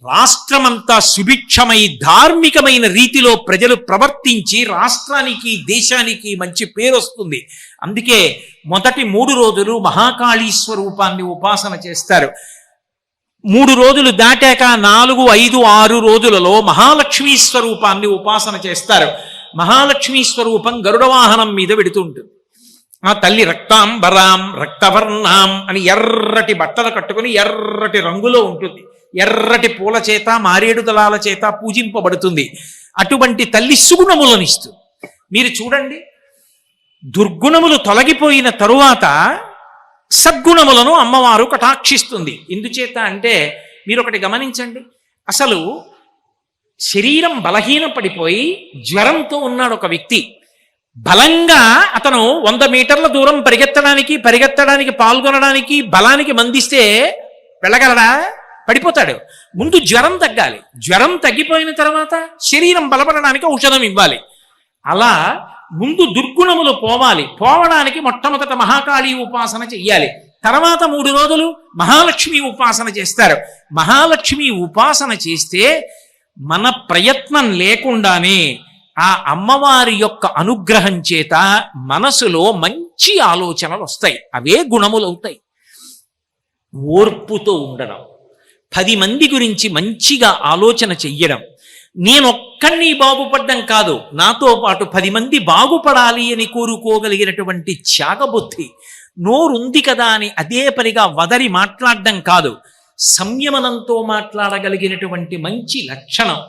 A: రాష్ట్రమంతా సుభిక్షమై ధార్మికమైన రీతిలో ప్రజలు ప్రవర్తించి రాష్ట్రానికి దేశానికి మంచి పేరు వస్తుంది. అందుకే మొదటి 3 రోజులు మహాకాళీ స్వరూపాన్ని ఉపాసన చేస్తారు. 3 రోజులు దాటాక 4, 5, 6 రోజులలో మహాలక్ష్మీ స్వరూపాన్ని ఉపాసన చేస్తారు. మహాలక్ష్మీ స్వరూపం గరుడ వాహనం మీద వెడుతుంటుంది. ఆ తల్లి రక్తాంబరాం రక్తవర్ణాం అని ఎర్రటి బట్టలు కట్టుకుని ఎర్రటి రంగులో ఉంటుంది. ఎర్రటి పూల చేత మారేడు దళాల చేత పూజింపబడుతుంది. అటువంటి తల్లి సుగుణములనిస్తుంది. మీరు చూడండి, దుర్గుణములు తొలగిపోయిన తరువాత సద్గుణములను అమ్మవారు కటాక్షిస్తుంది. ఎందుచేత అంటే మీరు ఒకటి గమనించండి, అసలు శరీరం బలహీన పడిపోయి జ్వరంతో ఉన్నాడు ఒక వ్యక్తి. బలంగా అతను 100 మీటర్ల దూరం పరిగెత్తడానికి పాల్గొనడానికి బలానికి మందిస్తే వెళ్ళగలడా? పడిపోతాడు. ముందు జ్వరం తగ్గాలి. జ్వరం తగ్గిపోయిన తర్వాత శరీరం బలపడడానికి ఔషధం ఇవ్వాలి. అలా ముందు దుర్గుణములు పోవాలి. పోవడానికి మొట్టమొదట మహాకాళీ ఉపాసన చెయ్యాలి. తర్వాత 3 రోజులు మహాలక్ష్మి ఉపాసన చేస్తారు. మహాలక్ష్మి ఉపాసన చేస్తే మన ప్రయత్నం లేకుండానే ఆ అమ్మవారి యొక్క అనుగ్రహం చేత మనసులో మంచి ఆలోచనలు వస్తాయి. అవే గుణములు అవుతాయి. ఓర్పుతో ఉండడం, 10 మంది గురించి మంచిగా ఆలోచన చెయ్యడం, నేనొక్కడిని బాగుపడ్డం కాదు, నాతో పాటు 10 మంది బాగుపడాలి అని కోరుకోగలిగినటువంటి త్యాగబుద్ధి, నోరుంది కదా అని అదే పనిగా వదరి మాట్లాడడం కాదు, సంయమనంతో మాట్లాడగలిగినటువంటి మంచి లక్షణం.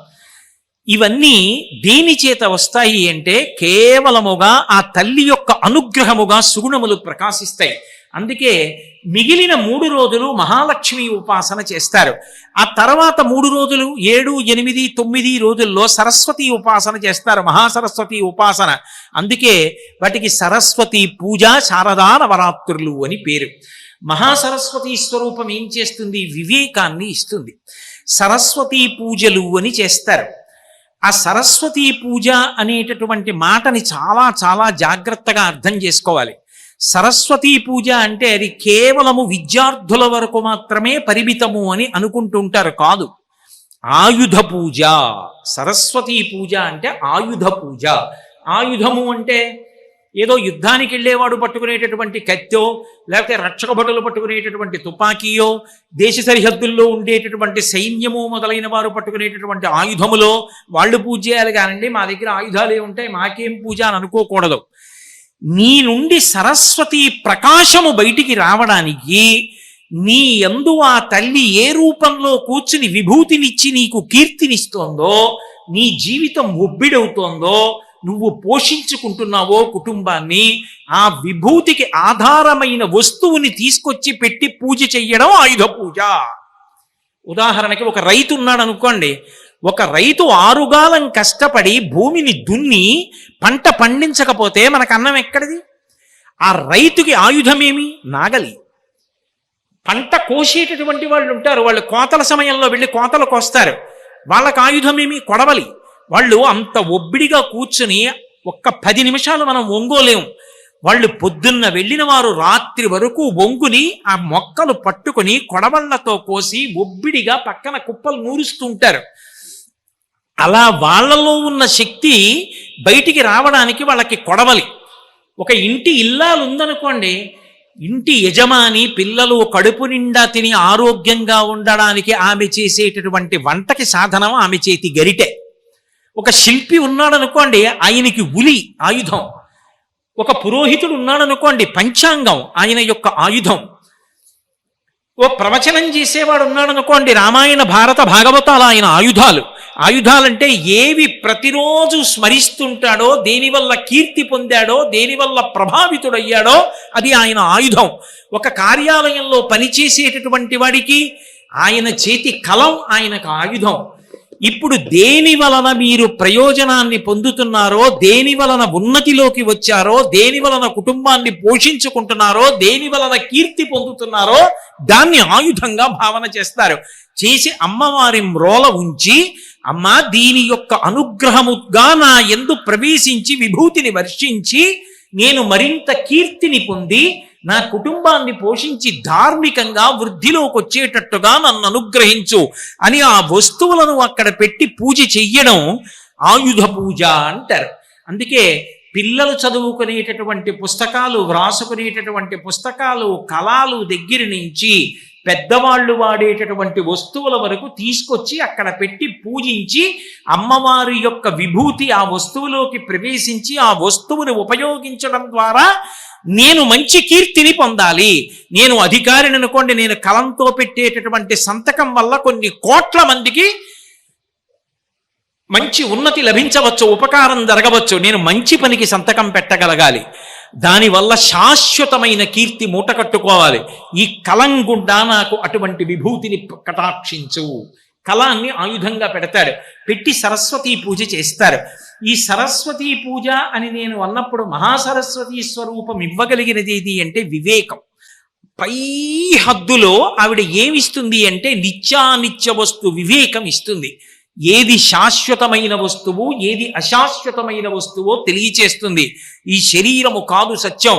A: ఇవన్నీ దేని చేత వస్తాయి అంటే కేవలముగా ఆ తల్లి యొక్క అనుగ్రహముగా సుగుణములు ప్రకాశిస్తాయి. అందుకే మిగిలిన 3 రోజులు మహాలక్ష్మి ఉపాసన చేస్తారు. ఆ తర్వాత 3 రోజులు 7, 8, 9 రోజుల్లో సరస్వతి ఉపాసన చేస్తారు, మహాసరస్వతి ఉపాసన. అందుకే వాటికి సరస్వతి పూజ, శారదా నవరాత్రులు అని పేరు. మహాసరస్వతి స్వరూపం ఏం చేస్తుంది? వివేకాన్ని ఇస్తుంది. సరస్వతి పూజలు అని చేస్తారు. ఆ సరస్వతి పూజ అనేటటువంటి మాటని చాలా చాలా జాగ్రత్తగా అర్థం చేసుకోవాలి. సరస్వతి పూజ అంటే అది కేవలము విద్యార్థుల వరకు మాత్రమే పరిమితము అని అనుకుంటుంటారు. కాదు, ఆయుధ పూజ. సరస్వతి పూజ అంటే ఆయుధ పూజ. ఆయుధము అంటే ఏదో యుద్ధానికి వెళ్ళేవాడు పట్టుకునేటటువంటి కత్తో, లేకపోతే రక్షక భటులు పట్టుకునేటటువంటి తుపాకీయో, దేశ సరిహద్దుల్లో ఉండేటటువంటి సైన్యము మొదలైన వారు పట్టుకునేటటువంటి ఆయుధములో వాళ్ళు పూజ చేయాలి. కానండి మా దగ్గర ఆయుధాలే ఉంటాయి, మాకేం పూజ అని అనుకోకూడదు. నీ నుండి సరస్వతి ప్రకాశము బయటికి రావడానికి నీ యందు ఆ తల్లి ఏ రూపంలో కూర్చుని విభూతినిచ్చి నీకు కీర్తినిస్తోందో, నీ జీవితం ఒబ్బిడవుతోందో, నువ్వు పోషించుకుంటున్నావో కుటుంబాన్ని, ఆ విభూతికి ఆధారమైన వస్తువుని తీసుకొచ్చి పెట్టి పూజ చెయ్యడం ఆయుధ పూజ. ఉదాహరణకి ఒక రైతు ఉన్నాడు అనుకోండి. ఒక రైతు 6 కాలం కష్టపడి భూమిని దున్ని పంట పండించకపోతే మనకు అన్నం ఎక్కడిది? ఆ రైతుకి ఆయుధమేమి? నాగలి. పంట కోసేటటువంటి వాళ్ళు ఉంటారు, వాళ్ళు కోతల సమయంలో వెళ్ళి కోతలు కోస్తారు, వాళ్ళకి ఆయుధమేమి? కొడవలి. వాళ్ళు అంత ఒబ్బిడిగా కూర్చుని ఒక్క 10 నిమిషాలు మనం ఒంగోలేము. వాళ్ళు పొద్దున్న వెళ్ళిన వారు రాత్రి వరకు ఒంగుని ఆ మొక్కలు పట్టుకుని కొడవళ్లతో కోసి ఒబ్బిడిగా పక్కన కుప్పలు నూరుస్తూ ఉంటారు. అలా వాళ్ళలో ఉన్న శక్తి బయటికి రావడానికి వాళ్ళకి కొడవలి. ఒక ఇంటి ఇల్లాలు ఉందనుకోండి, ఇంటి యజమాని పిల్లలు కడుపు నిండా తిని ఆరోగ్యంగా ఉండడానికి ఆమె చేసేటటువంటి వంటకి సాధనం ఆమె చేతి గరిటె. ఒక శిల్పి ఉన్నాడనుకోండి, ఆయనకి ఉలి ఆయుధం. ఒక పురోహితుడు ఉన్నాడనుకోండి, పంచాంగం ఆయన యొక్క ఆయుధం. ఓ ప్రవచనం చేసేవాడు ఉన్నాడనుకోండి, రామాయణ భారత భాగవతాలు ఆయన ఆయుధాలు. ఆయుధాలంటే ఏవి ప్రతిరోజు స్మరిస్తుంటాడో, దేనివల్ల కీర్తి పొందాడో, దేనివల్ల ప్రభావితుడయ్యాడో అది ఆయన ఆయుధం. ఒక కార్యాలయంలో పనిచేసేటటువంటి వాడికి ఆయన చేతి కలం ఆయనకు ఆయుధం. ఇప్పుడు దేని వలన మీరు ప్రయోజనాన్ని పొందుతున్నారో, దేని వలన ఉన్నతిలోకి వచ్చారో, దేని వలన కుటుంబాన్ని పోషించుకుంటున్నారో, దేని వలన కీర్తి పొందుతున్నారో దాన్ని ఆయుధంగా భావన చేస్తారు. చేసి అమ్మవారి మ్రోల ఉంచి, అమ్మా దీని యొక్క అనుగ్రహముగా నా యందు ప్రవేశించి విభూతిని వర్షించి నేను మరింత కీర్తిని పొంది నా కుటుంబాన్ని పోషించి ధార్మికంగా వృద్ధిలోకి వచ్చేటట్టుగా నన్ను అనుగ్రహించు అని ఆ వస్తువులను అక్కడ పెట్టి పూజ చెయ్యడం ఆయుధ పూజ అంటారు. అందుకే పిల్లలు చదువుకునేటటువంటి పుస్తకాలు, వ్రాసుకునేటటువంటి పుస్తకాలు, కళాలు దగ్గర నుంచి పెద్దవాళ్ళు వాడేటటువంటి వస్తువుల వరకు తీసుకొచ్చి అక్కడ పెట్టి పూజించి అమ్మవారి యొక్క విభూతి ఆ వస్తువులోకి ప్రవేశించి ఆ వస్తువుని ఉపయోగించడం ద్వారా నేను మంచి కీర్తిని పొందాలి. నేను అధికారిని అనుకోండి, నేను కలంతో పెట్టేటటువంటి సంతకం వల్ల కొన్ని కోట్ల మందికి మంచి ఉన్నతి లభించవచ్చు, ఉపకారం జరగవచ్చు. నేను మంచి పనికి సంతకం పెట్టగలగాలి. దానివల్ల శాశ్వతమైన కీర్తి మూట కట్టుకోవాలి. ఈ కలం గుండా నాకు అటువంటి విభూతిని కటాక్షించు. కళాన్ని ఆయుధంగా పెడతారు, పెట్టి సరస్వతీ పూజ చేస్తారు. ఈ సరస్వతీ పూజ అని నేను అన్నప్పుడు మహాసరస్వతీ స్వరూపం ఇవ్వగలిగినది ఏది అంటే వివేకం. పై హద్దులో ఆవిడ ఏమిస్తుంది అంటే నిత్యానిత్య వస్తు వివేకం ఇస్తుంది. ఏది శాశ్వతమైన వస్తువు, ఏది అశాశ్వతమైన వస్తువో తెలియచేస్తుంది. ఈ శరీరము కాదు సత్యం,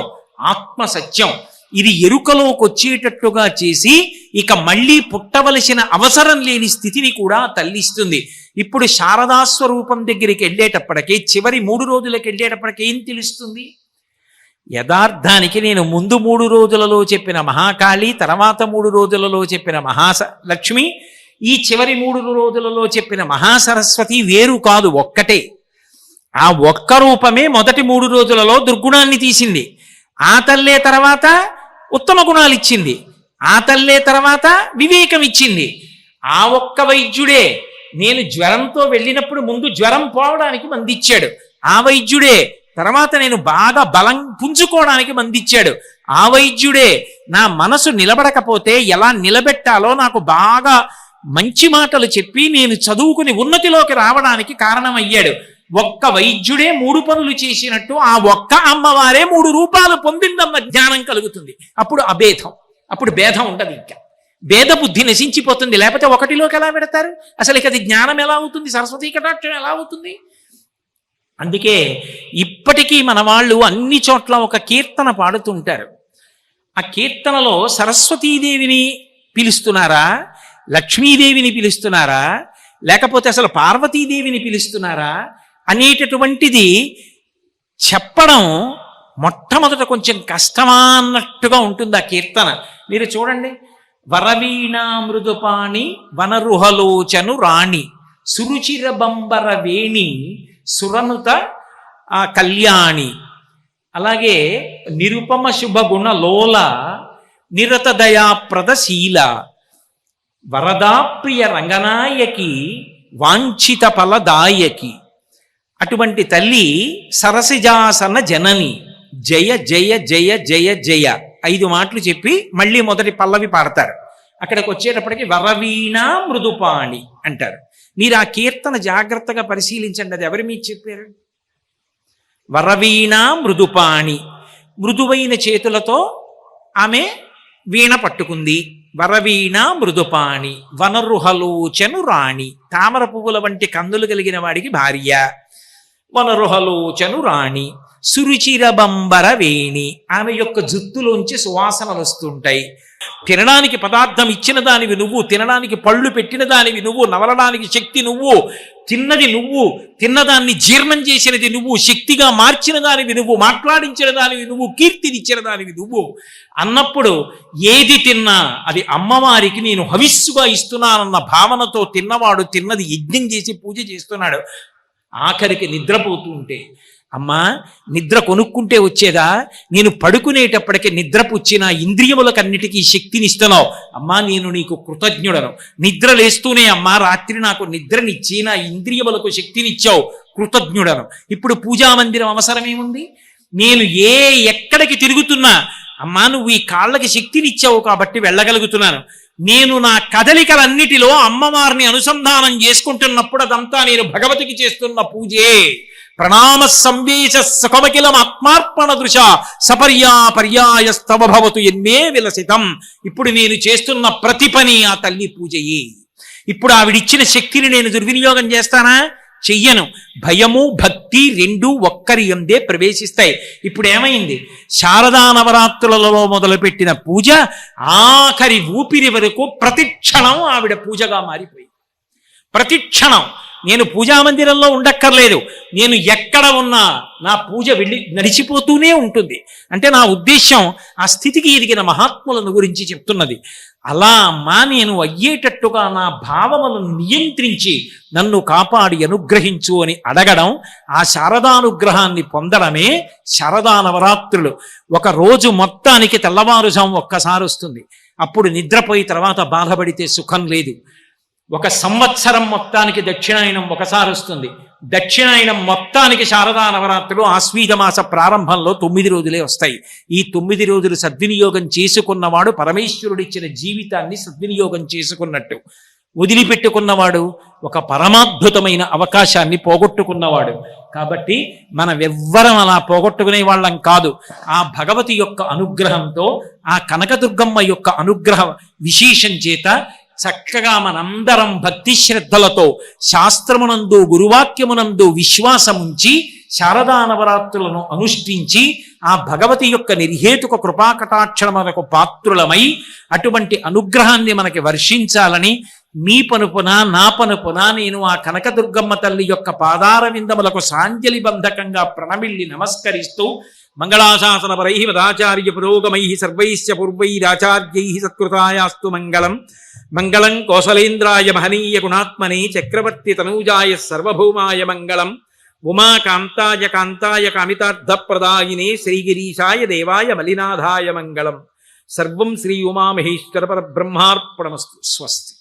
A: ఆత్మ సత్యం. ఇది ఎరుకలోకి వచ్చేటట్టుగా చేసి ఇక మళ్ళీ పుట్టవలసిన అవసరం లేని స్థితిని కూడా తల్లిస్తుంది. ఇప్పుడు శారదాస్వరూపం దగ్గరికి వెళ్ళేటప్పటికీ, చివరి 3 రోజులకు వెళ్ళేటప్పటికీ ఏం తెలుస్తుంది? యథార్థానికి నేను ముందు 3 రోజులలో చెప్పిన మహాకాళి, తర్వాత 3 రోజులలో చెప్పిన లక్ష్మి, ఈ చివరి 3 రోజులలో చెప్పిన మహాసరస్వతి వేరు కాదు, ఒక్కటే. ఆ ఒక్క రూపమే మొదటి 3 రోజులలో దుర్గుణాన్ని తీసింది. ఆ తల్లే తర్వాత ఉత్తమ గుణాలు ఇచ్చింది. ఆ తల్లే తర్వాత వివేకం ఇచ్చింది. ఆ ఒక్క వైద్యుడే నేను జ్వరంతో వెళ్ళినప్పుడు ముందు జ్వరం పోవడానికి మందిచ్చాడు. ఆ వైద్యుడే తర్వాత నేను బాగా బలం పుంజుకోవడానికి మందిచ్చాడు. ఆ వైద్యుడే నా మనసు నిలబడకపోతే ఎలా నిలబెట్టాలో నాకు బాగా మంచి మాటలు చెప్పి నేను చదువుకుని ఉన్నతిలోకి రావడానికి కారణమయ్యాడు. ఒక్క వైద్యుడే 3 పనులు చేసినట్టు ఆ ఒక్క అమ్మవారే 3 రూపాలు పొందిందన్న జ్ఞానం కలుగుతుంది. అప్పుడు అభేదం, అప్పుడు భేదం ఉండదు. ఇంకా భేద బుద్ధి నశించిపోతుంది. లేకపోతే ఒకటిలోకి ఎలా పెడతారు? అసలు ఇక అది జ్ఞానం ఎలా అవుతుంది? సరస్వతీ కటాక్షం ఎలా అవుతుంది? అందుకే ఇప్పటికీ మన వాళ్ళు అన్ని చోట్ల ఒక కీర్తన పాడుతుంటారు. ఆ కీర్తనలో సరస్వతీదేవిని పిలుస్తున్నారా, లక్ష్మీదేవిని పిలుస్తున్నారా, లేకపోతే అసలు పార్వతీదేవిని పిలుస్తున్నారా అనేటటువంటిది చెప్పడం మొట్టమొదట కొంచెం కష్టమా అన్నట్టుగా ఉంటుంది ఆ కీర్తన. మీరు చూడండి, వరవీణా మృదుపాణి వనరుహలోచను రాణి సురుచిర బంబర వేణి సురనుత కళ్యాణి, అలాగే నిరుపమ శుభగుణ లోల నిరత దయాప్రద శీల వరదాప్రియ రంగనాయకి వాంఛిత ఫలదాయకి. అటువంటి తల్లి సరసిజాసన జనని జయ జయ జయ జయ జయ 5 మాటలు చెప్పి మళ్ళీ మొదటి పల్లవి పాడతారు. అక్కడికి వచ్చేటప్పటికి వరవీణా మృదుపాణి అంటారు. మీరు ఆ కీర్తన జాగ్రత్తగా పరిశీలించండి. అది ఎవరు మీకు చెప్పారు? వరవీణా మృదుపాణి, మృదువైన చేతులతో ఆమె వీణ పట్టుకుంది. వరవీణ మృదుపాణి వనరుహలోచను రాణి, తామర పువ్వుల వంటి కందులు కలిగిన వాడికి భార్య. వనరుహలోచను రాణి సురుచిర బంబర వేణి, ఆమె యొక్క జుత్తులోంచి సువాసనలు వస్తుంటాయి. తినడానికి పదార్థం ఇచ్చిన దానివి నువ్వు, తినడానికి పళ్ళు పెట్టిన దానివి నువ్వు, నవలడానికి శక్తి నువ్వు, తిన్నది నువ్వు, తిన్నదాన్ని జీర్ణం చేసినది నువ్వు, శక్తిగా మార్చిన దానివి నువ్వు, మాట్లాడించిన దానివి నువ్వు, కీర్తినిచ్చిన దానివి నువ్వు అన్నప్పుడు ఏది తిన్నా అది అమ్మవారికి నేను హవిస్సుగా ఇస్తున్నానన్న భావనతో తిన్నవాడు తిన్నది యజ్ఞం చేసి పూజ చేస్తున్నాడు. ఆఖరికి నిద్రపోతూ ఉంటే, అమ్మా నిద్ర కొనుక్కుంటే వచ్చేదా? నేను పడుకునేటప్పటికి నిద్రపుచ్చిన ఇంద్రియములకన్నిటికీ శక్తినిస్తున్నావు. అమ్మా నేను నీకు కృతజ్ఞుడను. నిద్ర లేస్తూనే అమ్మా రాత్రి నాకు నిద్రనిచ్చి నా ఇంద్రియములకు శక్తినిచ్చావు, కృతజ్ఞుడను. ఇప్పుడు పూజామందిరం అవసరమేముంది? నేను ఎక్కడికి తిరుగుతున్నా అమ్మా నువ్వు ఈ కాళ్ళకి శక్తినిచ్చావు కాబట్టి వెళ్ళగలుగుతున్నాను. నేను నా కదలికలన్నిటిలో అమ్మవారిని అనుసంధానం చేసుకుంటున్నప్పుడు అదంతా నేను భగవతికి చేస్తున్న పూజే. ప్రణామ సంవేశ సుఖమకిలం ఆత్మార్పణ దృశ సపర్యాపర్యాయస్తవ భవతు ఎన్మే విలసితం. ఇప్పుడు నేను చేస్తున్న ప్రతి పని ఆ తల్లి పూజయే. ఇప్పుడు ఆవిడిచ్చిన శక్తిని నేను దుర్వినియోగం చేస్తానా? చెయ్యను. భయము భక్తి 2 ఒక్కరి యందే ప్రవేశిస్తాయి. ఇప్పుడు ఏమైంది? శారదా నవరాత్రులలో మొదలుపెట్టిన పూజ ఆఖరి ఊపిరి వరకు ప్రతిక్షణం ఆవిడ పూజగా మారిపోయింది. ప్రతిక్షణం నేను పూజామందిరంలో ఉండక్కర్లేదు, నేను ఎక్కడ ఉన్నా నా పూజ వెళ్ళి నడిచిపోతూనే ఉంటుంది. అంటే నా ఉద్దేశం ఆ స్థితికి ఎదిగిన మహాత్ములను గురించి చెప్తున్నది. అలా అమ్మా నేను అయ్యేటట్టుగా నా భావములను నియంత్రించి నన్ను కాపాడి అనుగ్రహించు అని అడగడం, ఆ శారదానుగ్రహాన్ని పొందడమే శారదా నవరాత్రులు. ఒక రోజు మొత్తానికి తెల్లవారుజాము ఒక్కసారి వస్తుంది. అప్పుడు నిద్రపోయి తర్వాత బాధపడితే సుఖం లేదు. 1 సంవత్సరం మొత్తానికి దక్షిణాయనం ఒకసారి వస్తుంది. దక్షిణాయనం మొత్తానికి శారదా నవరాత్రులు ఆశ్వీజ మాస ప్రారంభంలో 9 రోజులే వస్తాయి. ఈ 9 రోజులు సద్వినియోగం చేసుకున్నవాడు పరమేశ్వరుడిచ్చిన జీవితాన్ని సద్వినియోగం చేసుకున్నట్టు. వదిలిపెట్టుకున్నవాడు ఒక పరమాద్భుతమైన అవకాశాన్ని పోగొట్టుకున్నవాడు. కాబట్టి మనమెవ్వరం అలా పోగొట్టుకునే వాళ్ళం కాదు. ఆ భగవతి యొక్క అనుగ్రహంతో, ఆ కనకదుర్గమ్మ యొక్క అనుగ్రహ విశేషం చేత చక్కగా మనందరం భక్తి శ్రద్ధలతో శాస్త్రమునందు గురువాక్యమునందు విశ్వాసముంచి శారదా నవరాత్రులను అనుష్ఠించి ఆ భగవతి యొక్క నిర్హేతుక కృపాకటాక్షణములకు పాత్రులమై అటువంటి అనుగ్రహాన్ని మనకి వర్షించాలని మీ పనుపున నా పనుపున నేను ఆ కనకదుర్గమ్మ తల్లి యొక్క పాదార విందములకు సాంజలి బంధకంగా ప్రణమిల్లి నమస్కరిస్తూ మంగళాశాసనపరై మదాచార్య పురోగమై సర్వైశ్చ పూర్వైరాచార్యై సత్కృతాయాస్తు మంగళం మంగళం కోసలేంద్రాయ మహనీయ గుణాత్మనే చక్రవర్తి తనూజాయ సర్వభౌమాయ మంగళం ఉమాకాంతాయ కాంతాయ కామితార్థప్రదాయినే శ్రీగిరీశాయ దేవాయ మలినాథాయ మంగళం సర్వం శ్రీ ఉమామహేశ్వర పరబ్రహ్మార్పణమస్తు స్వస్తి.